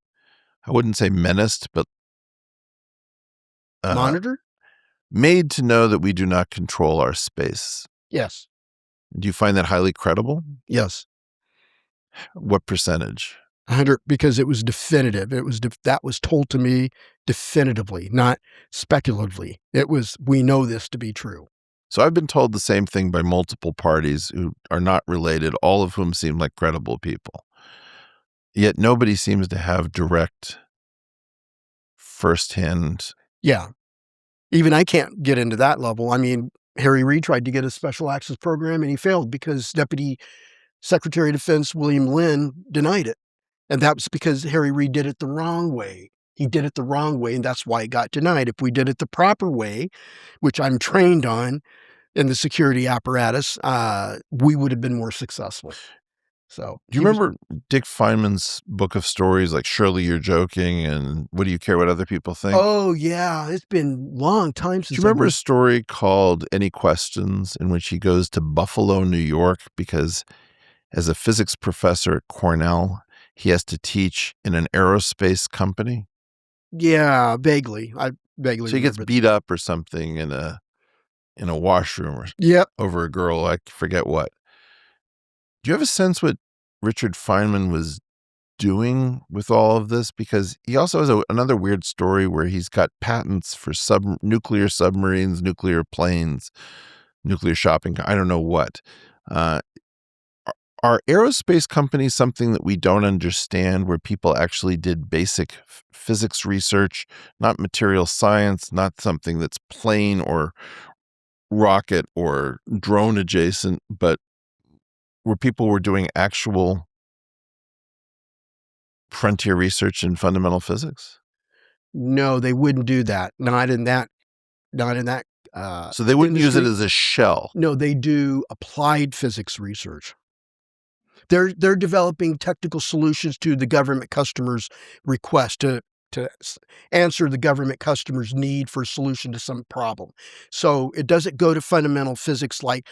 I wouldn't say menaced, but monitored? Made to know that we do not control our space? Yes. Do you find that highly credible? Yes. What percentage? 100, because it was definitive. That was told to me definitively, not speculatively. We know this to be true. So I've been told the same thing by multiple parties who are not related, all of whom seem like credible people. Yet nobody seems to have direct firsthand. Yeah. Even I can't get into that level. I mean, Harry Reid tried to get a special access program and he failed because Deputy Secretary of Defense William Lynn denied it. And that was because Harry Reid did it the wrong way. He did it the wrong way, and that's why it got denied. If we did it the proper way, which I'm trained on in the security apparatus, we would have been more successful. So, do you remember Dick Feynman's book of stories like Surely You're Joking and What Do You Care What Other People Think? Oh, yeah. It's been a long time since. Do you remember a story called Any Questions, in which he goes to Buffalo, New York, because as a physics professor at Cornell, he has to teach in an aerospace company? Yeah, vaguely. I vaguely. So he gets beat up or something in a washroom or over a girl, I forget what. Do you have a sense what Richard Feynman was doing with all of this? Because he also has another weird story where he's got patents for nuclear submarines, nuclear planes, nuclear shopping. I don't know what. Are aerospace companies something that we don't understand, where people actually did basic physics research, not material science, not something that's plane or rocket or drone adjacent, but where people were doing actual frontier research in fundamental physics? No, they wouldn't do that. Not in that. So they wouldn't use it as a shell. No, they do applied physics research. They're developing technical solutions to the government customer's request to answer the government customer's need for a solution to some problem. So it doesn't go to fundamental physics like,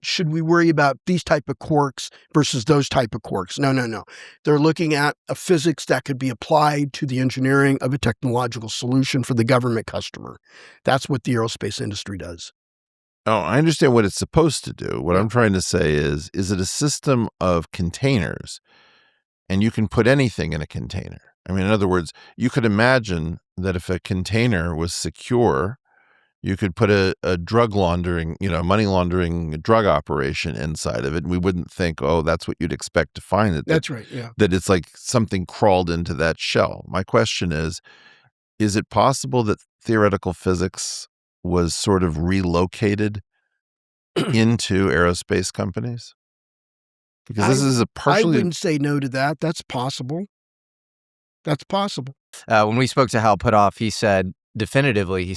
should we worry about these type of quarks versus those type of quarks? No. They're looking at a physics that could be applied to the engineering of a technological solution for the government customer. That's what the aerospace industry does. Oh, I understand what it's supposed to do. What I'm trying to say is it a system of containers, and you can put anything in a container? I mean, in other words, you could imagine that if a container was secure, you could put a drug laundering, money laundering drug operation inside of it, and we wouldn't think, oh, that's what you'd expect to find. That's right, yeah. That it's like something crawled into that shell. My question is it possible that theoretical physics was sort of relocated into aerospace companies? Because this is a partially. I wouldn't say no to that. That's possible. That's possible. When we spoke to Hal Puthoff, he said definitively,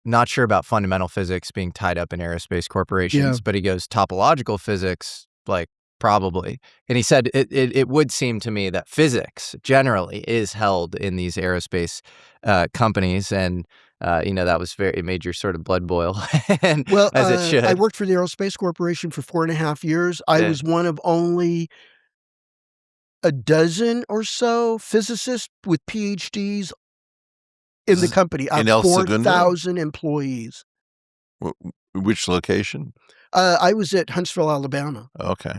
not sure about fundamental physics being tied up in aerospace corporations, but he goes, topological physics, like probably. And he said it would seem to me that physics generally is held in these aerospace companies. And, that was it made your sort of blood boil, and, as it should. I worked for the Aerospace Corporation for 4.5 years. I was one of only a dozen or so physicists with PhDs in the company. In of El Segundo? 4,000 employees. Which location? I was at Huntsville, Alabama. Okay.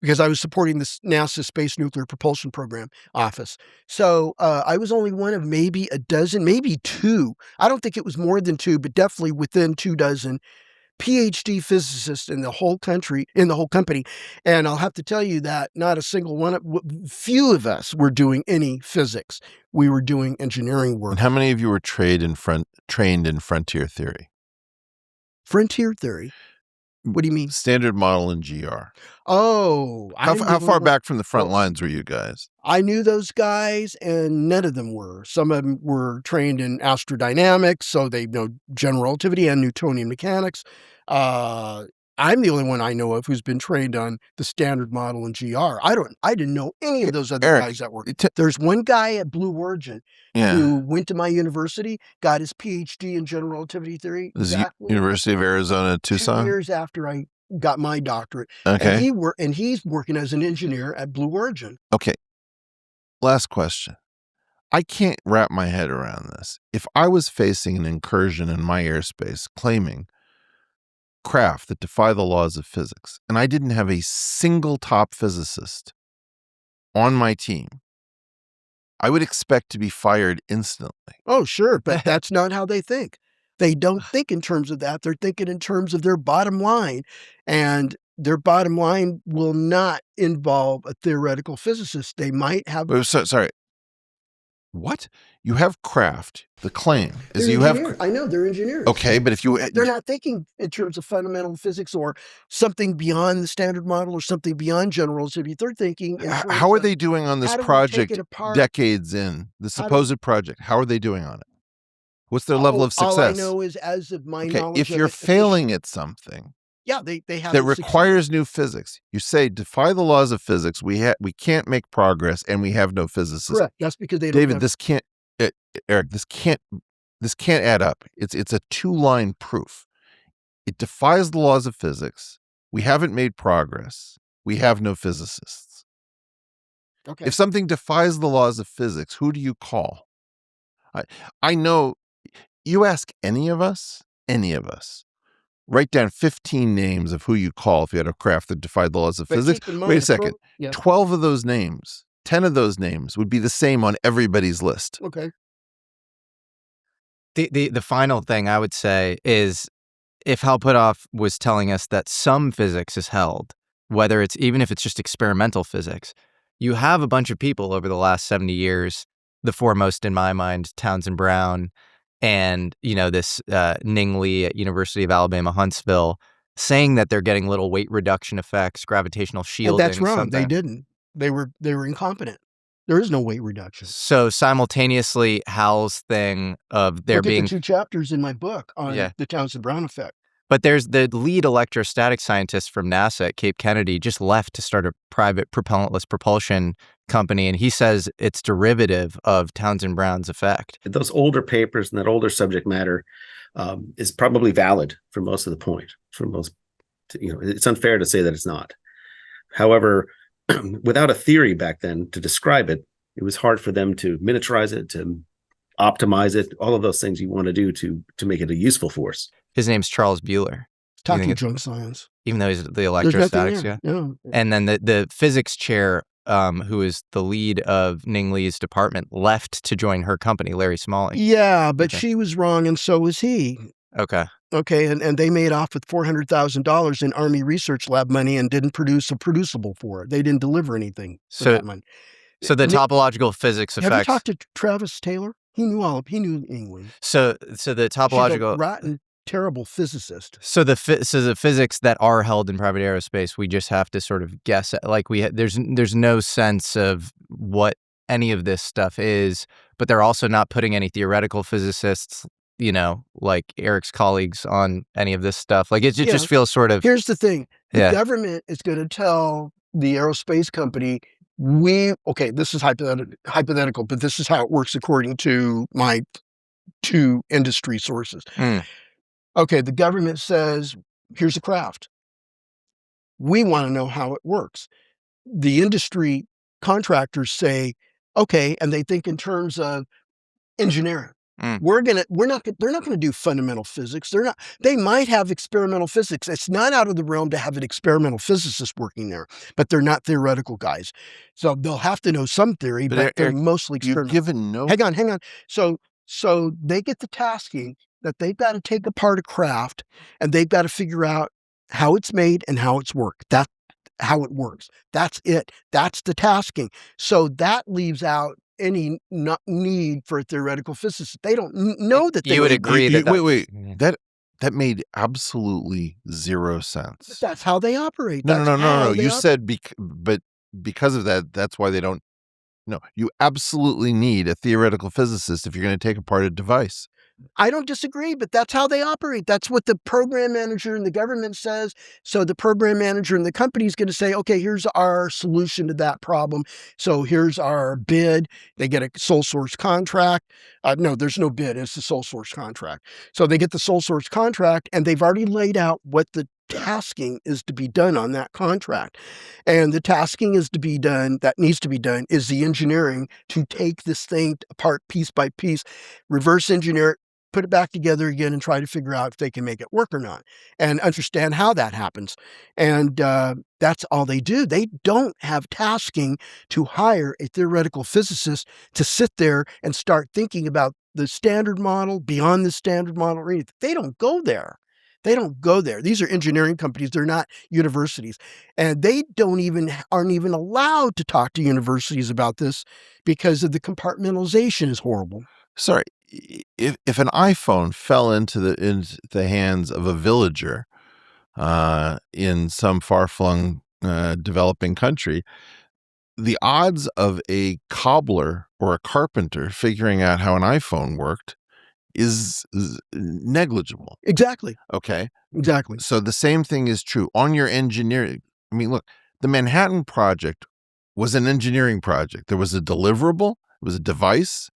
Because I was supporting the NASA Space Nuclear Propulsion Program office. So I was only one of maybe a dozen, maybe two. I don't think it was more than two, but definitely within 2 dozen PhD physicists in the whole country, in the whole company. And I'll have to tell you that not a single one, few of us were doing any physics. We were doing engineering work. And how many of you were trained in frontier theory? Frontier theory? What do you mean? Standard model and GR. Oh. How far back from the front lines were you guys? I knew those guys, and none of them were. Some of them were trained in Astrodynamics, so they know general relativity and Newtonian mechanics. I'm the only one I know of who's been trained on the standard model and GR. I didn't know any of those other guys that were. There's one guy at Blue Origin who went to my university, got his PhD in general relativity theory. University of Arizona, Tucson? 2 years after I got my doctorate. Okay. And he's working as an engineer at Blue Origin. Okay. Last question. I can't wrap my head around this. If I was facing an incursion in my airspace claiming craft that defy the laws of physics, and I didn't have a single top physicist on my team, I would expect to be fired instantly. Oh, sure, but that's not how they think. They don't think in terms of that. They're thinking in terms of their bottom line, and their bottom line will not involve a theoretical physicist. They might have... Sorry. What? You have craft. The claim is they're you engineers. have... I know, they're engineers. Okay, but if you... They're not thinking in terms of fundamental physics or something beyond the standard model or something beyond general relativity. They're thinking... How are they doing on this project decades in? The supposed project. How are they doing on it? What's their level of success? All I know is, as of my knowledge... If you're failing at something... Yeah, they have... That requires new physics. You say, defy the laws of physics. We can't make progress, and we have no physicists. Correct. That's because they don't David, this can't... Eric, this can't add up. It's a 2-line proof. It defies the laws of physics. We haven't made progress. We have no physicists. Okay. If something defies the laws of physics, who do you call? I know you ask any of us, write down 15 names of who you call if you had a craft that defied the laws of physics. Wait a second. 12 of those names, 10 of those names would be the same on everybody's list. Okay. The final thing I would say is, if Hal Puthoff was telling us that some physics is held, even if it's just experimental physics, you have a bunch of people over the last 70 years, the foremost in my mind, Townsend Brown, and this Ning Lee at University of Alabama, Huntsville, saying that they're getting little weight reduction effects, gravitational shielding. And that's wrong. They didn't. They were incompetent. There is no weight reduction. So simultaneously, Hal's thing of there being... Look at the 2 chapters in my book on the Townsend Brown effect. But there's the lead electrostatic scientist from NASA at Cape Kennedy just left to start a private propellantless propulsion company, and he says it's derivative of Townsend Brown's effect. Those older papers and that older subject matter is probably valid for most of the point. It's unfair to say that it's not. However, without a theory back then to describe it, it was hard for them to miniaturize it, to optimize it, all of those things you want to do to make it a useful force. His name's Charles Bueller. Talking junk science. Even though he's the electrostatics, And then the physics chair, who is the lead of Ning Lee's department, left to join her company, Larry Smalling. Yeah, but she was wrong, and so was he. Okay. Okay, and they made off with $400,000 in Army Research Lab money and didn't produce a producible for it. They didn't deliver anything for that money. So the topological physics effects... Have you talked to Travis Taylor? He knew England. So the topological... Rotten terrible physicist. So the physics that are held in private aerospace, we just have to sort of guess at. Like there's no sense of what any of this stuff is, but they're also not putting any theoretical physicists, like Eric's colleagues, on any of this stuff. Like it just feels sort of. Here's the thing: the government is going to tell the aerospace company, this is hypothetical, but this is how it works according to my 2 industry sources. Okay, the government says, here's a craft. We want to know how it works. The industry contractors say, okay, and they think in terms of engineering. They're not going to do fundamental physics. They might have experimental physics. It's not out of the realm to have an experimental physicist working there, but they're not theoretical guys. So they'll have to know some theory, but they're mostly experimental. You've given no. Hang on. So they get the tasking that they've got to take apart a craft and they've got to figure out how it's made and how it's worked. That's how it works. That's it. That's the tasking. So that leaves out any need for a theoretical physicist. They don't know that they would agree that. Wait. That made absolutely zero sense. That's how they operate. No. You said but because of that, that's why they don't. No, you absolutely need a theoretical physicist if you're going to take apart a device. I don't disagree, but that's how they operate. That's what the program manager in the government says. So the program manager in the company is going to say, okay, here's our solution to that problem. So here's our bid. They get a sole source contract. No, there's no bid. It's a sole source contract. So they get the sole source contract and they've already laid out what the tasking is to be done on that contract. And the tasking that needs to be done is the engineering to take this thing apart piece by piece, reverse engineer it, put it back together again and try to figure out if they can make it work or not and understand how that happens. And that's all they do. They don't have tasking to hire a theoretical physicist to sit there and start thinking about the standard model, beyond the standard model, or anything. They don't go there. These are engineering companies. They're not universities. And they aren't even allowed to talk to universities about this because of the compartmentalization is horrible. Sorry, if an iPhone fell into the hands of a villager in some far-flung developing country, the odds of a cobbler or a carpenter figuring out how an iPhone worked is negligible. Exactly. Okay. Exactly. So the same thing is true on your engineering. I mean, look, the Manhattan Project was an engineering project. There was a deliverable. It was a device.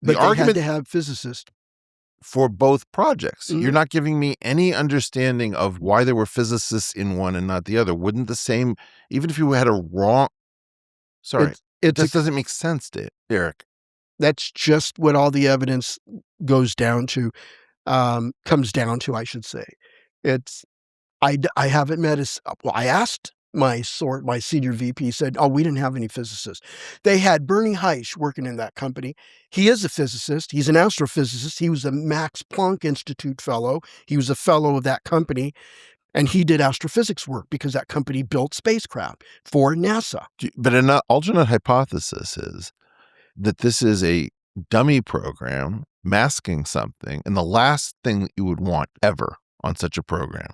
But the argument had to have physicists for both projects. You're not giving me any understanding of why there were physicists in one and not the other. Wouldn't the same, even if you had a wrong, it just doesn't make sense, Eric. That's just what all the evidence comes down to, I should say. I haven't met I asked my senior VP, said, we didn't have any physicists. They had Bernie Heisch working in that company. He is a physicist. He's an astrophysicist. He was a Max Planck Institute fellow. He was a fellow of that company. And he did astrophysics work because that company built spacecraft for NASA. But an alternate hypothesis is that this is a dummy program masking something, and the last thing that you would want ever on such a program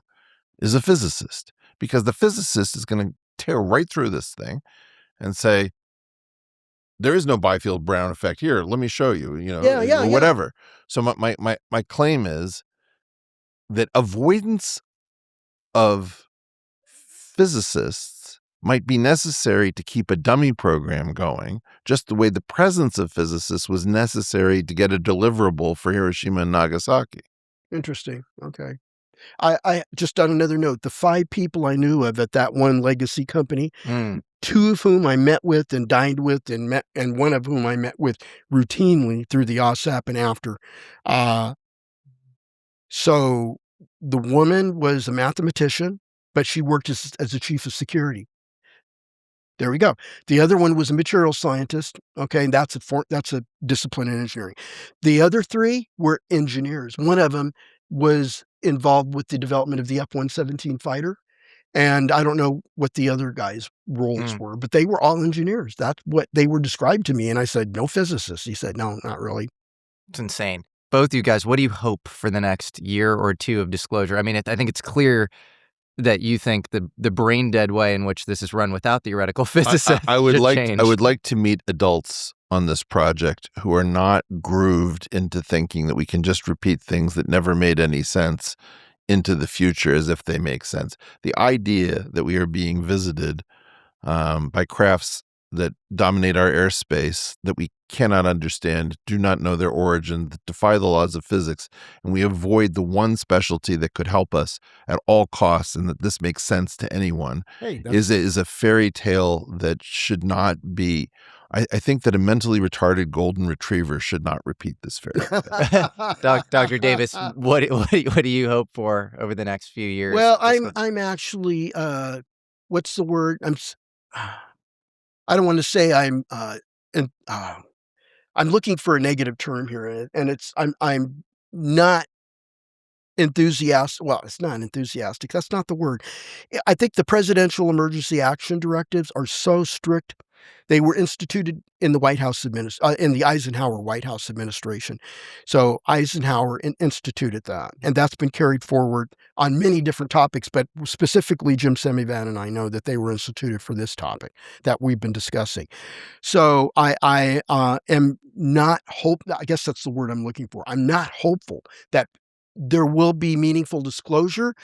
is a physicist, because the physicist is going to tear right through this thing and say, there is no Byfield-Brown effect here. Let me show you, or whatever. So my claim is that avoidance of physicists might be necessary to keep a dummy program going, just the way the presence of physicists was necessary to get a deliverable for Hiroshima and Nagasaki. Interesting. Okay. I just on another note, the 5 people I knew of at that one legacy company, 2 of whom I met with and dined with and one of whom I met with routinely through the AAWSAP and after. So the woman was a mathematician, but she worked as a chief of security. There we go. The other one was a material scientist. Okay, and that's a discipline in engineering. The other 3 were engineers. One of them was involved with the development of the F-117 fighter, and I don't know what the other guys' roles were, but they were all engineers. That's what they were described to me, and I said, no physicists. He said, no, not really. It's insane. both you guys, what do you hope for the next year or two of disclosure? I mean, I think it's clear that you think the brain dead way in which this is run without theoretical physicists I would should like change. I would like to meet adults on this project who are not grooved into thinking that we can just repeat things that never made any sense into the future as if they make sense. The idea that we are being visited by crafts that dominate our airspace, that we cannot understand, do not know their origin, that defy the laws of physics, and we avoid the one specialty that could help us at all costs, and that this makes sense to anyone, is a fairy tale that should not be. I think that a mentally retarded golden retriever should not repeat this fairy tale. Dr. Davis, what do you hope for over the next few years? Well, I'm actually what's the word? I don't want to say I'm looking for a negative term here, and it's I'm not enthusiastic. Well, it's not enthusiastic. That's not the word. I think the presidential emergency action directives are so strict. They were instituted in the White House in the Eisenhower White House administration. So Eisenhower instituted that, and that's been carried forward on many different topics, but specifically Jim Semivan and I know that they were instituted for this topic that we've been discussing. So I am not I guess that's the word I'm looking for. I'm not hopeful that there will be meaningful disclosure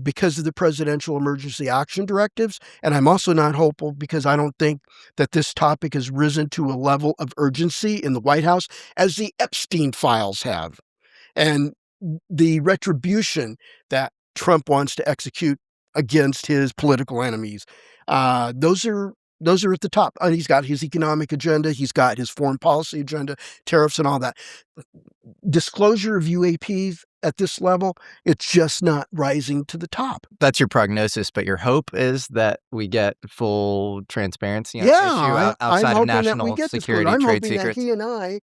because of the presidential emergency action directives. And I'm also not hopeful because I don't think that this topic has risen to a level of urgency in the White House as the Epstein files have. And the retribution that Trump wants to execute against his political enemies, those are at the top. And he's got his economic agenda. He's got his foreign policy agenda, tariffs and all that. Disclosure of UAPs at this level, it's just not rising to the top. That's your prognosis, but your hope is that we get full transparency on Yeah, the issue outside I'm of hoping that national we get this. security I'm trade hoping secrets. that he and I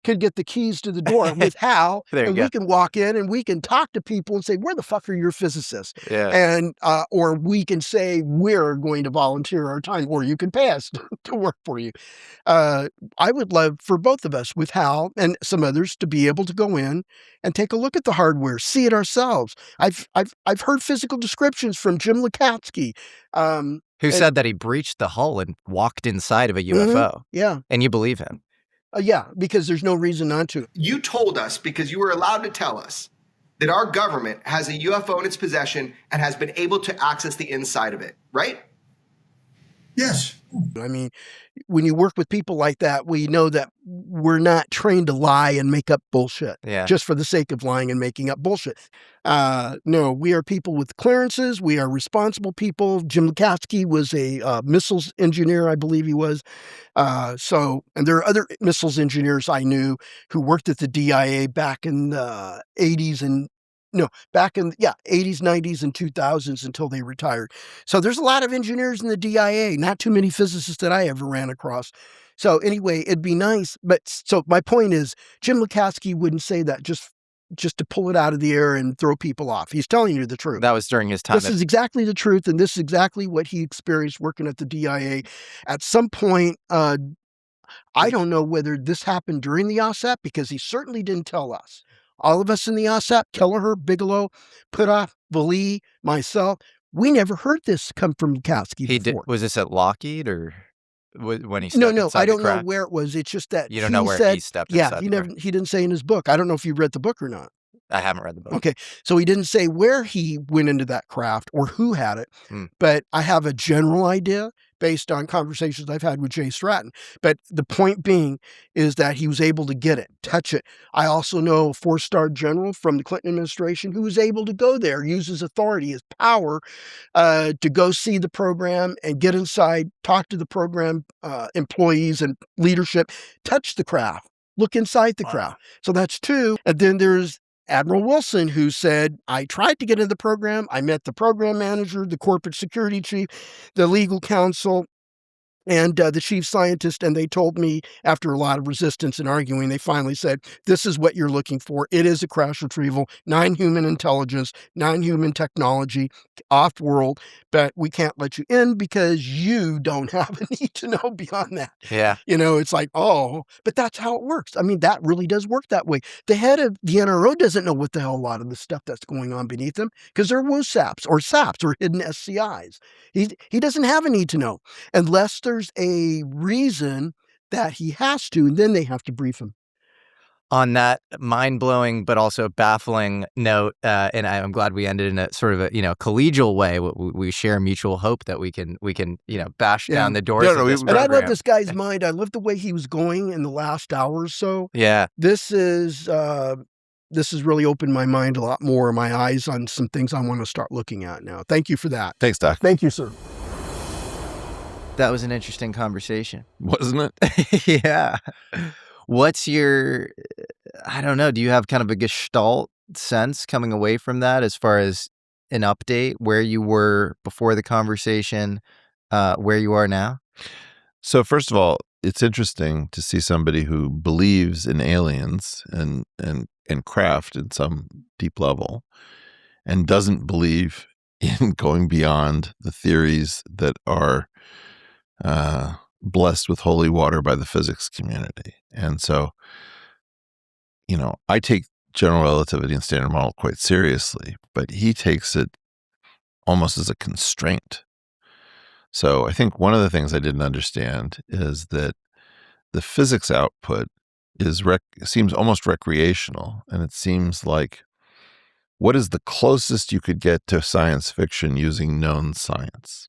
could get the keys to the door with Hal, There you and go. we can walk in and we can talk to people and say, "Where the fuck are your physicists?" Yeah. And or we can say, "We're going to volunteer our time," or you can pay us to work for you. I would love for both of us, with Hal and some others, to be able to go in and take a look at the hardware, see it ourselves. I've heard physical descriptions from Jim Lacatski, Who said that he breached the hull and walked inside of a UFO. Yeah. And you believe him. Yeah, because there's no reason not to. You told us, because you were allowed to tell us, that our government has a UFO in its possession and has been able to access the inside of it, right? Yes. I mean, when you work with people like that, we know that we're not trained to lie and make up bullshit just for the sake of lying and making up bullshit. No, we are people with clearances. We are responsible people. Jim Lacatski was a missiles engineer, I believe he was. And there are other missiles engineers I knew who worked at the DIA back in the 80s and 80s, 90s, and 2000s until they retired. So there's a lot of engineers in the DIA, not too many physicists that I ever ran across. So anyway, it'd be nice. But so my point is, Jim Lacatski wouldn't say that just to pull it out of the air and throw people off. He's telling you the truth. That was during his time. This is exactly the truth, and this is exactly what he experienced working at the DIA. At some point, I don't know whether this happened during the AAWSAP, because he certainly didn't tell us. All of us in the AAWSAP, Kelleher, Bigelow, Putoff, Valee, myself, we never heard this come from Lacatski before. Was this at Lockheed or when he stepped No, inside I don't the know craft? where it was. It's just that You don't know where he stepped inside the craft? he didn't say in his book. I don't know if you read the book or not. I haven't read the book. Okay, so he didn't say where he went into that craft or who had it, but I have a general idea based on conversations I've had with Jay Stratton. But the point being is that he was able to get it, touch it. I also know a 4-star general from the Clinton administration who was able to go there, use his authority, his power, to go see the program and get inside, talk to the program employees and leadership, touch the craft, look inside the craft. So that's 2. And then there's Admiral Wilson, who said, I tried to get into the program. I met the program manager, the corporate security chief, the legal counsel, and the chief scientist, and they told me after a lot of resistance and arguing, they finally said, this is what you're looking for. It is a crash retrieval, non-human intelligence, non-human technology, off-world, but we can't let you in because you don't have a need to know beyond that. Yeah. It's like, oh, but that's how it works. I mean, that really does work that way. The head of the NRO doesn't know what the hell a lot of the stuff that's going on beneath them because they're WOSAPs or SAPs or hidden SCIs. He doesn't have a need to know unless there's a reason that he has to, and then they have to brief him. On that mind-blowing but also baffling note, and I'm glad we ended in a sort of a collegial way. We share mutual hope that we can bash down the doors of this program. And I love this guy's mind. I love the way he was going in the last hour or so. Yeah, this has really opened my mind a lot more, my eyes on some things I want to start looking at now. Thank you for that. Thanks, Doc. Thank you, sir. That was an interesting conversation, wasn't it? Yeah. What's your, I don't know, do you have kind of a gestalt sense coming away from that as far as an update, where you were before the conversation, where you are now? So first of all, it's interesting to see somebody who believes in aliens and craft in some deep level and doesn't believe in going beyond the theories that are blessed with holy water by the physics community. And so, I take general relativity and standard model quite seriously, but he takes it almost as a constraint. So I think one of the things I didn't understand is that the physics output seems almost recreational, and it seems like, what is the closest you could get to science fiction using known science?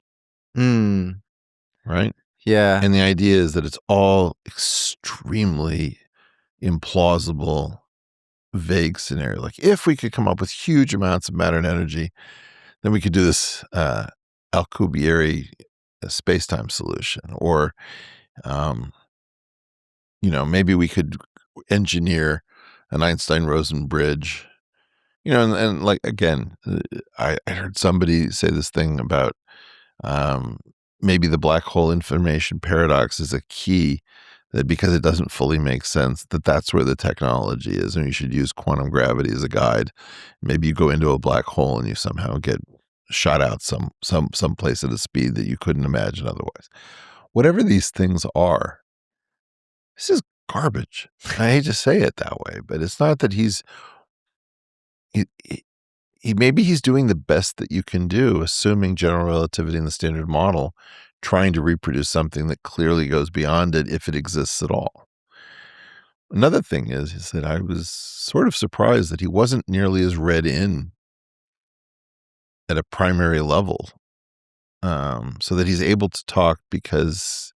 Right? Yeah. And the idea is that it's all extremely implausible, vague scenario. Like, if we could come up with huge amounts of matter and energy, then we could do this Alcubierre space-time solution. Or, maybe we could engineer an Einstein-Rosen bridge. And like, again, I heard somebody say this thing about maybe the black hole information paradox is a key, that because it doesn't fully make sense, that's where the technology is, and you should use quantum gravity as a guide. Maybe you go into a black hole and you somehow get shot out some place at a speed that you couldn't imagine otherwise. Whatever these things are, this is garbage. I hate to say it that way, but it's not that maybe he's doing the best that you can do, assuming general relativity in the standard model, trying to reproduce something that clearly goes beyond it if it exists at all. Another thing is that I was sort of surprised that he wasn't nearly as read in at a primary level, so that he's able to talk, because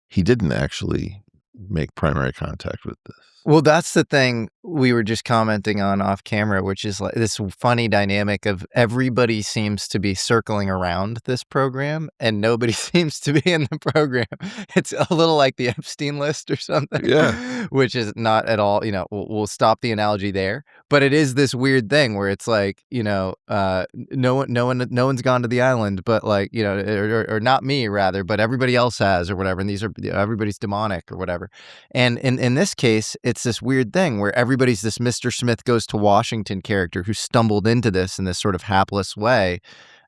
he didn't actually make primary contact with this. Well, that's the thing we were just commenting on off camera, which is like this funny dynamic of everybody seems to be circling around this program and nobody seems to be in the program. It's a little like the Epstein list or something. Yeah. Which is not at all, we'll stop the analogy there. But it is this weird thing where it's like, no one's gone to the island, but like, or not me rather, but everybody else has or whatever. And these are, everybody's demonic or whatever. And in this case, it's this weird thing where everybody's this Mr. Smith Goes to Washington character who stumbled into this in this sort of hapless way.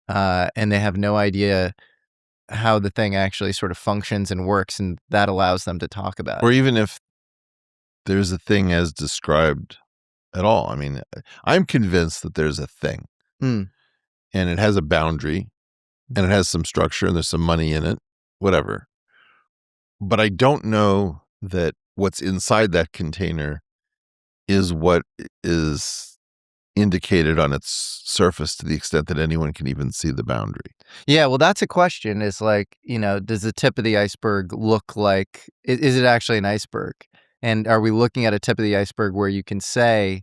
And they have no idea how the thing actually sort of functions and works. And that allows them to talk about it. Or even if there's a thing as described at all. I mean, I'm convinced that there's a thing and it has a boundary and it has some structure and there's some money in it, whatever. But I don't know that what's inside that container is what is indicated on its surface to the extent that anyone can even see the boundary. Yeah, well, that's a question, is like, does the tip of the iceberg look like, is it actually an iceberg? And are we looking at a tip of the iceberg where you can say,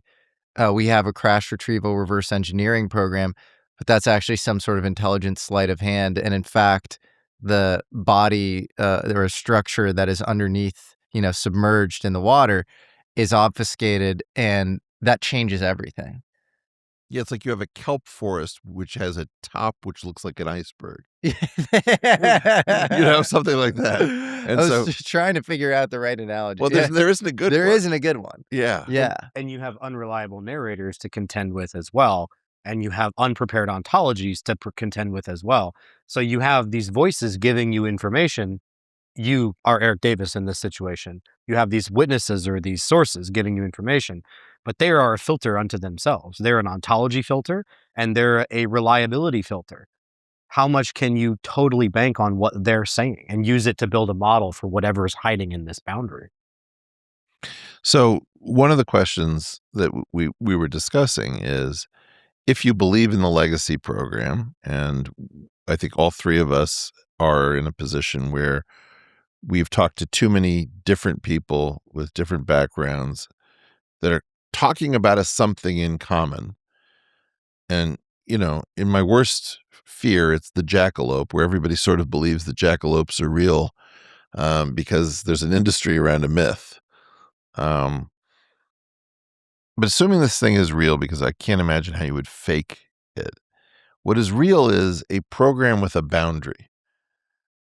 we have a crash retrieval reverse engineering program, but that's actually some sort of intelligent sleight of hand. And in fact, the body or a structure that is underneath, submerged in the water is obfuscated, and that changes everything. Yeah, it's like you have a kelp forest which has a top which looks like an iceberg. Something like that. And I was so just trying to figure out the right analogy. well, there isn't a good There one. isn't a good one. Yeah. Yeah. And you have unreliable narrators to contend with as well. And you have unprepared ontologies to contend with as well. So you have these voices giving you information. You are Eric Davis in this situation. You have these witnesses or these sources giving you information, but they are a filter unto themselves. They're an ontology filter and they're a reliability filter. How much can you totally bank on what they're saying and use it to build a model for whatever is hiding in this boundary? So one of the questions that we were discussing is, if you believe in the legacy program, and I think all three of us are in a position where we've talked to too many different people with different backgrounds that are talking about something in common. And, in my worst fear, it's the jackalope, where everybody sort of believes the jackalopes are real because there's an industry around a myth. But assuming this thing is real, because I can't imagine how you would fake it, what is real is a program with a boundary.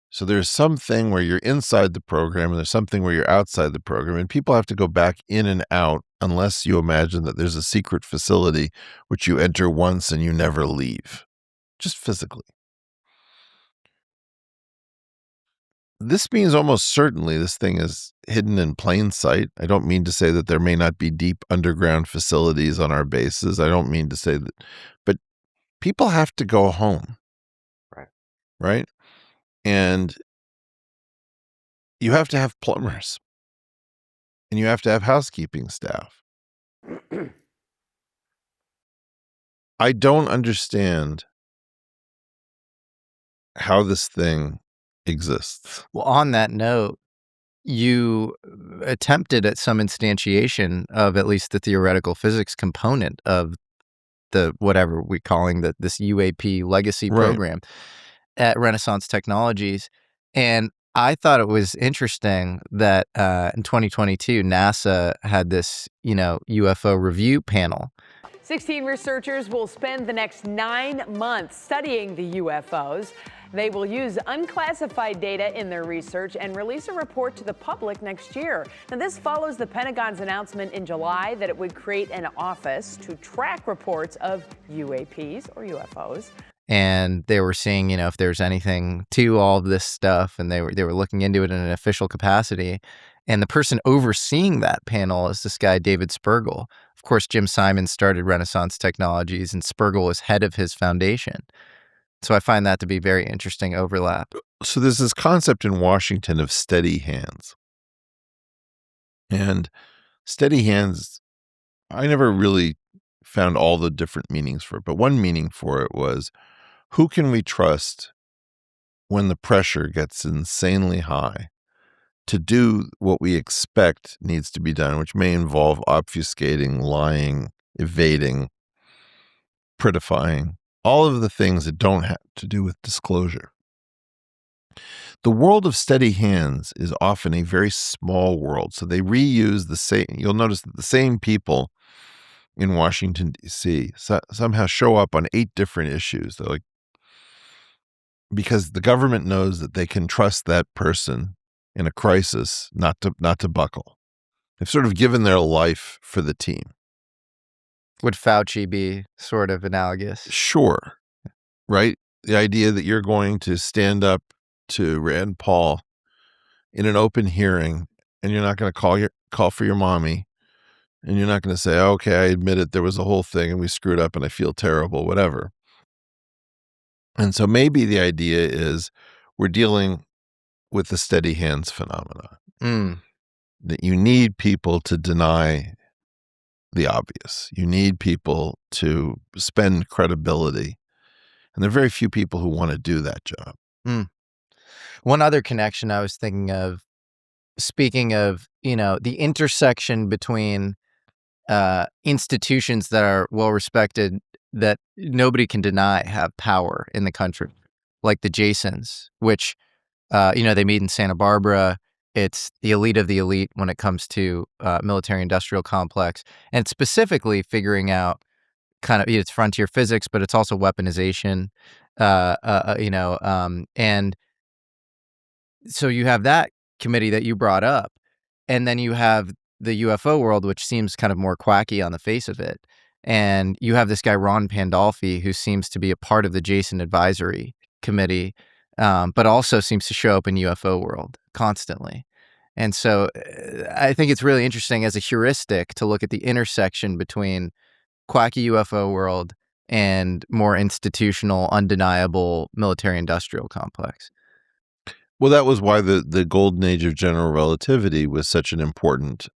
So there's something where you're inside the program and there's something where you're outside the program, and people have to go back in and out unless you imagine that there's a secret facility which you enter once and you never leave, just physically. This means almost certainly this thing is hidden in plain sight. I don't mean to say that there may not be deep underground facilities on our bases. I don't mean to say that, but people have to go home. Right? And you have to have plumbers. And you have to have housekeeping staff. I don't understand how this thing exists. Well, on that note, you attempted at some instantiation of at least the theoretical physics component of the whatever we're calling this UAP legacy program at Renaissance Technologies. And I thought it was interesting that in 2022, NASA had this, UFO review panel. 16 researchers will spend the next 9 months studying the UFOs. They will use unclassified data in their research and release a report to the public next year. Now, this follows the Pentagon's announcement in July that it would create an office to track reports of UAPs or UFOs. And they were seeing, if there's anything to all of this stuff, and they were looking into it in an official capacity. And the person overseeing that panel is this guy, David Spergel. Of course, Jim Simon started Renaissance Technologies, and Spergel was head of his foundation. So I find that to be very interesting overlap. So there's this concept in Washington of steady hands. And steady hands, I never really found all the different meanings for it. But one meaning for it was, who can we trust when the pressure gets insanely high to do what we expect needs to be done, which may involve obfuscating, lying, evading, prettifying, all of the things that don't have to do with disclosure. The world of steady hands is often a very small world. So they reuse the same, you'll notice that the same people in Washington, D.C. somehow show up on 8 different issues. They're like, because the government knows that they can trust that person in a crisis not to buckle. They've sort of given their life for the team. Would Fauci be sort of analogous? Sure. Right? The idea that you're going to stand up to Rand Paul in an open hearing and you're not going to call for your mommy, and you're not going to say, okay, I admit it, there was a whole thing and we screwed up and I feel terrible, whatever. And so maybe the idea is we're dealing with the steady hands phenomena. That you need people to deny the obvious. You need people to spend credibility. And there are very few people who want to do that job. One other connection I was thinking of, speaking of, the intersection between institutions that are well respected, that nobody can deny have power in the country, like the Jasons, which, they meet in Santa Barbara. It's the elite of the elite when it comes to military industrial complex, and specifically figuring out kind of, it's frontier physics, but it's also weaponization, and so you have that committee that you brought up, and then you have the UFO world, which seems kind of more quacky on the face of it. And you have this guy, Ron Pandolfi, who seems to be a part of the Jason Advisory Committee, but also seems to show up in UFO world constantly. And so I think it's really interesting as a heuristic to look at the intersection between quacky UFO world and more institutional, undeniable military-industrial complex. Well, that was why the golden age of general relativity was such an important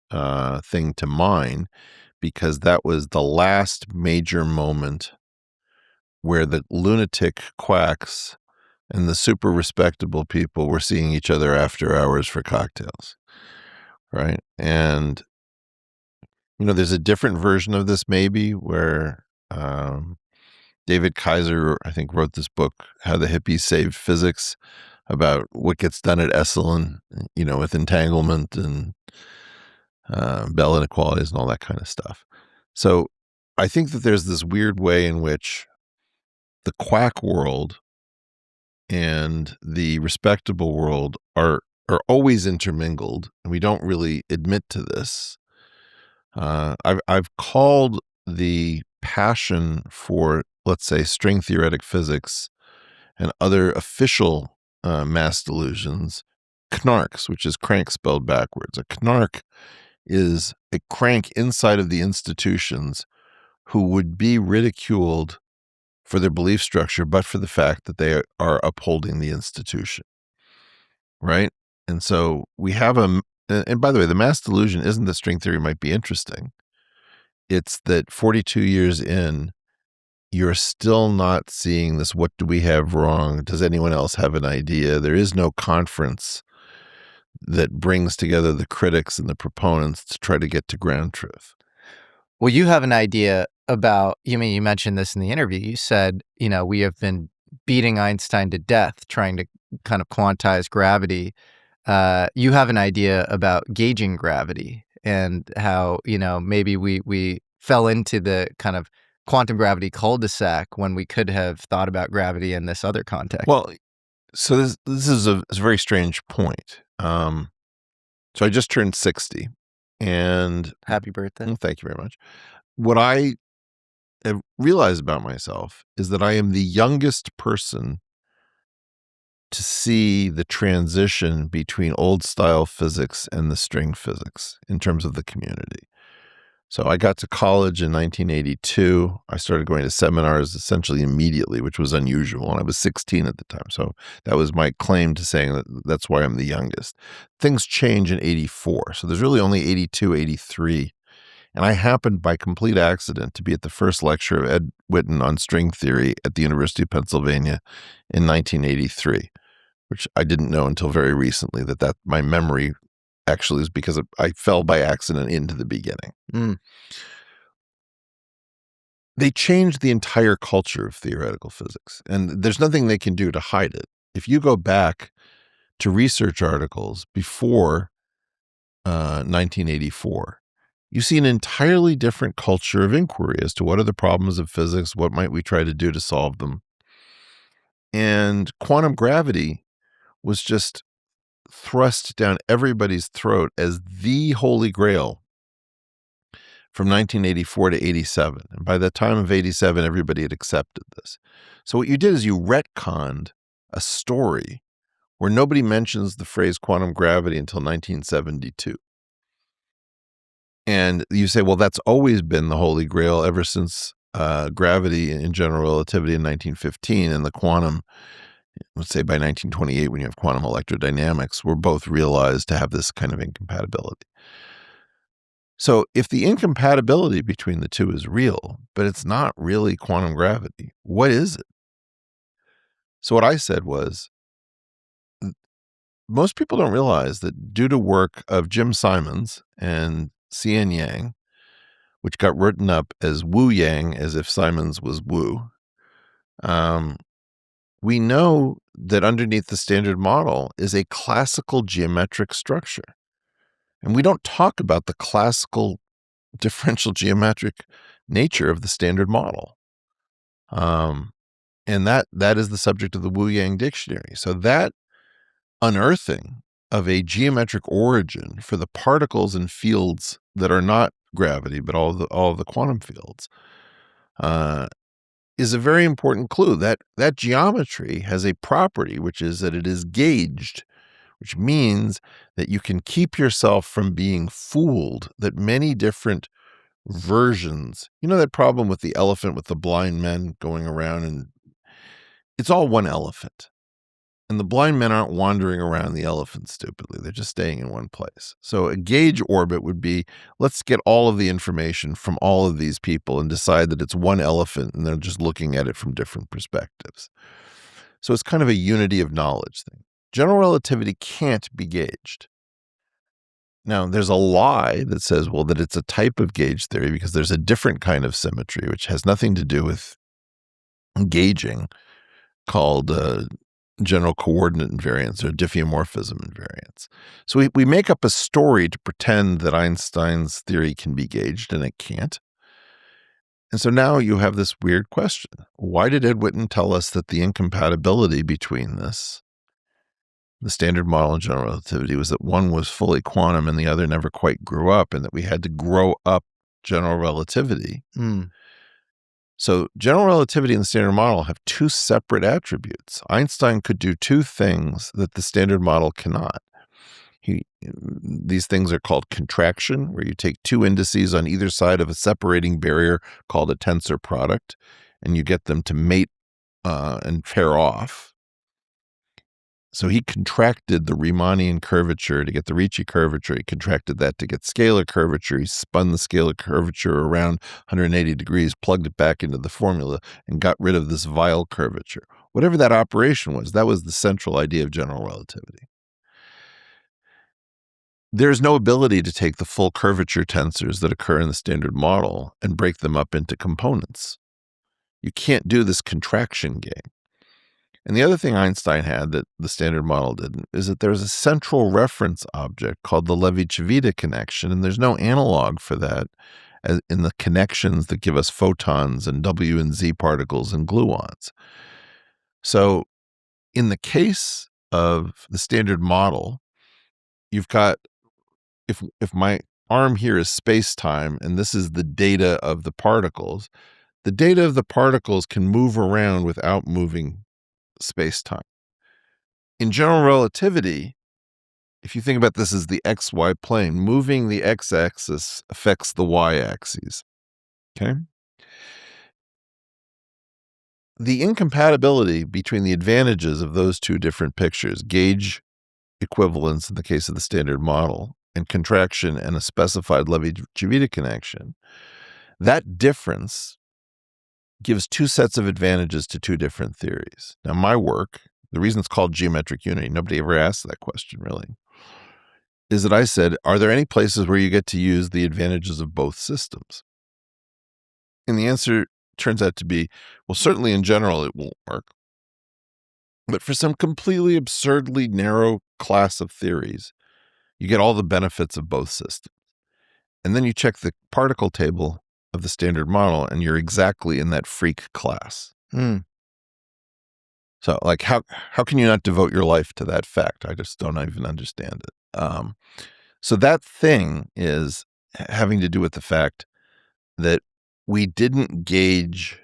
thing to mine, because that was the last major moment where the lunatic quacks and the super respectable people were seeing each other after hours for cocktails, right? And, there's a different version of this maybe where David Kaiser, I think, wrote this book, How the Hippies Saved Physics, about what gets done at Esalen, with entanglement and Bell inequalities and all that kind of stuff. So I think that there's this weird way in which the quack world and the respectable world are always intermingled, and we don't really admit to this. I've called the passion for, let's say, string theoretic physics and other official mass delusions knarks, which is crank spelled backwards. A knark is a crank inside of the institutions who would be ridiculed for their belief structure, but for the fact that they are upholding the institution, right? And so we have and by the way, the mass delusion isn't that string theory might be interesting. It's that 42 years in, you're still not seeing this. What do we have wrong? Does anyone else have an idea? There is no conference that brings together the critics and the proponents to try to get to ground truth. Well, you have an idea about, you mentioned this in the interview. You said, we have been beating Einstein to death, trying to kind of quantize gravity. You have an idea about gauging gravity and how, maybe we fell into the kind of quantum gravity cul-de-sac when we could have thought about gravity in this other context. Well, so this is a very strange point. So I just turned 60, and happy birthday. Thank you very much. What I have realized about myself is that I am the youngest person to see the transition between old style physics and the string physics in terms of the community. So I got to college in 1982. I started going to seminars essentially immediately, which was unusual. And I was 16 at the time. So that was my claim to saying that that's why I'm the youngest. Things change in 84. So there's really only 82, 83. And I happened by complete accident to be at the first lecture of Ed Witten on string theory at the University of Pennsylvania in 1983, which I didn't know until very recently that my memory actually is because I fell by accident into the beginning. They changed the entire culture of theoretical physics, and there's nothing they can do to hide it. If you go back to research articles before 1984, you see an entirely different culture of inquiry as to what are the problems of physics, what might we try to do to solve them. And quantum gravity was just thrust down everybody's throat as the holy grail from 1984 to 87. And by the time of 87, everybody had accepted this. So what you did is you retconned a story where nobody mentions the phrase quantum gravity until 1972. And you say, well, that's always been the holy grail ever since gravity in general relativity in 1915 and the quantum, let's say by 1928, when you have quantum electrodynamics, were both realized to have this kind of incompatibility. So if the incompatibility between the two is real, but it's not really quantum gravity, what is it? So what I said was, most people don't realize that due to work of Jim Simons and Cian Yang, which got written up as Wu Yang, as if Simons was Wu, we know that underneath the standard model is a classical geometric structure. And we don't talk about the classical differential geometric nature of the standard model. And that is the subject of the Wu-Yang dictionary. So that unearthing of a geometric origin for the particles and fields that are not gravity, but all of the quantum fields, is a very important clue. That geometry has a property, which is that it is gauged, which means that you can keep yourself from being fooled, that many different versions, that problem with the elephant with the blind men going around, and it's all one elephant. And the blind men aren't wandering around the elephant stupidly. They're just staying in one place. So a gauge orbit would be, let's get all of the information from all of these people and decide that it's one elephant and they're just looking at it from different perspectives. So it's kind of a unity of knowledge thing. General relativity can't be gauged. Now, there's a lie that says, well, that it's a type of gauge theory because there's a different kind of symmetry, which has nothing to do with gauging, called general coordinate invariance or diffeomorphism invariance. So we make up a story to pretend that Einstein's theory can be gauged, and it can't. And so now you have this weird question. Why did Ed Witten tell us that the incompatibility between this, the standard model and general relativity, was that one was fully quantum and the other never quite grew up, and that we had to grow up general relativity? So general relativity and the standard model have two separate attributes. Einstein could do two things that the standard model cannot. These things are called contraction, where you take two indices on either side of a separating barrier called a tensor product, and you get them to mate and pair off. So he contracted the Riemannian curvature to get the Ricci curvature. He contracted that to get scalar curvature. He spun the scalar curvature around 180 degrees, plugged it back into the formula, and got rid of this Weyl curvature. Whatever that operation was, that was the central idea of general relativity. There's no ability to take the full curvature tensors that occur in the standard model and break them up into components. You can't do this contraction game. And the other thing Einstein had that the standard model didn't is that there's a central reference object called the Levi-Civita connection, and there's no analog for that in the connections that give us photons and W and Z particles and gluons. So in the case of the standard model, you've got, if my arm here is space-time and this is the data of the particles, the data of the particles can move around without moving space-time. In general relativity, if you think about this as the XY plane, moving the x-axis affects the y-axis. Okay? The incompatibility between the advantages of those two different pictures, gauge equivalence in the case of the standard model, and contraction and a specified Levi-Civita connection, that difference gives two sets of advantages to two different theories. Now, my work, the reason it's called geometric unity, nobody ever asked that question really, is that I said, are there any places where you get to use the advantages of both systems? And the answer turns out to be, well, certainly in general it won't work. But for some completely absurdly narrow class of theories, you get all the benefits of both systems. And then you check the particle table of the standard model, and you're exactly in that freak class. So, like, how can you not devote your life to that fact? I just don't even understand it. So that thing is having to do with the fact that we didn't gauge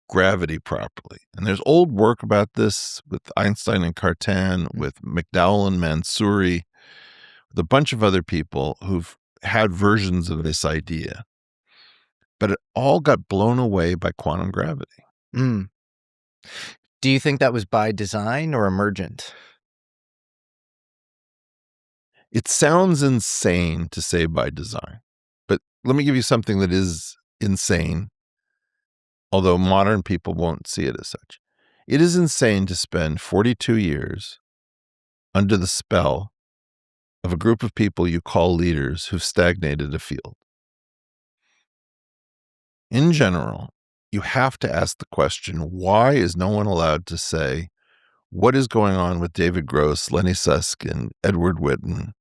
gravity properly. And there's old work about this with Einstein and Cartan, with McDowell and Mansouri, with a bunch of other people who've had versions of this idea. But it all got blown away by quantum gravity. Do you think that was by design or emergent? It sounds insane to say by design, but let me give you something that is insane, although modern people won't see it as such. It is insane to spend 42 years under the spell of a group of people you call leaders who've stagnated a field. In general, you have to ask the question, why is no one allowed to say, what is going on with David Gross, Lenny Susskind, Edward Witten,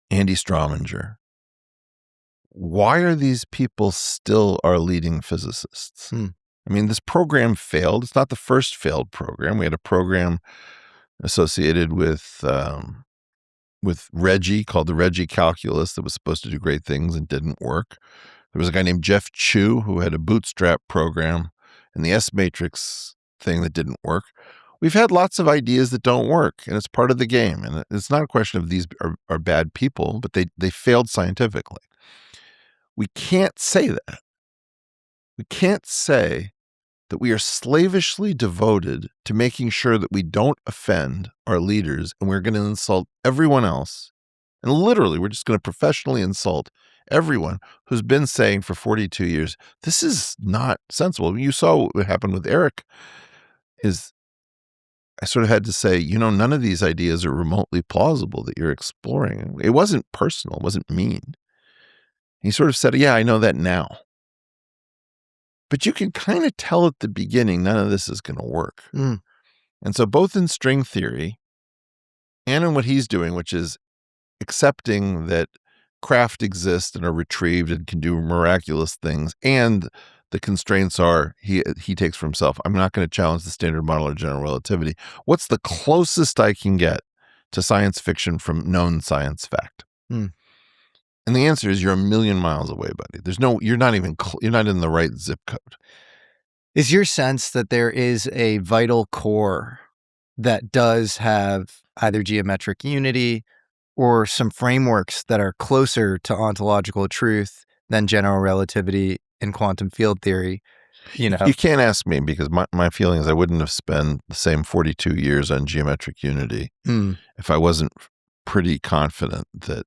Andy Strominger? why are these people still our leading physicists? I mean, this program failed. It's not the first failed program. We had a program associated with Reggie called the Reggie calculus that was supposed to do great things and didn't work. There was a guy named Jeff Chu who had a bootstrap program and the S matrix thing that didn't work. We've had lots of ideas that don't work, and it's part of the game. And it's not a question of these are bad people, but they failed scientifically. We can't say that. We can't say that we are slavishly devoted to making sure that we don't offend our leaders and we're going to insult everyone else. And literally, we're just going to professionally insult everyone who's been saying for 42 years, this is not sensible. You saw what happened with Eric. I sort of had to say, none of these ideas are remotely plausible that you're exploring. It wasn't personal. It wasn't mean. He sort of said, yeah, I know that now. But you can kind of tell at the beginning, none of this is going to work. And so both in string theory and in what he's doing, which is accepting that craft exist and are retrieved and can do miraculous things, and the constraints are he takes for himself, I'm not going to challenge the standard model or general relativity. What's the closest I can get to science fiction from known science fact? And the answer is you're a million miles away, buddy. You're not in the right zip code. Is your sense that there is a vital core that does have either geometric unity or some frameworks that are closer to ontological truth than general relativity and quantum field theory? You can't ask me, because my feeling is I wouldn't have spent the same 42 years on geometric unity if I wasn't pretty confident that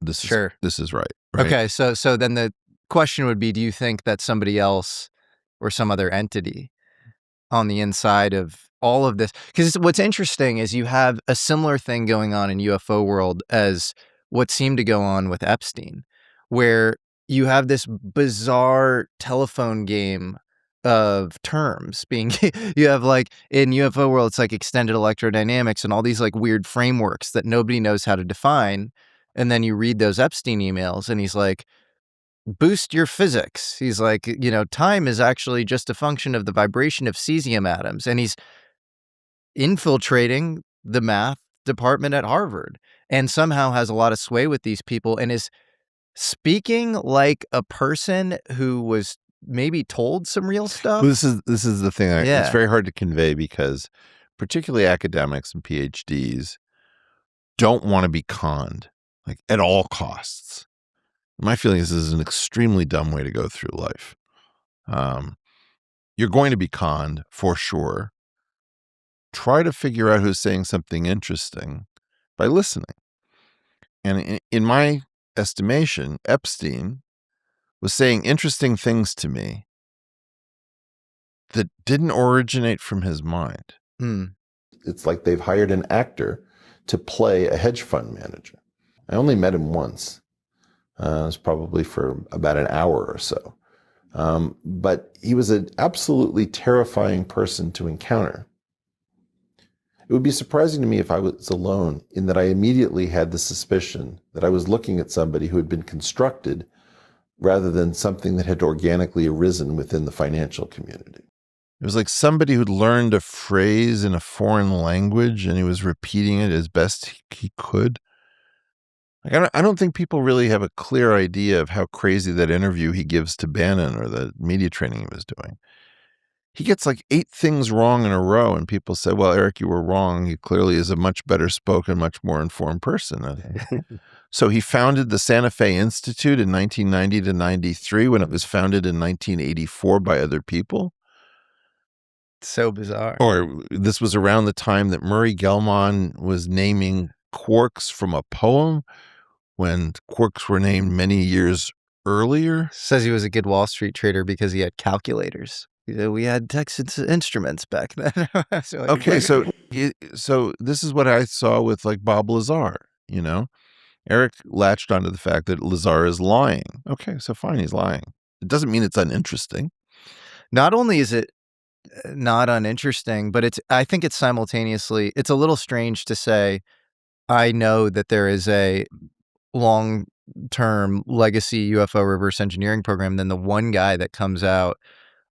this is right. Okay, so then the question would be, do you think that somebody else or some other entity on the inside of all of this? Because what's interesting is you have a similar thing going on in UFO world as what seemed to go on with Epstein, where you have this bizarre telephone game of terms being you have, like, in UFO world, it's like extended electrodynamics and all these like weird frameworks that nobody knows how to define. And then you read those Epstein emails and he's like, boost your physics. He's like, time is actually just a function of the vibration of cesium atoms. And he's infiltrating the math department at Harvard and somehow has a lot of sway with these people and is speaking like a person who was maybe told some real stuff. Well, this is the thing. It's very hard to convey because particularly academics and PhDs don't want to be conned, like, at all costs. My feeling is this is an extremely dumb way to go through life. You're going to be conned for sure. Try to figure out who's saying something interesting by listening. And in my estimation, Epstein was saying interesting things to me that didn't originate from his mind. It's like they've hired an actor to play a hedge fund manager. I only met him once. It was probably for about an hour or so. But he was an absolutely terrifying person to encounter. It would be surprising to me if I was alone, in that I immediately had the suspicion that I was looking at somebody who had been constructed rather than something that had organically arisen within the financial community. It was like somebody who'd learned a phrase in a foreign language and he was repeating it as best he could. Like, I don't think people really have a clear idea of how crazy that interview he gives to Bannon or the media training he was doing. He gets like 8 things wrong in a row, and people say, well, Eric, you were wrong. He clearly is a much better spoken, much more informed person. So he founded the Santa Fe Institute in 1990 to 93 when it was founded in 1984 by other people. So bizarre. Or this was around the time that Murray Gell-Mann was naming quarks from a poem when quarks were named many years earlier. Says he was a good Wall Street trader because he had calculators. We had Texas Instruments back then. So this is what I saw with like Bob Lazar, Eric latched onto the fact that Lazar is lying. Okay, so fine, he's lying. It doesn't mean it's uninteresting. Not only is it not uninteresting, but I think it's simultaneously, it's a little strange to say, I know that there is a long term legacy UFO reverse engineering program than the one guy that comes out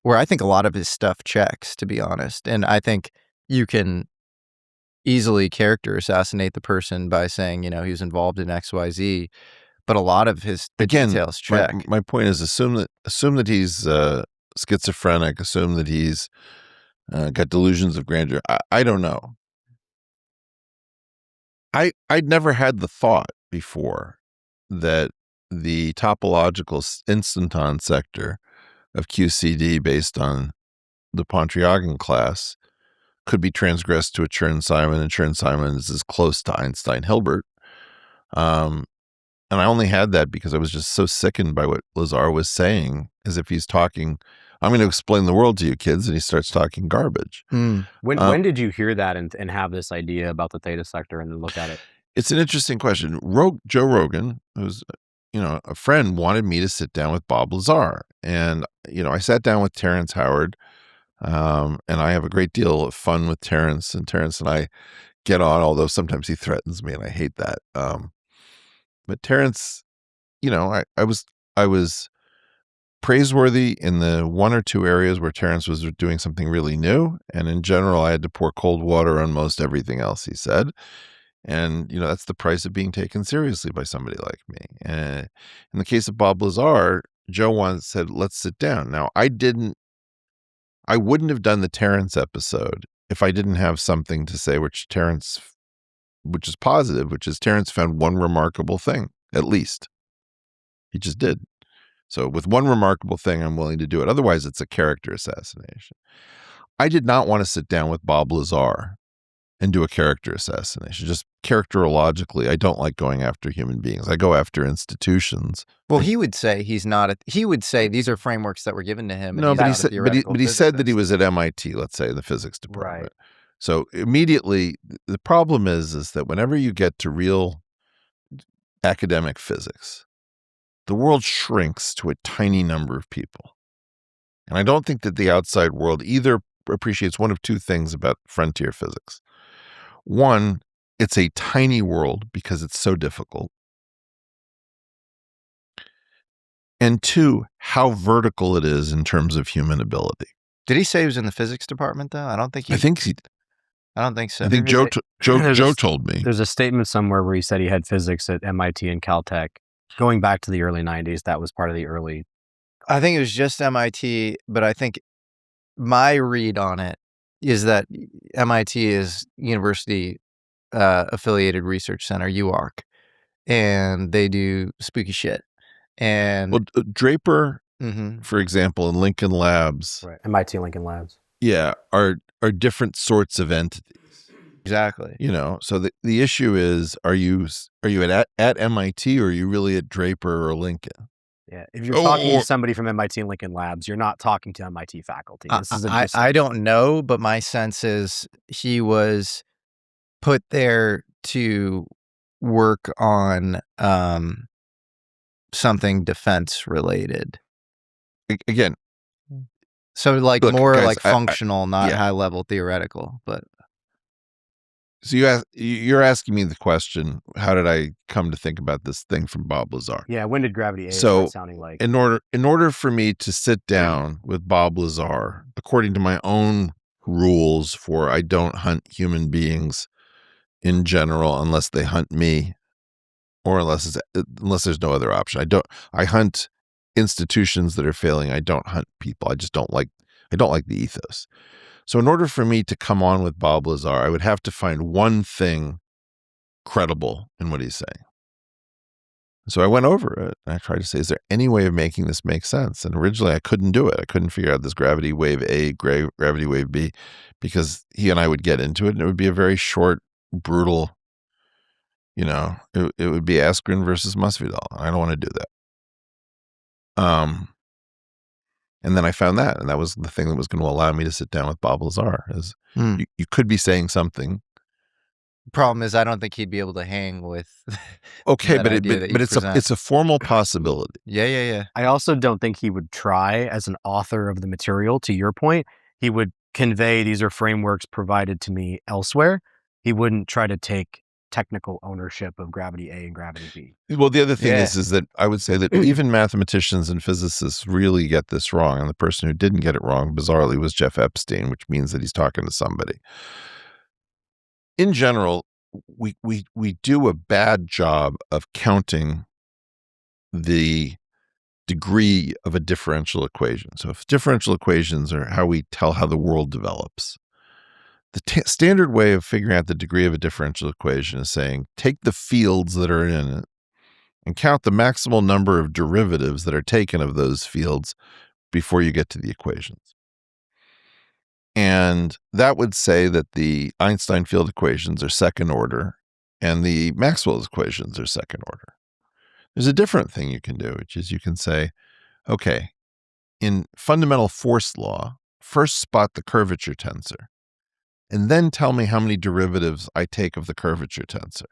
where I think a lot of his stuff checks, to be honest. And I think you can easily character assassinate the person by saying, he was involved in XYZ, but a lot of his details check. My point is assume that he's schizophrenic, assume that he's got delusions of grandeur. I don't know. I'd never had the thought before that the topological instanton sector of QCD based on the Pontryagin class could be transgressed to a Chern-Simon, and Chern-Simon is as close to Einstein-Hilbert. And I only had that because I was just so sickened by what Lazar was saying, as if he's talking, I'm going to explain the world to you kids, and he starts talking garbage. When did you hear that and have this idea about the theta sector and then look at it? It's an interesting question. Joe Rogan, who's a friend, wanted me to sit down with Bob Lazar. And, I sat down with Terrence Howard, and I have a great deal of fun with Terrence, and Terrence and I get on, although sometimes he threatens me, and I hate that. But Terrence, I was praiseworthy in the one or two areas where Terrence was doing something really new. And in general, I had to pour cold water on most everything else he said. And, that's the price of being taken seriously by somebody like me. And in the case of Bob Lazar, Joe once said, let's sit down. Now, I wouldn't have done the Terrence episode if I didn't have something to say, which is positive, which is Terrence found one remarkable thing, at least. He just did. So with one remarkable thing, I'm willing to do it. Otherwise, it's a character assassination. I did not want to sit down with Bob Lazar and do a character assassination. Just characterologically, I don't like going after human beings. I go after institutions. Well, he would say he would say these are frameworks that were given to him. No, but he said that he was at MIT, let's say, the physics department. Right. So immediately, the problem is that whenever you get to real academic physics, the world shrinks to a tiny number of people. And I don't think that the outside world either appreciates one of two things about frontier physics. One, it's a tiny world because it's so difficult. And two, how vertical it is in terms of human ability. Did he say he was in the physics department, though? I don't think so. I think Joe told me. There's a statement somewhere where he said he had physics at MIT and Caltech. Going back to the early 90s, that was part of the early. I think it was just MIT, but I think my read on it is that MIT is University Affiliated Research Center, UARC, and they do spooky shit. And Draper, for example, in Lincoln Labs, right? MIT Lincoln Labs, are different sorts of entities. Exactly. So the issue is, are you at MIT, or are you really at Draper or Lincoln? Yeah. If you're talking to somebody from MIT and Lincoln Labs, you're not talking to MIT faculty. I don't know, but my sense is he was put there to work on something defense related. Again. So more guys, functional, not high level theoretical, but. So you're asking me the question, how did I come to think about this thing from Bob Lazar? Yeah, when did Gravity start sounding like? In order for me to sit down with Bob Lazar, according to my own rules for I don't hunt human beings in general unless they hunt me, or unless there's no other option. I hunt institutions that are failing. I don't hunt people. I don't like the ethos. So in order for me to come on with Bob Lazar, I would have to find one thing credible in what he's saying. So I went over it and I tried to say, is there any way of making this make sense? And originally I couldn't do it. I couldn't figure out this gravity wave A, gravity wave B, because he and I would get into it and it would be a very short, brutal, it would be Askren versus Masvidal. I don't want to do that. And then I found that, and that was the thing that was going to allow me to sit down with Bob Lazar. Is you could be saying something. Problem is, I don't think he'd be able to hang with. Okay, but it's a formal possibility. Yeah. I also don't think he would try as an author of the material. To your point, he would convey these are frameworks provided to me elsewhere. He wouldn't try to take technical ownership of gravity A and gravity B. Well, the other thing is that I would say that even mathematicians and physicists really get this wrong. And the person who didn't get it wrong, bizarrely, was Jeff Epstein, which means that he's talking to somebody. In general, we do a bad job of counting the degree of a differential equation. So if differential equations are how we tell how the world develops, the standard way of figuring out the degree of a differential equation is saying, take the fields that are in it and count the maximal number of derivatives that are taken of those fields before you get to the equations. And that would say that the Einstein field equations are second order and the Maxwell's equations are second order. There's a different thing you can do, which is you can say, okay, in fundamental force law, first spot the curvature tensor, and then tell me how many derivatives I take of the curvature tensor.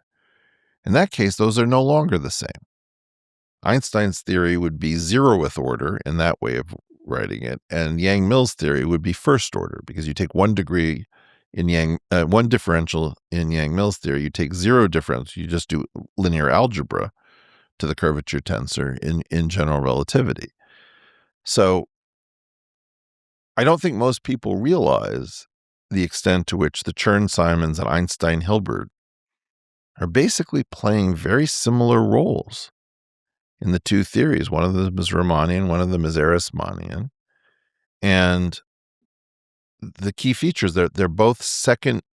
In that case, those are no longer the same. Einstein's theory would be zeroth order in that way of writing it, and Yang-Mills theory would be first order, because you take one degree in one differential in Yang-Mills theory, you take zero differential, you just do linear algebra to the curvature tensor in general relativity. So I don't think most people realize the extent to which the Chern-Simons and Einstein-Hilbert are basically playing very similar roles in the two theories. One of them is Riemannian, one of them is Erasmanian. And the key features, they're both zeroth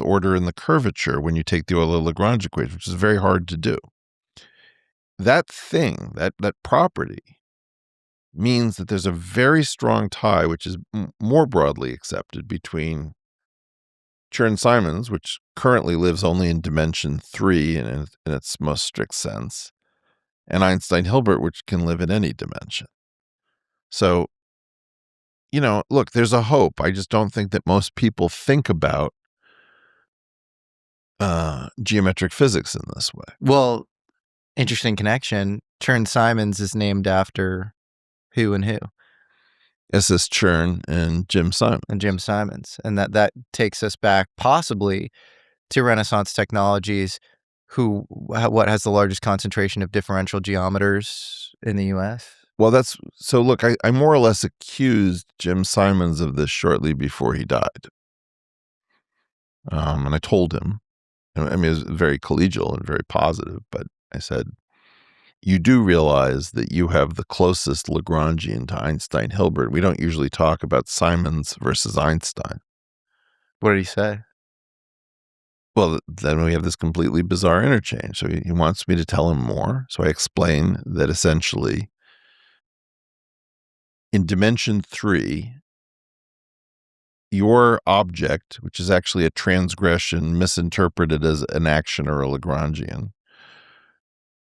order in the curvature when you take the Euler-Lagrange equation, which is very hard to do. That thing, that property, means that there's a very strong tie, which is more broadly accepted, between Chern-Simons, which currently lives only in dimension 3 in its most strict sense, and Einstein-Hilbert, which can live in any dimension. So, look, there's a hope. I just don't think that most people think about geometric physics in this way. Well, interesting connection. Chern-Simons is named after who and who? S.S. Chern and Jim Simons. And that takes us back possibly to Renaissance technologies, what has the largest concentration of differential geometers in the U.S.? Well, look, I more or less accused Jim Simons of this shortly before he died. And I told him, I mean, it was very collegial and very positive, but I said, you do realize that you have the closest Lagrangian to Einstein-Hilbert. We don't usually talk about Simons versus Einstein. What did he say? Well, then we have this completely bizarre interchange. So he wants me to tell him more. So I explain that essentially in dimension 3, your object, which is actually a transgression misinterpreted as an action or a Lagrangian,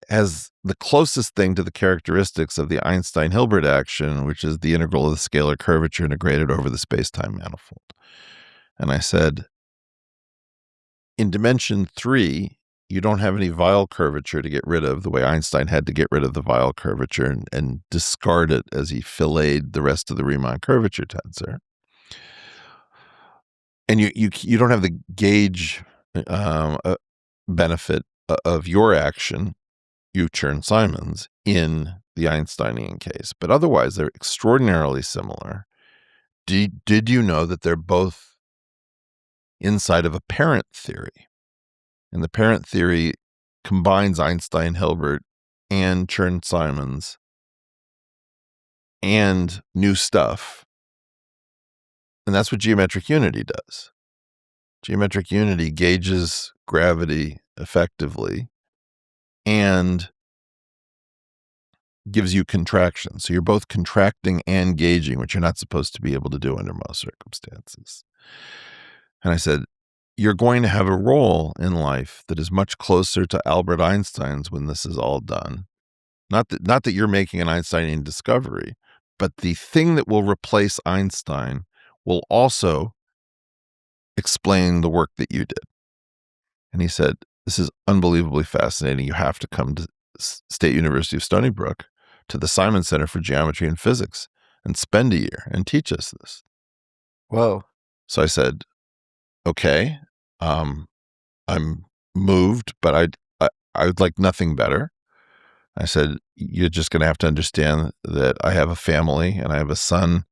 has the closest thing to the characteristics of the Einstein-Hilbert action, which is the integral of the scalar curvature integrated over the space-time manifold. And I said, in dimension 3, you don't have any Weyl curvature to get rid of, the way Einstein had to get rid of the Weyl curvature and discard it as he filleted the rest of the Riemann curvature tensor. And you don't have the gauge benefit of your action, you Chern-Simons, in the Einsteinian case. But otherwise, they're extraordinarily similar. Did you know that they're both inside of a parent theory? And the parent theory combines Einstein-Hilbert and Chern-Simons and new stuff. And that's what geometric unity does. Geometric unity gauges gravity effectively and gives you contraction. So you're both contracting and gauging, which you're not supposed to be able to do under most circumstances. And I said, you're going to have a role in life that is much closer to Albert Einstein's when this is all done. Not that you're making an Einsteinian discovery, but the thing that will replace Einstein will also explain the work that you did. And he said, this is unbelievably fascinating. You have to come to State University of Stony Brook to the Simon Center for Geometry and Physics and spend a year and teach us this. Whoa. So I said, okay, I'm moved, but I would like nothing better. I said, you're just going to have to understand that I have a family and I have a son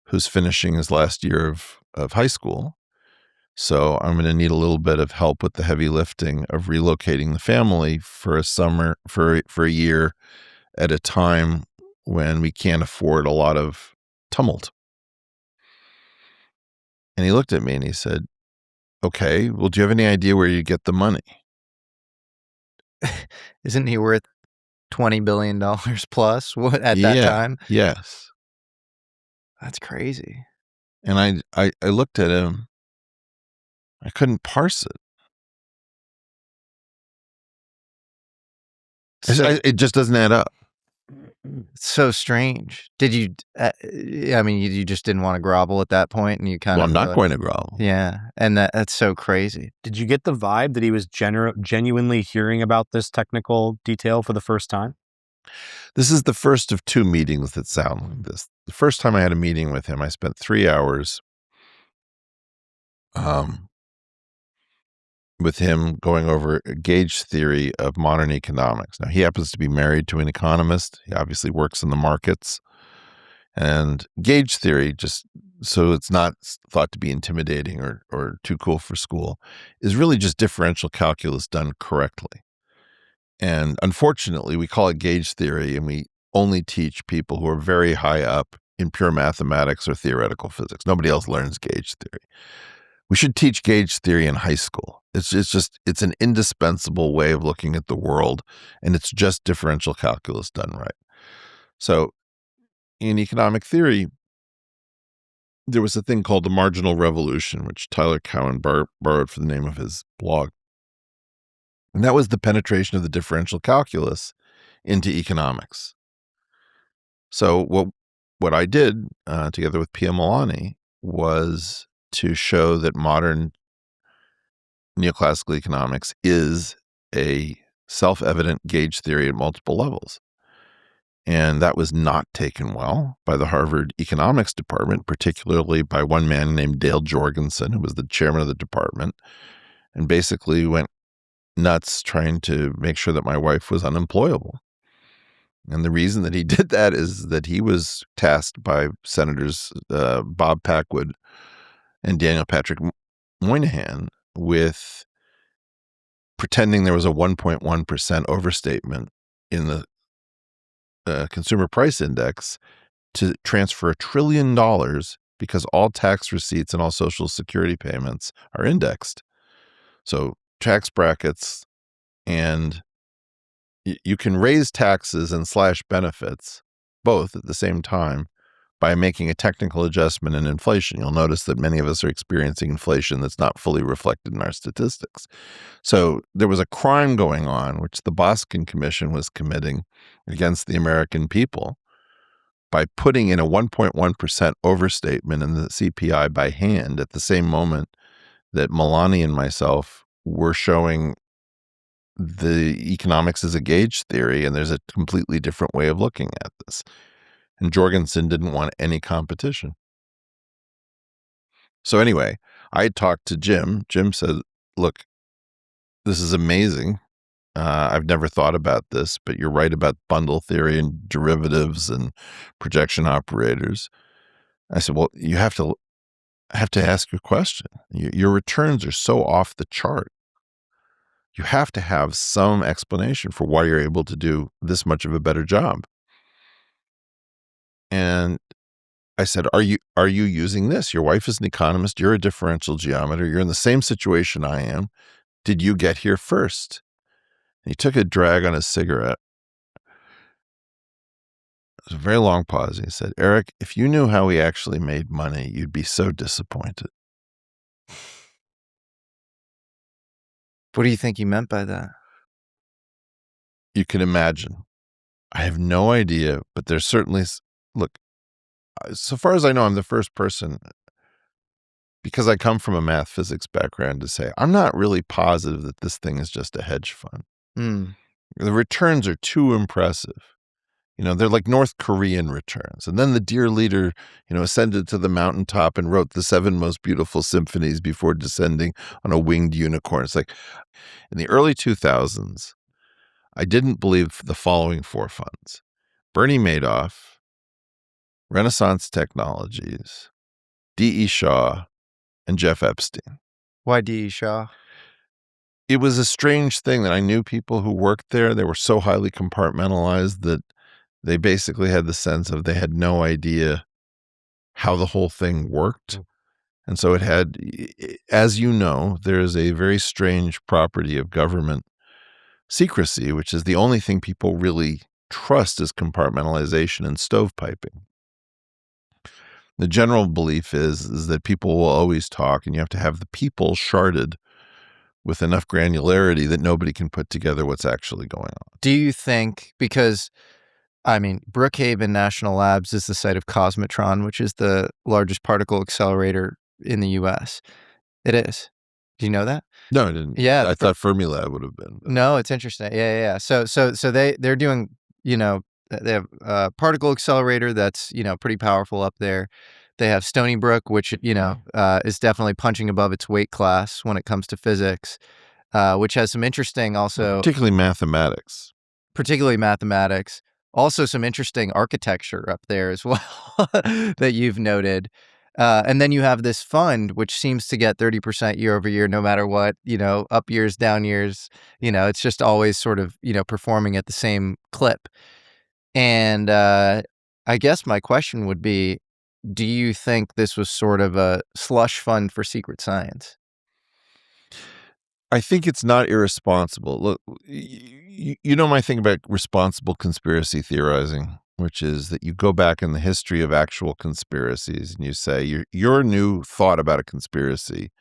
who's finishing his last year of high school. So I'm going to need a little bit of help with the heavy lifting of relocating the family for a summer, for a year at a time when we can't afford a lot of tumult. And he looked at me and he said, okay, well, do you have any idea where you get the money? Isn't he worth $20 billion plus at that time? Yes. That's crazy. And I looked at him. I couldn't parse it. It just doesn't add up. It's so strange. Did you, you just didn't want to grovel at that point, and you kind of... I'm not going to grovel. Yeah, and that's so crazy. Did you get the vibe that he was genuinely hearing about this technical detail for the first time? This is the first of two meetings that sound like this. The first time I had a meeting with him, I spent 3 hours with him going over gauge theory of modern economics. Now, he happens to be married to an economist. He obviously works in the markets. And gauge theory, just so it's not thought to be intimidating or too cool for school, is really just differential calculus done correctly. And unfortunately, we call it gauge theory, and we only teach people who are very high up in pure mathematics or theoretical physics. Nobody else learns gauge theory. We should teach gauge theory in high school. It's an indispensable way of looking at the world, and it's just differential calculus done right. So in economic theory, there was a thing called the marginal revolution, which Tyler Cowen borrowed for the name of his blog. And that was the penetration of the differential calculus into economics. So what I did, together with Pia Milani, was to show that modern neoclassical economics is a self-evident gauge theory at multiple levels. And that was not taken well by the Harvard economics department, particularly by one man named Dale Jorgensen, who was the chairman of the department, and basically went nuts trying to make sure that my wife was unemployable. And the reason that he did that is that he was tasked by Senators Bob Packwood and Daniel Patrick Moynihan with pretending there was a 1.1% overstatement in the consumer price index to transfer $1 trillion because all tax receipts and all Social Security payments are indexed. So tax brackets, and you can raise taxes and slash benefits both at the same time by making a technical adjustment in inflation. You'll notice that many of us are experiencing inflation that's not fully reflected in our statistics. So there was a crime going on, which the Boskin Commission was committing against the American people by putting in a 1.1% overstatement in the CPI by hand at the same moment that Milani and myself were showing the economics as a gauge theory, and there's a completely different way of looking at this. And Jorgensen didn't want any competition. So anyway, I talked to Jim. Jim said, look, this is amazing. I've never thought about this, but you're right about bundle theory and derivatives and projection operators. I said, well, you have to ask a question. Your returns are so off the chart. You have to have some explanation for why you're able to do this much of a better job. And I said, are you using this? Your wife is an economist. You're a differential geometer. You're in the same situation I am. Did you get here first? And he took a drag on his cigarette. It was a very long pause. He said, Eric, if you knew how we actually made money, you'd be so disappointed. What do you think he meant by that? You can imagine. I have no idea, but there's certainly, look, so far as I know, I'm the first person, because I come from a math physics background, to say I'm not really positive that this thing is just a hedge fund. The returns are too impressive They're like North Korean returns. And then the dear leader, ascended to the mountaintop and wrote the 7 most beautiful symphonies before descending on a winged unicorn. It's like in the early 2000s, I didn't believe the following 4 funds: Bernie Madoff, Renaissance Technologies, D.E. Shaw, and Jeff Epstein. Why D.E. Shaw? It was a strange thing that I knew people who worked there. They were so highly compartmentalized that they basically had the sense of they had no idea how the whole thing worked. And so it had, as you know, there is a very strange property of government secrecy, which is the only thing people really trust is compartmentalization and stovepiping. The general belief is that people will always talk, and you have to have the people sharded with enough granularity that nobody can put together what's actually going on. Do you think, because Brookhaven National Labs is the site of Cosmotron, which is the largest particle accelerator in the U.S. It is. Do you know that? No, I didn't. Yeah, I thought Fermilab would have been. No, it's interesting. Yeah. So they're doing, they have a particle accelerator that's, pretty powerful up there. They have Stony Brook, which, is definitely punching above its weight class when it comes to physics, which has some interesting also. Particularly mathematics. Also some interesting architecture up there as well that you've noted. And then you have this fund, which seems to get 30% year over year, no matter what, up years, down years, it's just always sort of, performing at the same clip. And I guess my question would be, do you think this was sort of a slush fund for secret science? I think it's not irresponsible. Look, you know my thing about responsible conspiracy theorizing, which is that you go back in the history of actual conspiracies and you say your new thought about a conspiracy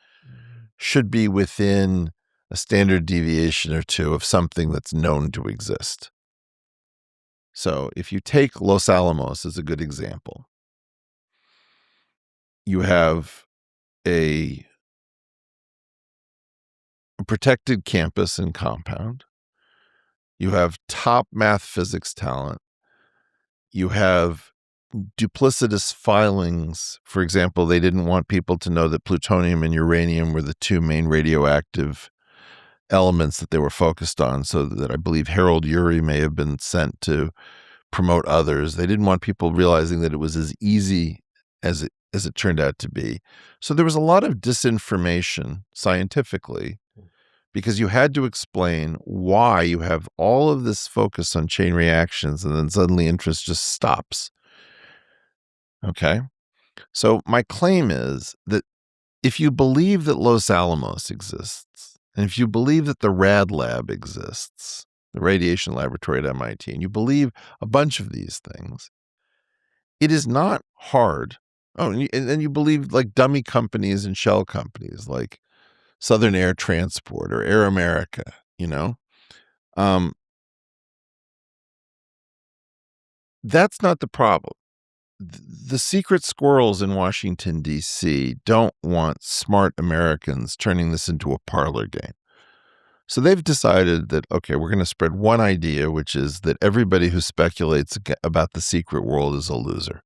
should be within a standard deviation or two of something that's known to exist. So if you take Los Alamos as a good example, you have a protected campus and compound. You have top math physics talent. You have duplicitous filings. For example, they didn't want people to know that plutonium and uranium were the 2 main radioactive elements that they were focused on, so that I believe Harold Urey may have been sent to promote others. They didn't want people realizing that it was as easy as it turned out to be. So there was a lot of disinformation scientifically, because you had to explain why you have all of this focus on chain reactions and then suddenly interest just stops. Okay? So my claim is that if you believe that Los Alamos exists, and if you believe that the RAD lab exists, the radiation laboratory at MIT, and you believe a bunch of these things, it is not hard. Oh, and then you believe like dummy companies and shell companies like Southern Air Transport or Air America, that's not the problem. The secret squirrels in Washington, D.C. don't want smart Americans turning this into a parlor game. So they've decided that, okay, we're going to spread one idea, which is that everybody who speculates about the secret world is a loser.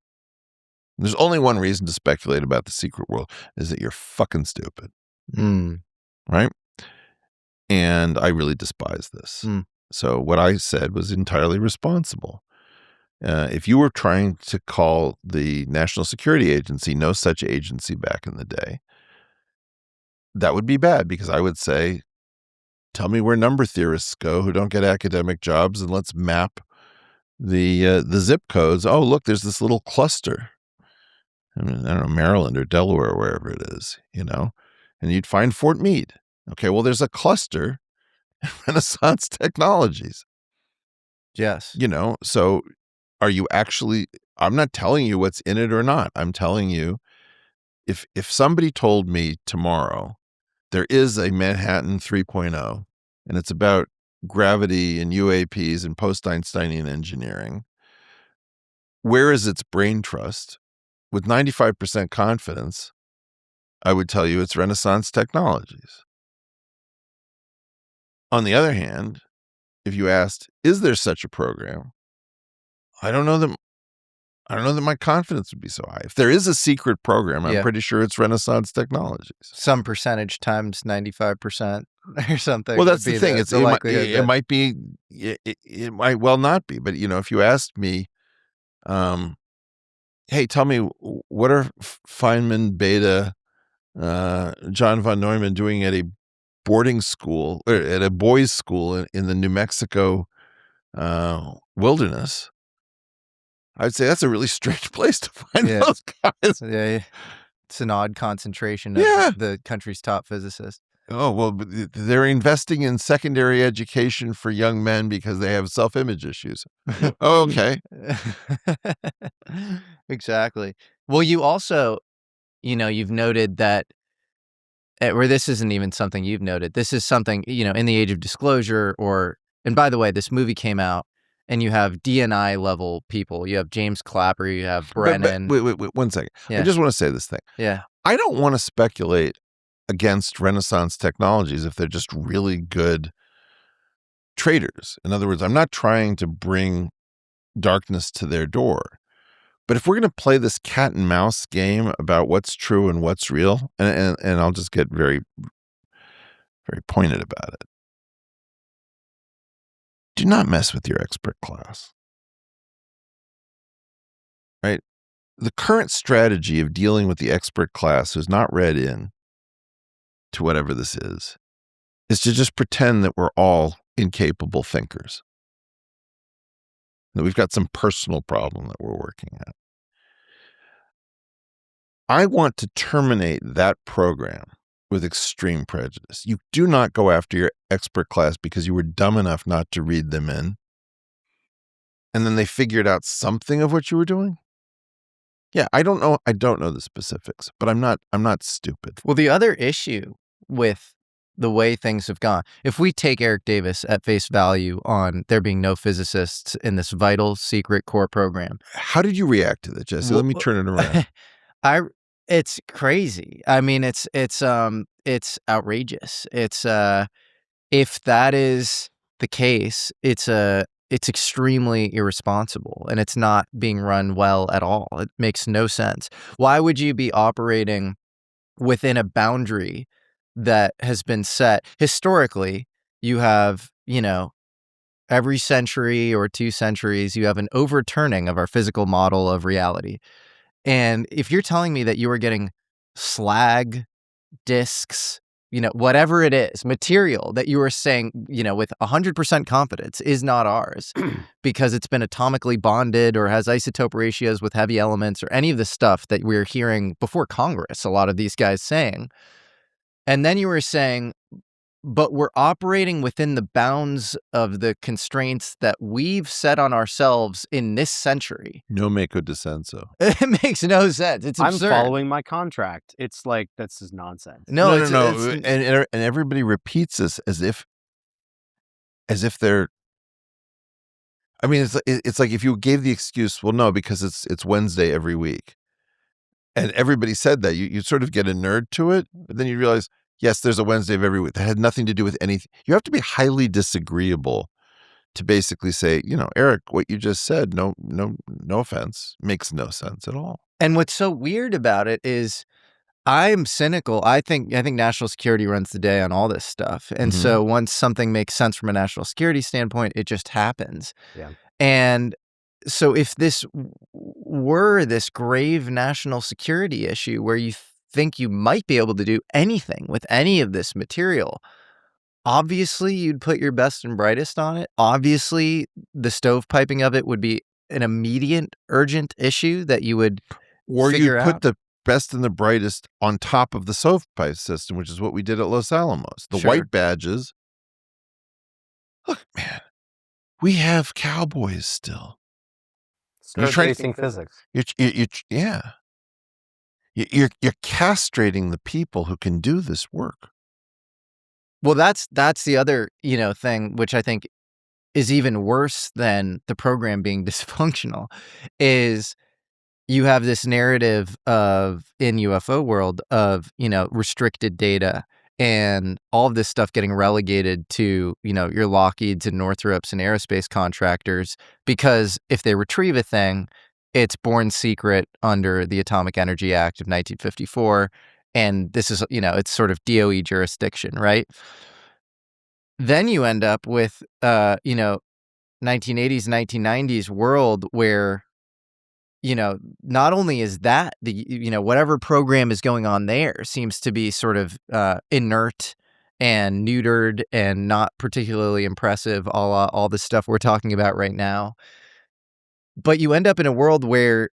There's only one reason to speculate about the secret world, is that you're fucking stupid. Right? And I really despise this. So what I said was entirely responsible. If you were trying to call the National Security Agency no such agency back in the day, that would be bad, because I would say, tell me where number theorists go who don't get academic jobs, and let's map the zip codes. Oh, look, there's this little cluster. I don't know, Maryland or Delaware, or wherever it is, and you'd find Fort Meade. Okay, well, there's a cluster in Renaissance Technologies. Yes. So are you actually, I'm not telling you what's in it or not. I'm telling you, if somebody told me tomorrow there is a Manhattan 3.0 and it's about gravity and UAPs and post-Einsteinian engineering, where is its brain trust? With 95% confidence, I would tell you it's Renaissance Technologies. On the other hand, if you asked, is there such a program? I don't know that my confidence would be so high. If there is a secret program, I'm pretty sure it's Renaissance Technologies. Some percentage times 95% or something. Well, that's the thing. It might be, it might well not be. But, if you asked me, hey, tell me, what are Feynman, Beta, John von Neumann doing at a boarding school, or at a boys' school in the New Mexico wilderness? I'd say that's a really strange place to find those guys. Yeah, it's an odd concentration of the country's top physicists. Oh, well, they're investing in secondary education for young men because they have self-image issues. Okay. Exactly. Well, you also, you've noted that, or this isn't even something you've noted. This is something, in the age of disclosure, and by the way, this movie came out, and you have DNI level people. You have James Clapper, you have Brennan. Wait, 1 second. I just want to say this thing. Yeah. I don't want to speculate against Renaissance Technologies if they're just really good traders. In other words, I'm not trying to bring darkness to their door. But if we're going to play this cat and mouse game about what's true and what's real, and I'll just get very, very pointed about it. Do not mess with your expert class. Right? The current strategy of dealing with the expert class who's not read in to whatever this is to just pretend that we're all incapable thinkers. That we've got some personal problem that we're working at. I want to terminate that program with extreme prejudice. You do not go after your expert class because you were dumb enough not to read them in, and then they figured out something of what you were doing. Yeah, I don't know the specifics, but I'm not stupid. Well, the other issue with the way things have gone, if we take Eric Davis at face value on there being no physicists in this vital secret core program. How did you react to that, Jesse? Let me turn it around. It's crazy. I mean, it's outrageous. It's if that is the case, it's extremely irresponsible, and it's not being run well at all. It makes no sense. Why would you be operating within a boundary that has been set historically? You have, every century or 2 centuries, you have an overturning of our physical model of reality. And if you're telling me that you were getting slag, discs, whatever it is, material that you were saying, with 100% confidence is not ours because it's been atomically bonded or has isotope ratios with heavy elements or any of the stuff that we're hearing before Congress, a lot of these guys saying. And then you were saying, but we're operating within the bounds of the constraints that we've set on ourselves in this century. No make de senso. It makes no sense. It's absurd. I'm following my contract. It's like, this is nonsense. No. And everybody repeats this as if they're, I mean, it's like if you gave the excuse, well, no, because it's Wednesday every week. And everybody said that. You sort of get a nerd to it, but then you realize, yes, there's a Wednesday of every week. That had nothing to do with anything. You have to be highly disagreeable to basically say, Eric, what you just said, no offense, makes no sense at all. And what's so weird about it is I'm cynical. I think national security runs the day on all this stuff. And so once something makes sense from a national security standpoint, it just happens. Yeah. And so if this were this grave national security issue where you think you might be able to do anything with any of this material, obviously you'd put your best and brightest on it. Obviously the stovepiping of it would be an immediate, urgent issue that you would figure out. Or you'd put the best and the brightest on top of the stovepipe system, which is what we did at Los Alamos. The white badges. Look, man, we have cowboys still. Start facing physics. Yeah. You're castrating the people who can do this work. Well, that's the other, thing, which I think is even worse than the program being dysfunctional, is you have this narrative of, in UFO world, of, restricted data and all of this stuff getting relegated to, your Lockheeds and Northrops and aerospace contractors, because if they retrieve a thing, it's born secret under the Atomic Energy Act of 1954. And this is, it's sort of DOE jurisdiction, right? Then you end up with, 1980s, 1990s world where, not only is that whatever program is going on there seems to be sort of inert and neutered and not particularly impressive, all the stuff we're talking about right now. But you end up in a world where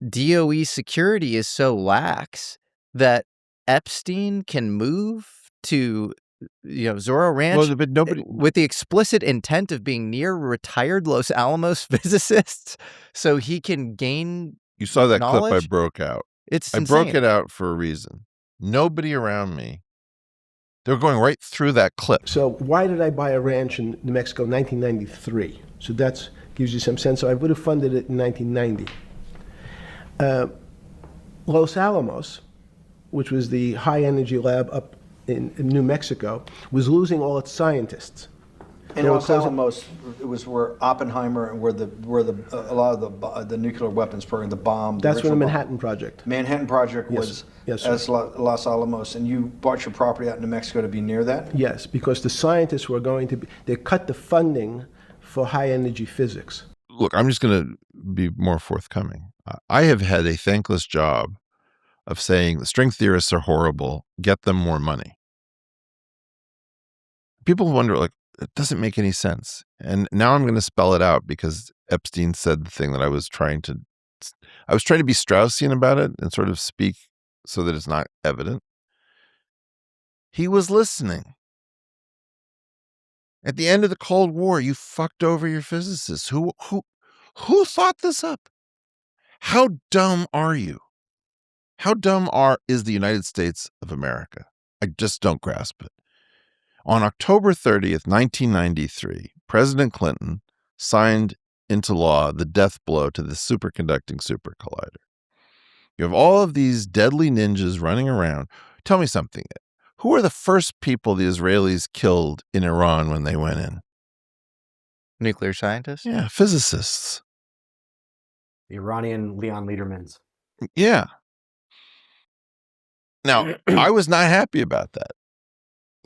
DOE security is so lax that Epstein can move to Zorro Ranch but nobody with the explicit intent of being near retired Los Alamos physicists so he can gain You saw that knowledge? clip I broke out. It's I insane. broke it out for a reason. Nobody around me. They were going right through that clip. So why did I buy a ranch in New Mexico in 1993? So that gives you some sense. So I would have funded it in 1990. Los Alamos, which was the high energy lab up in New Mexico, was losing all its scientists. And Los Alamos, it was where Oppenheimer and where a lot of the nuclear weapons program, the bomb. That's where the Manhattan Project. Manhattan Project was as Los Alamos, and you bought your property out in New Mexico to be near that? Yes, because the scientists were going to be, they cut the funding for high energy physics. Look, I'm just going to be more forthcoming. I have had a thankless job of saying the string theorists are horrible, get them more money. People wonder, like, it doesn't make any sense. And now I'm going to spell it out because Epstein said the thing that I was trying to be Straussian about it and sort of speak so that it's not evident. He was listening. At the end of the Cold War, you fucked over your physicists. Who thought this up? How dumb are you? How dumb is the United States of America? I just don't grasp it. On October 30th, 1993, President Clinton signed into law the death blow to the superconducting super collider. You have all of these deadly ninjas running around. Tell me something. Who were the first people the Israelis killed in Iran when they went in? Nuclear scientists? Yeah, physicists. The Iranian Leon Ledermans. Yeah. Now, I was not happy about that.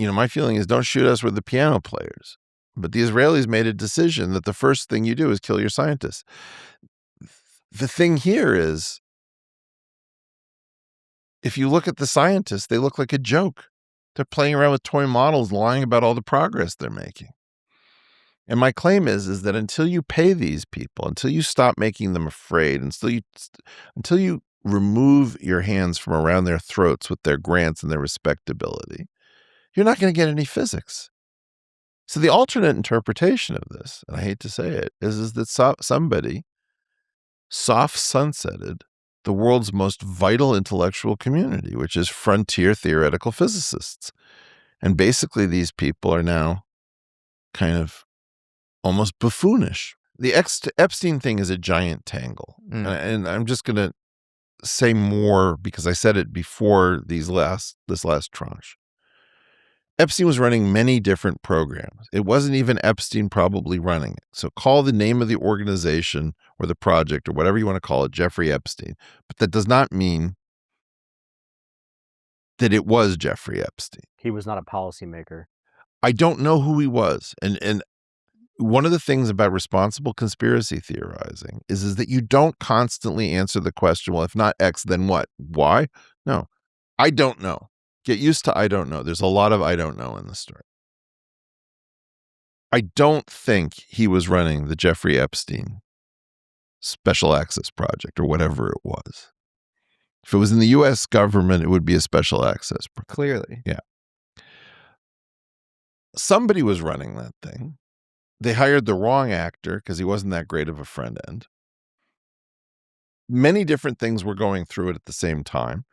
My feeling is don't shoot us with the piano players. But the Israelis made a decision that the first thing you do is kill your scientists. The thing here is, if you look at the scientists, they look like a joke. They're playing around with toy models, lying about all the progress they're making. And my claim is that until you pay these people, until you stop making them afraid, until you remove your hands from around their throats with their grants and their respectability, you're not going to get any physics. So the alternate interpretation of this, and I hate to say it, is that somebody soft sunsetted the world's most vital intellectual community, which is frontier theoretical physicists. And basically these people are now kind of almost buffoonish. The Epstein thing is a giant tangle. And I'm just going to say more because I said it before this last tranche. Epstein was running many different programs. It wasn't even Epstein probably running it. So call the name of the organization or the project or whatever you want to call it, Jeffrey Epstein. But that does not mean that it was Jeffrey Epstein. He was not a policymaker. I don't know who he was. And one of the things about responsible conspiracy theorizing is that you don't constantly answer the question, well, if not X, then what? Why? No, I don't know. Get used to I don't know. There's a lot of I don't know in the story. I don't think he was running the Jeffrey Epstein Special Access Project or whatever it was. If it was in the U.S. government, it would be a special access project. Clearly. Yeah. Somebody was running that thing. They hired the wrong actor because he wasn't that great of a front end. Many different things were going through it at the same time.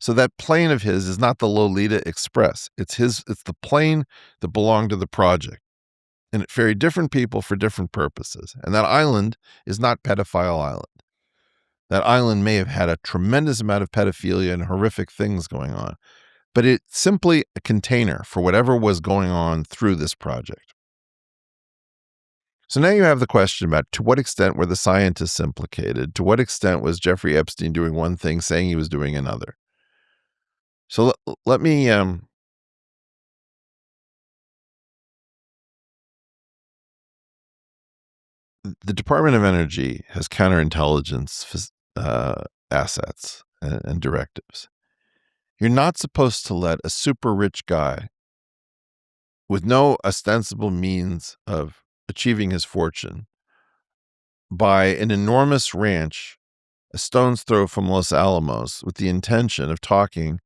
So that plane of his is not the Lolita Express. It's the plane that belonged to the project. And it ferried different people for different purposes. And that island is not Pedophile Island. That island may have had a tremendous amount of pedophilia and horrific things going on. but it's simply a container for whatever was going on through this project. So now you have the question about to what extent were the scientists implicated? To what extent was Jeffrey Epstein doing one thing, saying he was doing another? So let me the Department of Energy has counterintelligence assets and directives. You're not supposed to let a super rich guy with no ostensible means of achieving his fortune buy an enormous ranch a stone's throw from Los Alamos with the intention of talking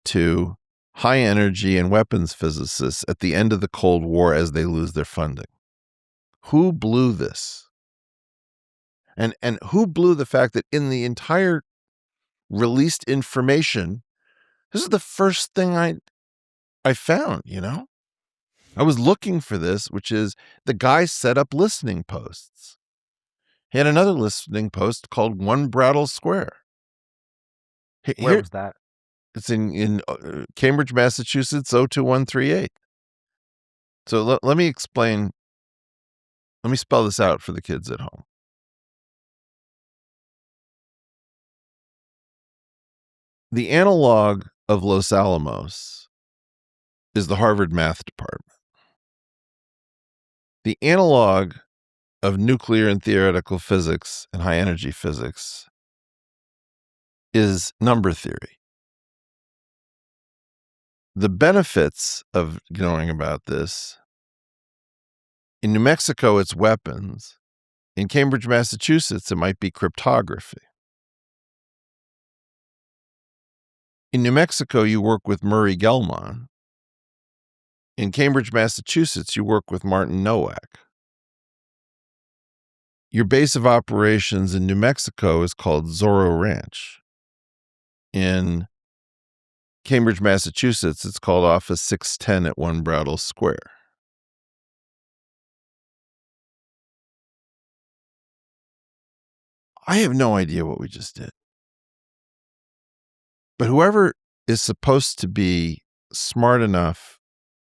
to high energy and weapons physicists at the end of the Cold War as they lose their funding. Who blew this? And who blew the fact that in the entire released information, this is the first thing I found, you know? I was looking for this, which is the guy set up listening posts. He had another listening post called One Brattle Square. Where was that? It's in Cambridge, Massachusetts, 02138. So let me explain. Let me spell this out for the kids at home. The analog of Los Alamos is the Harvard Math Department. The analog of nuclear and theoretical physics and high energy physics is number theory. The benefits of knowing about this: in New Mexico, it's weapons. In Cambridge, Massachusetts, it might be cryptography. In New Mexico, you work with Murray Gell-Mann. In Cambridge, Massachusetts, you work with Martin Nowak. Your base of operations in New Mexico is called Zorro Ranch. In Cambridge, Massachusetts, it's called Office 610 at One Brattle Square. I have no idea what we just did. But whoever is supposed to be smart enough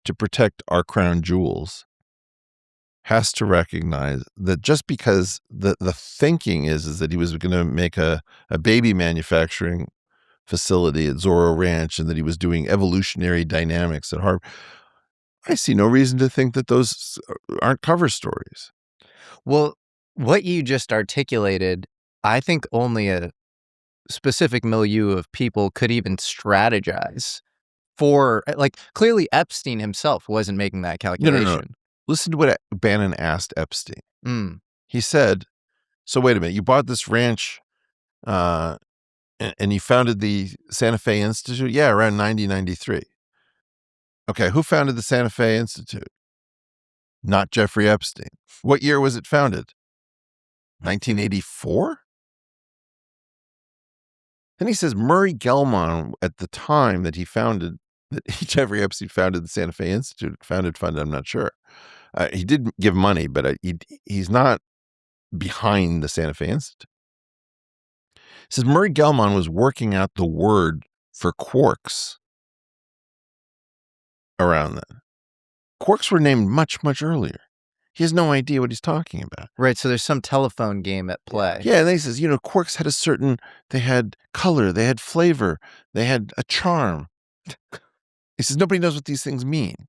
to protect our crown jewels has to recognize that just because the thinking is that he was going to make a baby manufacturing facility at Zorro Ranch and that he was doing evolutionary dynamics at Harvard, I see no reason to think that those aren't cover stories. Well, what you just articulated, I think only a specific milieu of people could even strategize for, like, clearly Epstein himself wasn't making that calculation. No. Listen to what Bannon asked Epstein. He said, so wait a minute, you bought this ranch and you founded the Santa Fe Institute? Yeah, around 1993. Okay, who founded the Santa Fe Institute? Not Jeffrey Epstein. What year was it founded? 1984? Then he says Murray Gell-Mann, at the time that Jeffrey Epstein founded the Santa Fe Institute, funded, I'm not sure. He did give money, but he's not behind the Santa Fe Institute. He says Murray Gell-Mann was working out the word for quarks around then. Quarks were named much, much earlier. He has no idea what he's talking about. Right, so there's some telephone game at play. Yeah, and then he says, quarks had they had color, they had flavor, they had a charm. He says, nobody knows what these things mean.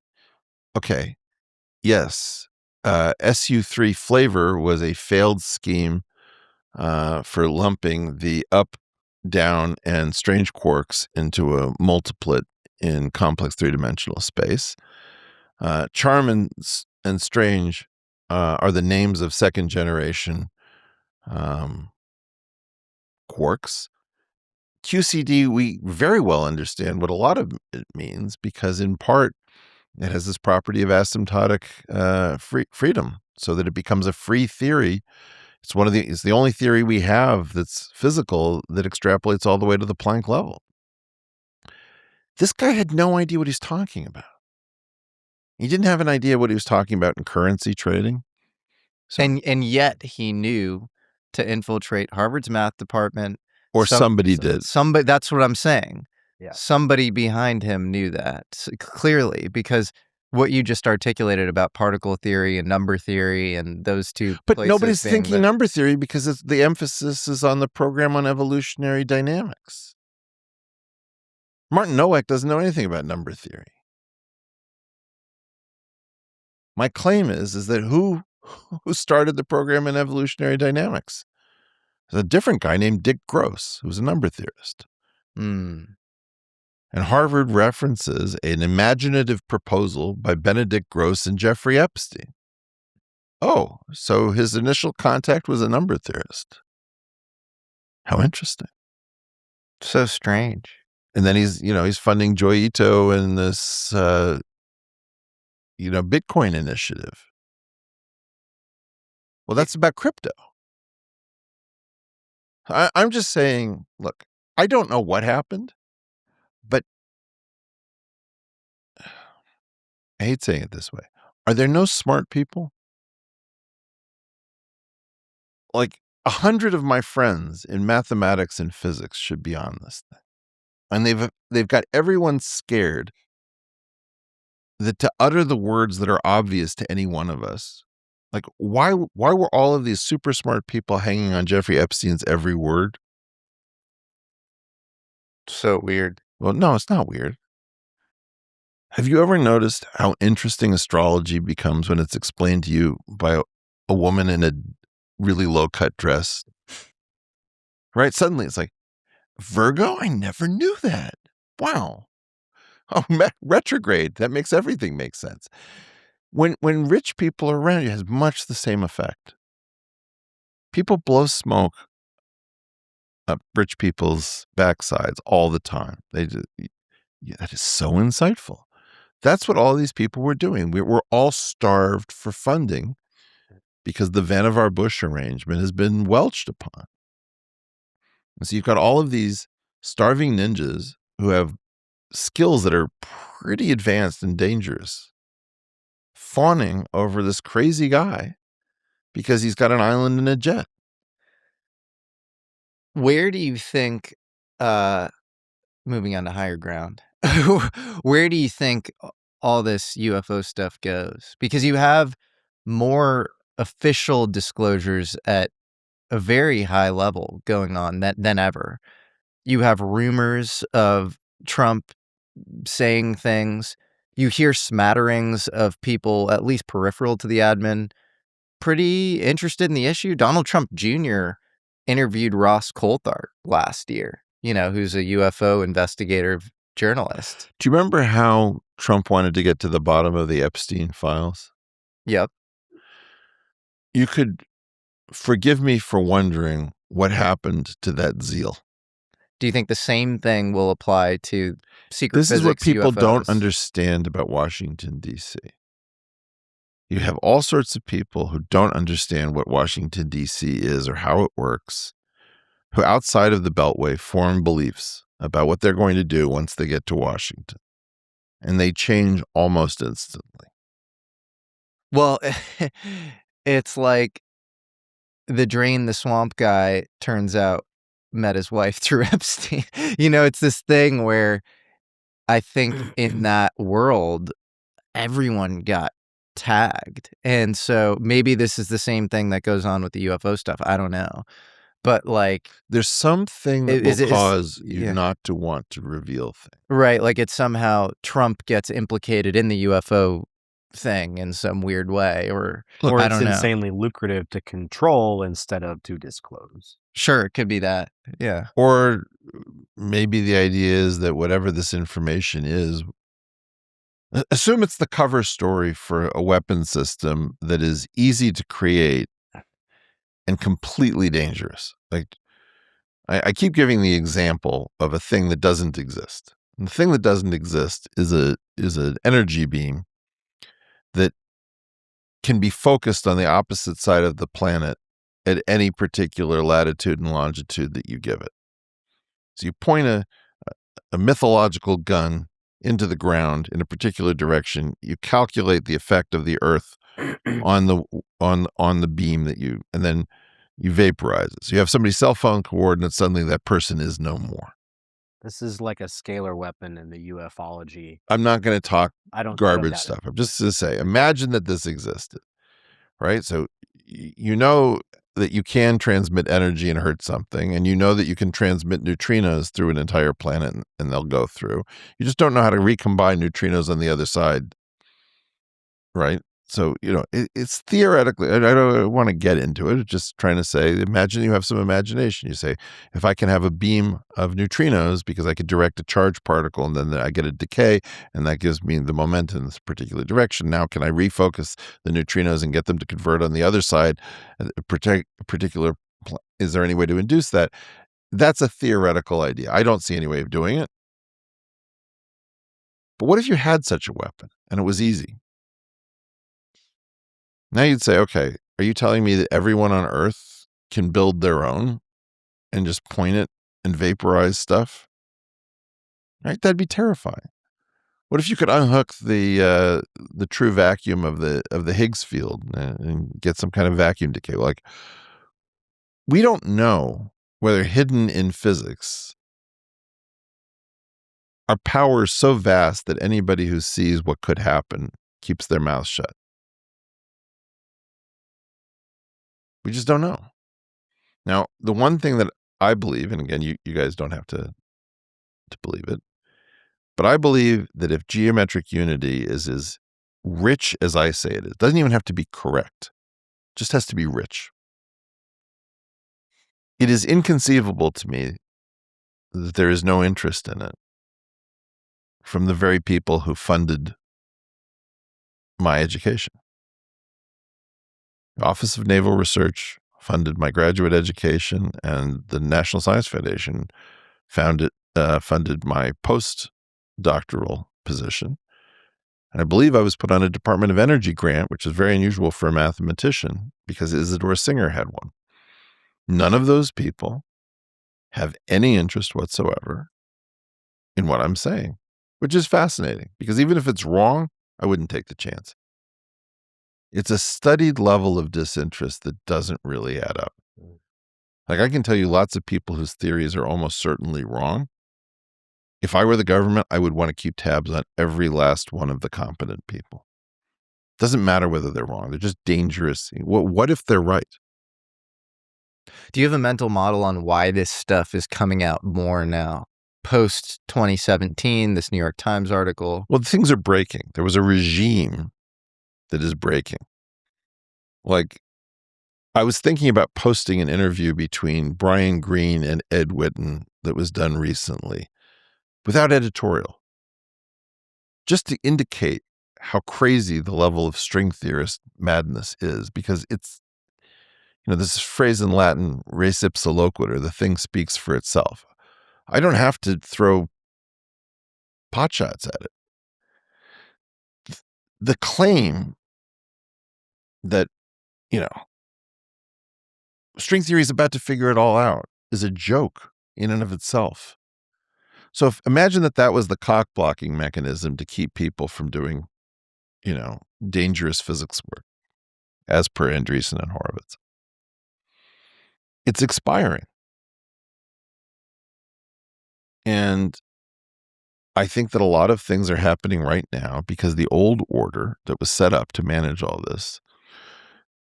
Okay, yes, SU3 flavor was a failed scheme for lumping the up, down, and strange quarks into a multiplet in complex three-dimensional space. Charm and strange are the names of second-generation quarks. QCD, we very well understand what a lot of it means because, in part, it has this property of asymptotic freedom, so that it becomes a free theory. It's the only theory we have that's physical that extrapolates all the way to the Planck level. This guy had no idea what he's talking about. He didn't have an idea what he was talking about in currency trading. So, and yet he knew to infiltrate Harvard's math department. Or somebody did. That's what I'm saying. Yeah. somebody behind him knew that clearly, because what you just articulated about particle theory and number theory and those two But places nobody's being thinking number theory because the emphasis is on the program on evolutionary dynamics. Martin Nowak doesn't know anything about number theory. My claim is that who started the program in evolutionary dynamics? There's a different guy named Dick Gross, who's a number theorist. And Harvard references an imaginative proposal by Benedict Gross and Jeffrey Epstein. Oh, so his initial contact was a number theorist. How interesting. So strange. And then he's funding Joy Ito and this, Bitcoin initiative. Well, that's about crypto. I'm just saying, look, I don't know what happened, but I hate saying it this way. Are there no smart people? Like 100 of my friends in mathematics and physics should be on this thing. And they've got everyone scared that to utter the words that are obvious to any one of us, like why were all of these super smart people hanging on Jeffrey Epstein's every word? So weird. Well, no, it's not weird. Have you ever noticed how interesting astrology becomes when it's explained to you by a woman in a really low-cut dress? Right? Suddenly it's like, Virgo? I never knew that. Wow. Oh, retrograde. That makes everything make sense. When rich people are around, it has much the same effect. People blow smoke up rich people's backsides all the time. That is so insightful. That's what all these people were doing. We're all starved for funding because the Vannevar Bush arrangement has been welched upon. And so you've got all of these starving ninjas who have skills that are pretty advanced and dangerous, fawning over this crazy guy because he's got an island and a jet. Where do you think, moving on to higher ground, where do you think all this UFO stuff goes? Because you have more official disclosures at a very high level going on than ever. You have rumors of Trump saying things. You hear smatterings of people, at least peripheral to the admin, pretty interested in the issue. Donald Trump Jr. interviewed Ross Coulthart last year, who's a UFO investigator journalist. Do you remember how Trump wanted to get to the bottom of the Epstein files? Yep. You could forgive me for wondering what happened to that zeal. Do you think the same thing will apply to secret physics? This is what people UFOs? Don't understand about Washington, D.C. You have all sorts of people who don't understand what Washington, D.C. is or how it works, who outside of the Beltway form beliefs about what they're going to do once they get to Washington. And they change almost instantly. Well, it's like the Drain the Swamp guy, turns out, met his wife through Epstein. It's this thing where I think in that world, everyone got tagged. And so maybe this is the same thing that goes on with the UFO stuff. I don't know. But like, there's something that will cause you not to want to reveal things. Right. Like it's somehow Trump gets implicated in the UFO thing in some weird way, or it's insanely lucrative to control instead of to disclose. Sure, it could be that. Yeah. Or maybe the idea is that whatever this information is, assume it's the cover story for a weapon system that is easy to create and completely dangerous. Like I keep giving the example of a thing that doesn't exist. And the thing that doesn't exist is an energy beam that can be focused on the opposite side of the planet at any particular latitude and longitude that you give it. So you point a mythological gun into the ground in a particular direction. You calculate the effect of the Earth on the beam and then you vaporize it. So you have somebody's cell phone coordinates. Suddenly that person is no more. This is like a scalar weapon in the ufology. I'm not going to talk I don't garbage doubt it. stuff. I'm just going to say, imagine that this existed, right? So you know that you can transmit energy and hurt something, and you know that you can transmit neutrinos through an entire planet and they'll go through. You just don't know how to recombine neutrinos on the other side, right? So, it's theoretically, I don't want to get into it. It's just trying to say, imagine you have some imagination. You say, if I can have a beam of neutrinos because I could direct a charged particle and then I get a decay and that gives me the momentum in this particular direction. Now, can I refocus the neutrinos and get them to convert on the other side? Is there any way to induce that? That's a theoretical idea. I don't see any way of doing it. But what if you had such a weapon and it was easy? Now you'd say, okay, are you telling me that everyone on Earth can build their own and just point it and vaporize stuff? Right? That'd be terrifying. What if you could unhook the true vacuum of the Higgs field and get some kind of vacuum decay? Like, we don't know whether hidden in physics are powers so vast that anybody who sees what could happen keeps their mouth shut. We just don't know. Now, the one thing that I believe, and again, you guys don't have to believe it, but I believe that if geometric unity is as rich as I say it doesn't even have to be correct, it just has to be rich. It is inconceivable to me that there is no interest in it from the very people who funded my education. The Office of Naval Research funded my graduate education, and the National Science Foundation funded my postdoctoral position. And I believe I was put on a Department of Energy grant, which is very unusual for a mathematician because Isidore Singer had one. None of those people have any interest whatsoever in what I'm saying, which is fascinating because even if it's wrong, I wouldn't take the chance. It's a studied level of disinterest that doesn't really add up. Like, I can tell you lots of people whose theories are almost certainly wrong. If I were the government, I would want to keep tabs on every last one of the competent people. Doesn't matter whether they're wrong. They're just dangerous. What if they're right? Do you have a mental model on why this stuff is coming out more now? Post 2017, this New York Times article. Well, things are breaking. There was a regime that is breaking. Like, I was thinking about posting an interview between Brian Greene and Ed Witten that was done recently without editorial, just to indicate how crazy the level of string theorist madness is, because it's, this phrase in Latin, res ipsa loquitur, the thing speaks for itself. I don't have to throw potshots at it. The claim that, string theory is about to figure it all out is a joke in and of itself. So imagine that was the cock blocking mechanism to keep people from doing, dangerous physics work, as per Andreessen and Horowitz. It's expiring. And I think that a lot of things are happening right now because the old order that was set up to manage all this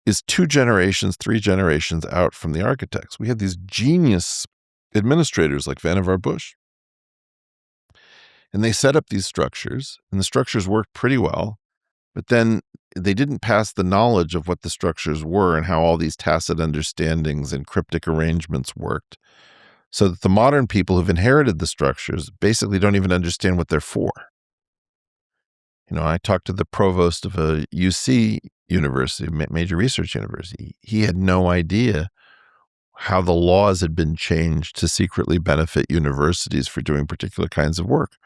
is 2 generations, 3 generations out from the architects. We had these genius administrators like Vannevar Bush. And they set up these structures, and the structures worked pretty well, but then they didn't pass the knowledge of what the structures were and how all these tacit understandings and cryptic arrangements worked, so that the modern people who've inherited the structures basically don't even understand what they're for. I talked to the provost of a UC university, major research university. He had no idea how the laws had been changed to secretly benefit universities for doing particular kinds of work.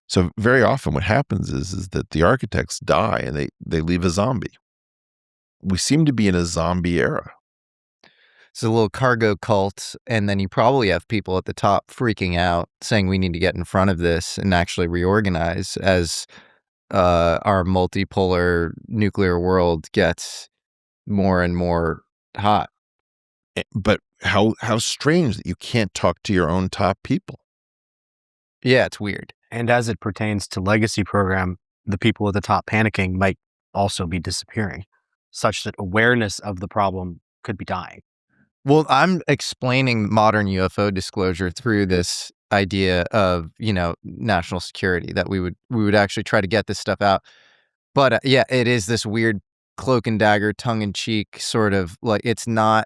So very often what happens is that the architects die and they leave a zombie. We seem to be in a zombie era. It's a little cargo cult, and then you probably have people at the top freaking out, saying we need to get in front of this and actually reorganize as our multipolar nuclear world gets more and more hot. But how strange that you can't talk to your own top people. Yeah, it's weird. And as it pertains to legacy program, the people at the top panicking might also be disappearing, such that awareness of the problem could be dying. Well, I'm explaining modern UFO disclosure through this idea of, national security, that we would actually try to get this stuff out. But yeah, it is this weird cloak and dagger, tongue in cheek sort of, like, it's not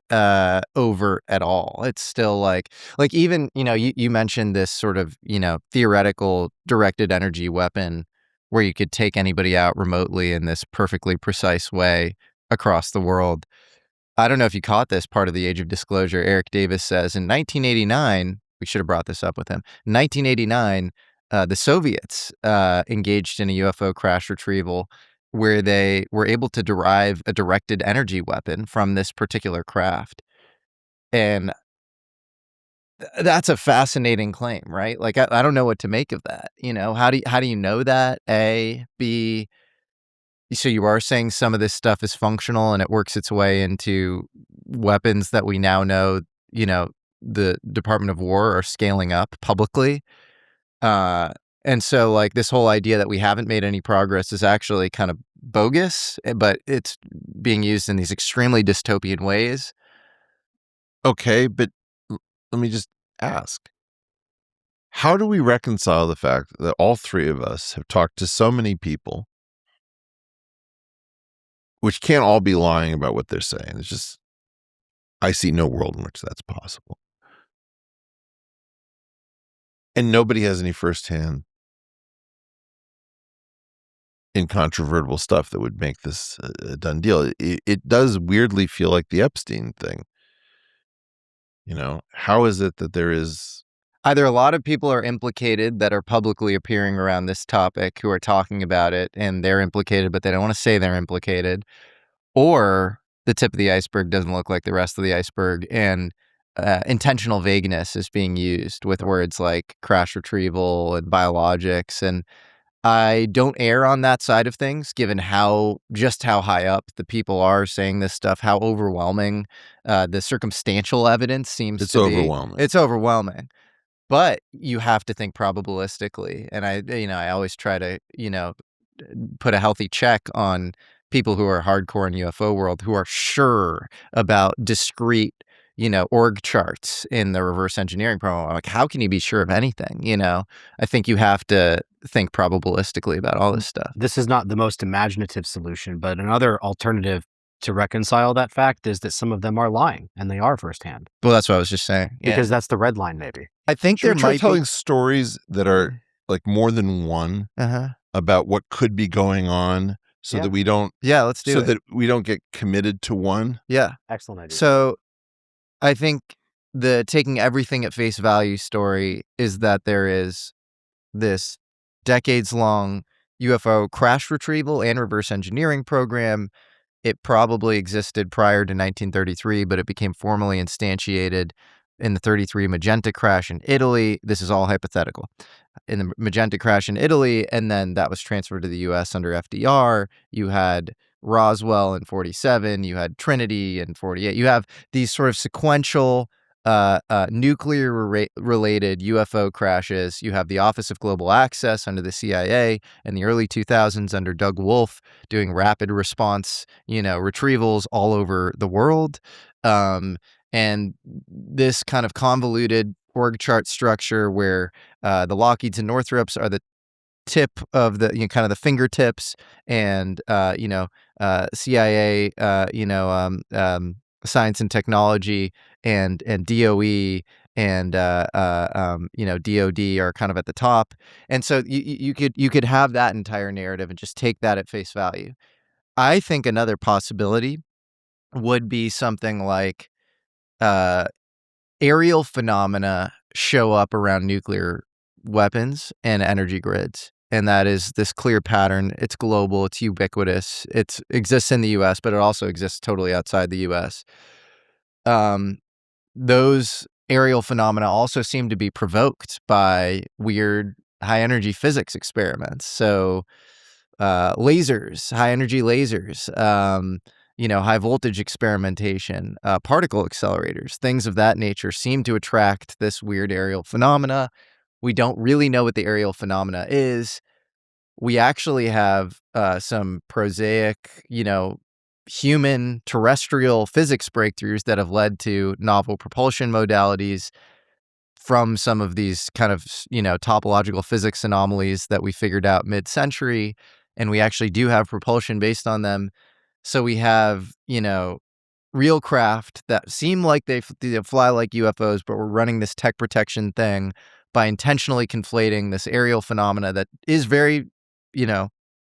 overt at all. It's still like even, you mentioned this sort of, theoretical directed energy weapon where you could take anybody out remotely in this perfectly precise way across the world. I don't know if you caught this part of the Age of Disclosure. Eric Davis says in 1989, we should have brought this up with him. In 1989, the Soviets engaged in a UFO crash retrieval where they were able to derive a directed energy weapon from this particular craft. And that's a fascinating claim, right? Like, I don't know what to make of that. How do you know that? A, B, so you are saying some of this stuff is functional and it works its way into weapons that we now know, the Department of War are scaling up publicly. And so, like, this whole idea that we haven't made any progress is actually kind of bogus, but it's being used in these extremely dystopian ways. Okay, but let me just ask. How do we reconcile the fact that all three of us have talked to so many people, which can't all be lying about what they're saying? It's just, I see no world in which that's possible. And nobody has any firsthand incontrovertible stuff that would make this a done deal. It does weirdly feel like the Epstein thing. How is it that there is... Either a lot of people are implicated that are publicly appearing around this topic who are talking about it, and they're implicated, but they don't want to say they're implicated, or the tip of the iceberg doesn't look like the rest of the iceberg, and intentional vagueness is being used with words like crash retrieval and biologics. And I don't err on that side of things, given just how high up the people are saying this stuff, how overwhelming the circumstantial evidence seems to be. It's overwhelming. It's overwhelming. But you have to think probabilistically. And I always try to, put a healthy check on people who are hardcore in UFO world, who are sure about discrete, org charts in the reverse engineering program. Like, how can you be sure of anything? I think you have to think probabilistically about all this stuff. This is not the most imaginative solution, but another alternative to reconcile that fact is that some of them are lying, and they are firsthand. Well, that's what I was just saying. Yeah. Because that's the red line, maybe. I think Should there we try might telling be stories that are like more than one about what could be going on, so that we don't. Yeah, let's do it. So that we don't get committed to one. Yeah, excellent idea. So, I think the taking everything at face value story is that there is this decades-long UFO crash retrieval and reverse engineering program. It probably existed prior to 1933, but it became formally instantiated in the 33 Magenta crash in Italy. This is all hypothetical. In the Magenta crash in Italy, and then that was transferred to the U.S. under FDR. You had Roswell in 47. You had Trinity in 48. You have these sort of sequential nuclear-related UFO crashes. You have the Office of Global Access under the CIA in the early 2000s under Doug Wolf doing rapid response, retrievals all over the world. And this kind of convoluted org chart structure where the Lockheeds and Northrops are the tip of the, kind of the fingertips, and, CIA, science and technology, and DOE and DOD are kind of at the top. And so you could have that entire narrative and just take that at face value. I think another possibility would be something like aerial phenomena show up around nuclear weapons and energy grids. And that is this clear pattern. It's global. It's ubiquitous. It exists in the U.S., but it also exists totally outside the U.S. Those aerial phenomena also seem to be provoked by weird high-energy physics experiments. So lasers, high-energy lasers, high-voltage experimentation, particle accelerators, things of that nature seem to attract this weird aerial phenomena. We don't really know what the aerial phenomena is. We actually have some prosaic, human terrestrial physics breakthroughs that have led to novel propulsion modalities from some of these kind of, topological physics anomalies that we figured out mid-century. And we actually do have propulsion based on them. So we have, real craft that seem like they fly like UFOs, but we're running this tech protection thing by intentionally conflating this aerial phenomena that is very,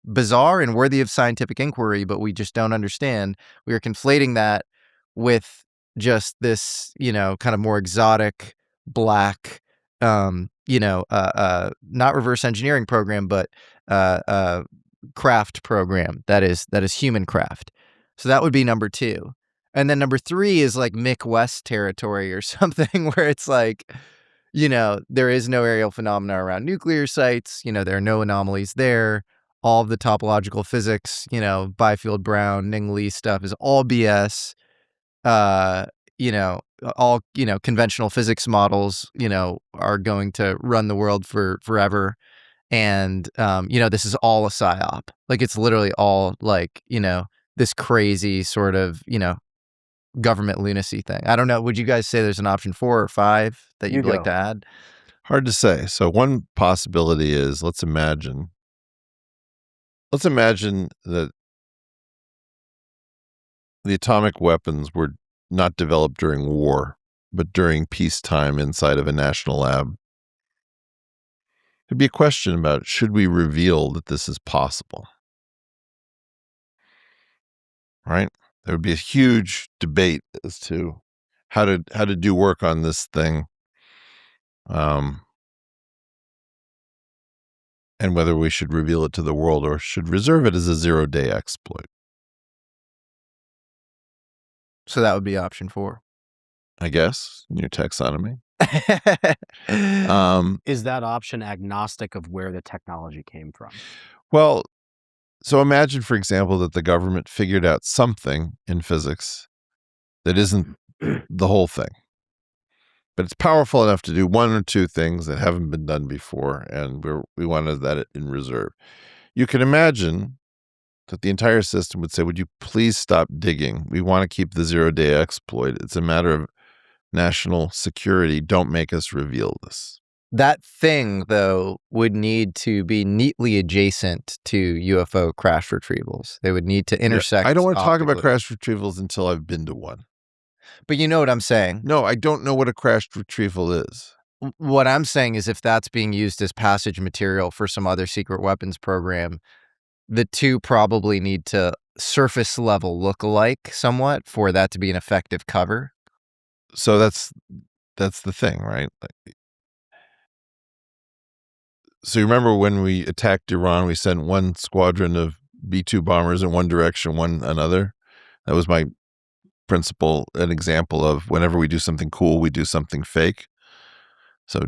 bizarre and worthy of scientific inquiry, but we just don't understand. We are conflating that with just this, kind of more exotic black, not reverse engineering program, but craft program that is human craft. So that would be number 2. And then number 3 is like Mick West territory or something where it's like, there is no aerial phenomena around nuclear sites. There are no anomalies there. All of the topological physics, Byfield Brown, Ning Lee stuff is all BS. All, conventional physics models, are going to run the world for forever. And, this is all a psyop. Like, it's literally all like, this crazy sort of, government lunacy thing. I don't know. Would you guys say there's an option 4 or 5 that you'd like to add? Hard to say. So one possibility is, let's imagine that the atomic weapons were not developed during war, but during peacetime inside of a national lab. There'd be a question about, should we reveal that this is possible? Right? There would be a huge debate as to how to do work on this thing, and whether we should reveal it to the world or should reserve it as a 0-day exploit. So that would be option 4, I guess, in your taxonomy. Is that option agnostic of where the technology came from? Well, so imagine, for example, that the government figured out something in physics that isn't the whole thing, but it's powerful enough to do 1 or 2 things that haven't been done before, and we wanted that in reserve. You can imagine that the entire system would say, would you please stop digging? We want to keep the 0-day exploit. It's a matter of national security. Don't make us reveal this. That thing, though, would need to be neatly adjacent to UFO crash retrievals. They would need to intersect. I don't want to talk about optically. crash retrievals until I've been to one. But you know what I'm saying? No, I don't know what a crash retrieval is. What I'm saying is, if that's being used as passage material for some other secret weapons program, the two probably need to surface level look alike somewhat for that to be an effective cover. So that's the thing, right? So you remember when we attacked Iran, we sent one squadron of B-2 bombers in one direction, one another. That was my principle, an example of whenever we do something cool, we do something fake. So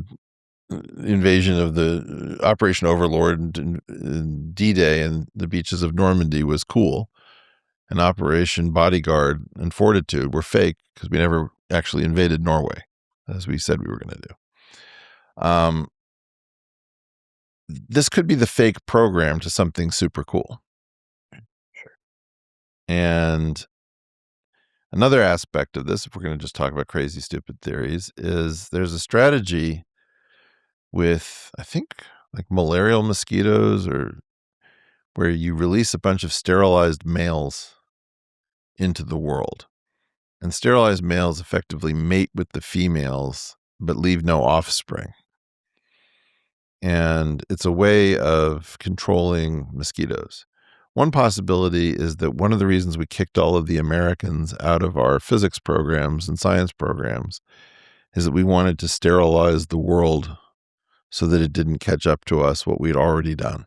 invasion of the Operation Overlord and D-Day and the beaches of Normandy was cool. And Operation Bodyguard and Fortitude were fake because we never actually invaded Norway, as we said we were going to do. This could be the fake program to something super cool. Sure. And another aspect of this, if we're going to just talk about crazy, stupid theories, is there's a strategy with, I think, like malarial mosquitoes, or where you release a bunch of sterilized males into the world. And sterilized males effectively mate with the females, but leave no offspring. And it's a way of controlling mosquitoes. One possibility is that one of the reasons we kicked all of the Americans out of our physics programs and science programs is that we wanted to sterilize the world so that it didn't catch up to us what we'd already done.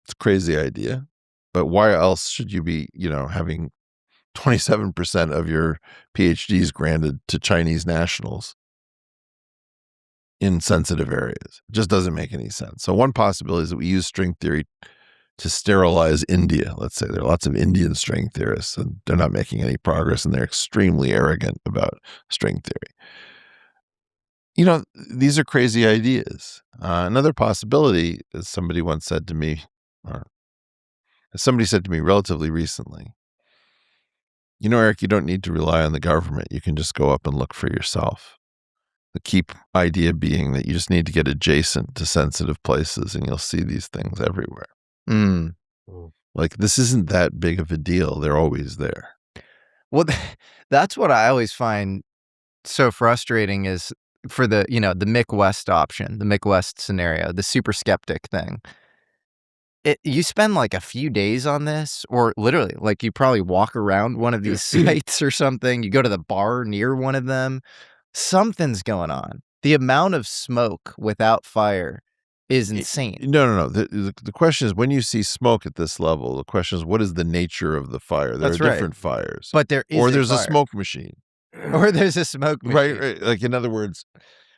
It's a crazy idea, but why else should you be, having 27% of your PhDs granted to Chinese nationals in sensitive areas? It just doesn't make any sense. So one possibility is that we use string theory to sterilize India. Let's say there are lots of Indian string theorists, and they're not making any progress, and they're extremely arrogant about string theory. You know, these are crazy ideas. Another possibility, as somebody once said to me, or as somebody said to me relatively recently, you know, Eric, you don't need to rely on the government. You can just go up and look for yourself. The key idea being that you just need to get adjacent to sensitive places and you'll see these things everywhere. Mm. Like, this isn't that big of a deal. They're always there. Well, that's what I always find so frustrating is for the, you know, the Mick West option, the Mick West scenario, the super skeptic thing. You spend like a few days on this, or literally, like you probably walk around one of these sites or something. You go to the bar near one of them. Something's going on. The amount of smoke without fire is insane. No. The question is, when you see smoke at this level, the question is, what is the nature of the fire? There That's are right. different fires. But there is or there's a fire. smoke machine. Or there's a smoke machine. Right. Like, in other words,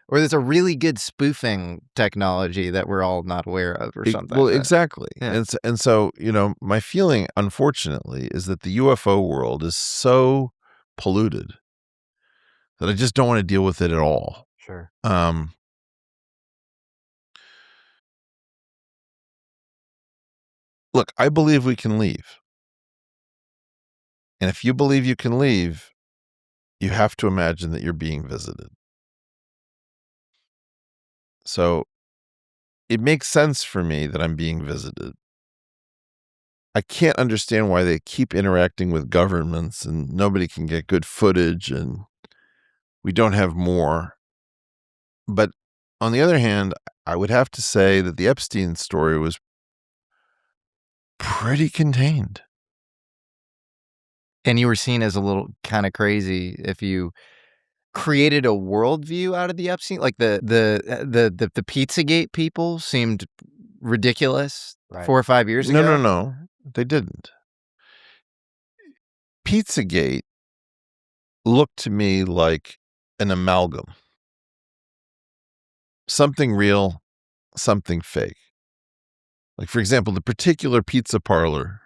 or there's a really good spoofing technology that we're all not aware of or something. Well, exactly. Yeah. And so, you know, my feeling, unfortunately, is that the UFO world is so polluted that I just don't want to deal with it at all. Sure. Look, I believe we can leave. And if you believe you can leave, you have to imagine that you're being visited. So it makes sense for me that I'm being visited. I can't understand why they keep interacting with governments and nobody can get good footage and we don't have more. But on the other hand, I would have to say that the Epstein story was pretty contained. And you were seen as a little kind of crazy if you created a worldview out of the Epstein. Like the Pizzagate people seemed ridiculous 4 or 5 years ago. No, they didn't. Pizzagate looked to me like an amalgam. Something real, something fake. Like, for example, the particular pizza parlor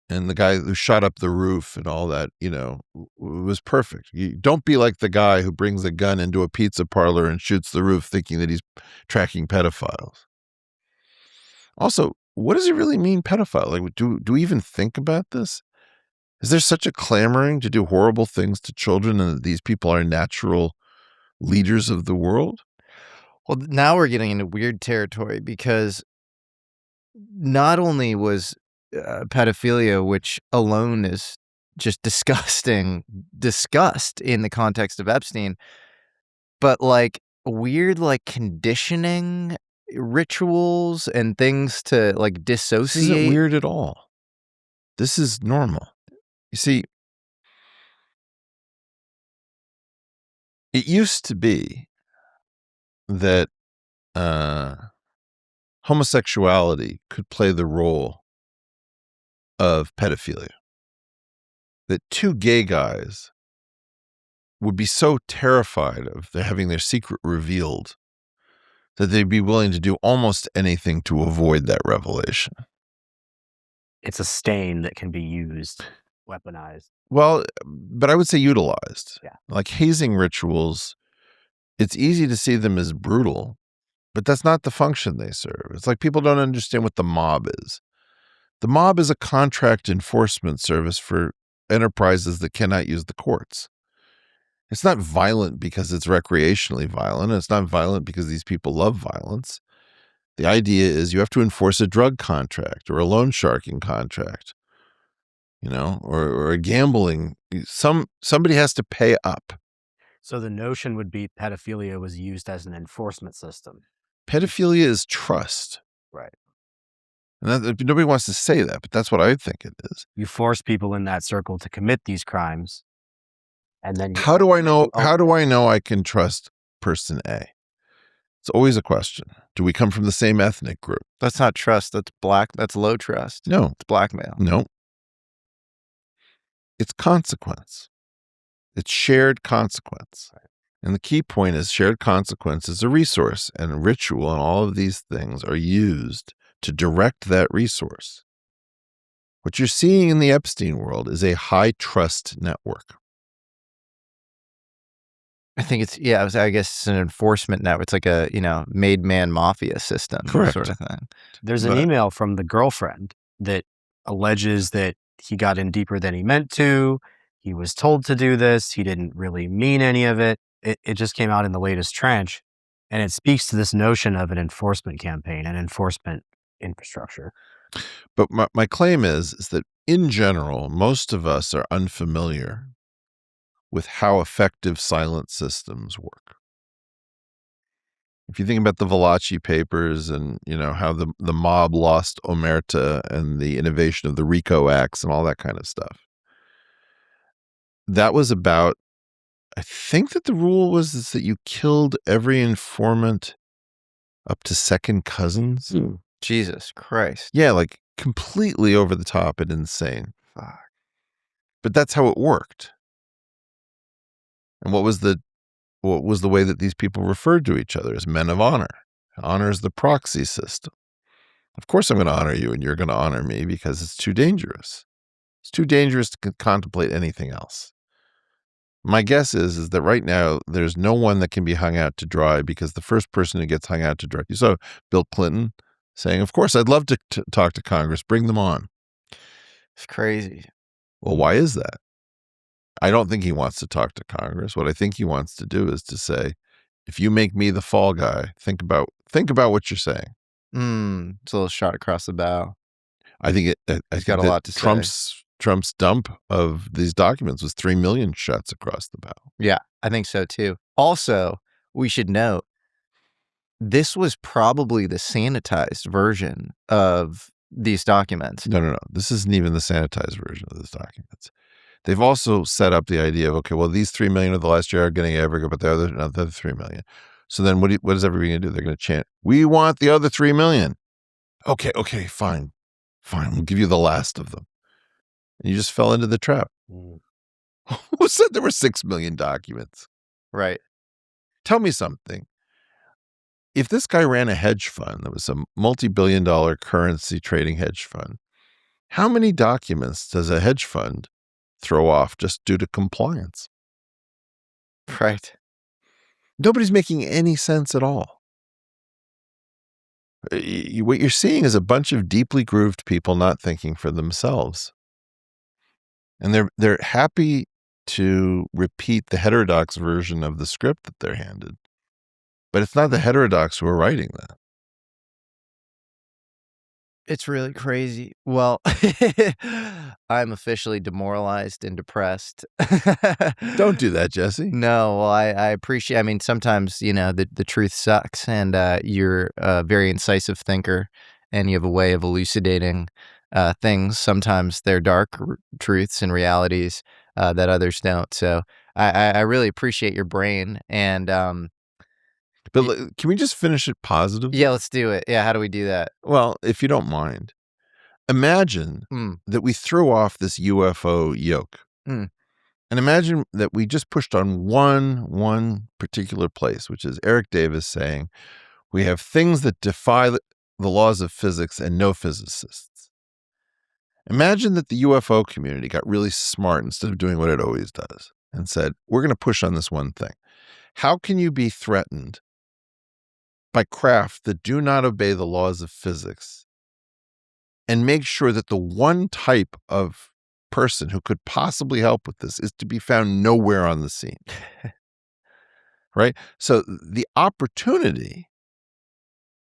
and the guy who shot up the roof and all that, you know, was perfect. You don't be like the guy who brings a gun into a pizza parlor and shoots the roof thinking that he's tracking pedophiles. Also, what does it really mean, pedophile? Like, do we even think about this? Is there such a clamoring to do horrible things to children and that these people are natural leaders of the world? Well, now we're getting into weird territory because not only was pedophilia, which alone is just disgusting, discussed in the context of Epstein, but like weird, like conditioning rituals and things to like dissociate. This isn't weird at all. This is normal. You see, it used to be that homosexuality could play the role of pedophilia. That two gay guys would be so terrified of having their secret revealed that they'd be willing to do almost anything to avoid that revelation. It's a stain that can be used, weaponized. Well, but I would say utilized. Yeah. Like hazing rituals, it's easy to see them as brutal, but that's not the function they serve. It's like people don't understand what the mob is. The mob is a contract enforcement service for enterprises that cannot use the courts. It's not violent because it's recreationally violent. It's not violent because these people love violence. The idea is you have to enforce a drug contract or a loan sharking contract, you know, or a gambling. Somebody has to pay up. So the notion would be pedophilia was used as an enforcement system. Pedophilia is trust. Right. And nobody wants to say that, but that's what I think it is. You force people in that circle to commit these crimes. And then How do I know I can trust person A? It's always a question. Do we come from the same ethnic group? That's not trust. That's low trust. No. It's blackmail. No. It's consequence. It's shared consequence. Right. And the key point is shared consequence is a resource, and ritual and all of these things are used to direct that resource. What you're seeing in the Epstein world is a high trust network. I think it's, I guess it's an enforcement network. It's like a, made man mafia system Correct. sort of thing. There's an email from the girlfriend that alleges that he got in deeper than he meant to. He was told to do this. He didn't really mean any of it. It just came out in the latest trench. And it speaks to this notion of an enforcement campaign and enforcement infrastructure. But my claim is that in general, most of us are unfamiliar with how effective silent systems work. If you think about the Valachi papers and, how the mob lost Omerta and the innovation of the RICO Acts and all that kind of stuff, that was about, I think that the rule was that you killed every informant up to second cousins. Jesus Christ. Yeah, like completely over the top and insane. Fuck. But that's how it worked. And what was the way that these people referred to each other as men of honor? Honor is the proxy system. Of course I'm going to honor you and you're going to honor me because it's too dangerous. It's too dangerous to contemplate anything else. My guess is that right now there's no one that can be hung out to dry because the first person who gets hung out to dry. You saw Bill Clinton saying, of course, I'd love to talk to Congress. Bring them on. It's crazy. Well, why is that? I don't think he wants to talk to Congress. What I think he wants to do is to say, if you make me the fall guy, think about what you're saying. It's a little shot across the bow. I think He's got a lot to say. Trump's dump of these documents was 3 million shots across the bow. Yeah, I think so too. Also, we should note, this was probably the sanitized version of these documents. No. This isn't even the sanitized version of these documents. They've also set up the idea of, okay, well, these 3 million of the last year are getting every, but the other 3 million. So then what is everybody going to do? They're going to chant, we want the other 3 million. Okay, fine. We'll give you the last of them. And you just fell into the trap. Who said there were 6 million documents? Right. Tell me something. If this guy ran a hedge fund that was a multi-billion-dollar currency trading hedge fund, how many documents does a hedge fund throw off just due to compliance? Right. Nobody's making any sense at all. What you're seeing is a bunch of deeply grooved people not thinking for themselves. And they're happy to repeat the heterodox version of the script that they're handed. But it's not the heterodox who are writing that. It's really crazy. Well, I'm officially demoralized and depressed. Don't do that, Jesse. No, well, I appreciate, sometimes, the truth sucks, and you're a very incisive thinker, and you have a way of elucidating things. Sometimes they're dark truths and realities that others don't. So I really appreciate your brain. And but can we just finish it positive? Yeah, let's do it. Yeah, how do we do that? Well, if you don't mind, imagine that we threw off this UFO yoke. And imagine that we just pushed on one particular place, which is Eric Davis saying, we have things that defy the laws of physics and no physicists. Imagine that the UFO community got really smart instead of doing what it always does and said, we're going to push on this one thing. How can you be threatened by craft that do not obey the laws of physics and make sure that the one type of person who could possibly help with this is to be found nowhere on the scene? Right? So the opportunity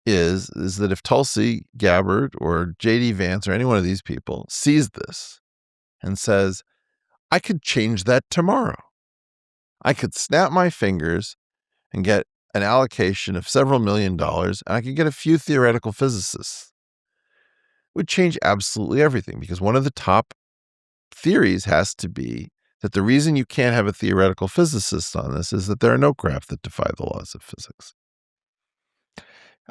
is that if Tulsi Gabbard or J.D. Vance or any one of these people sees this and says, I could change that tomorrow. I could snap my fingers and get an allocation of several $1 million, and I could get a few theoretical physicists. It would change absolutely everything, because one of the top theories has to be that the reason you can't have a theoretical physicist on this is that there are no craft that defy the laws of physics.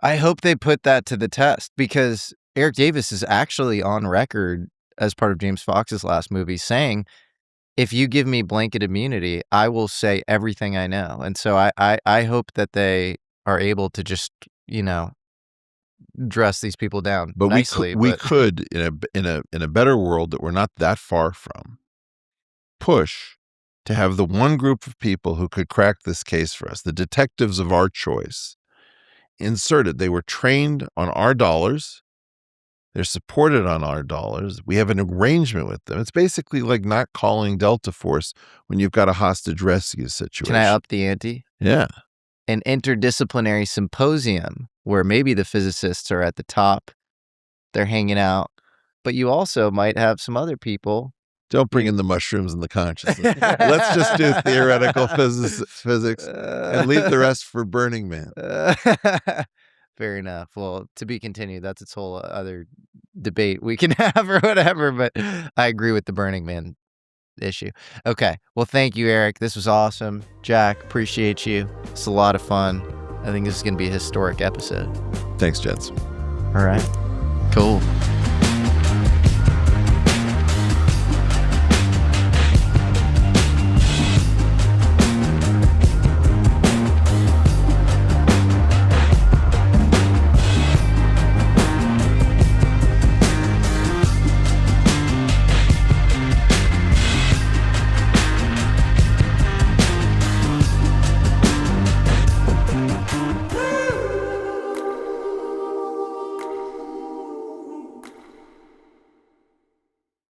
I hope they put that to the test, because Eric Davis is actually on record as part of James Fox's last movie saying, if you give me blanket immunity, I will say everything I know. And so I hope that they are able to just, dress these people down but nicely. We could in a better world that we're not that far from, push to have the one group of people who could crack this case for us, the detectives of our choice, inserted. They were trained on our dollars. They're supported on our dollars. We have an arrangement with them. It's basically like not calling Delta Force when you've got a hostage rescue situation. Can I up the ante? Yeah. An interdisciplinary symposium where maybe the physicists are at the top. They're hanging out. But you also might have some other people. Don't bring in the mushrooms and the consciousness. Let's just do theoretical physics and leave the rest for Burning Man. Fair enough. Well, to be continued. That's its whole other debate we can have or whatever. But I agree with the Burning Man issue. Okay. Well, thank you, Eric. This was awesome. Jack, appreciate you. It's a lot of fun. I think this is going to be a historic episode. Thanks, gents. All right. Cool.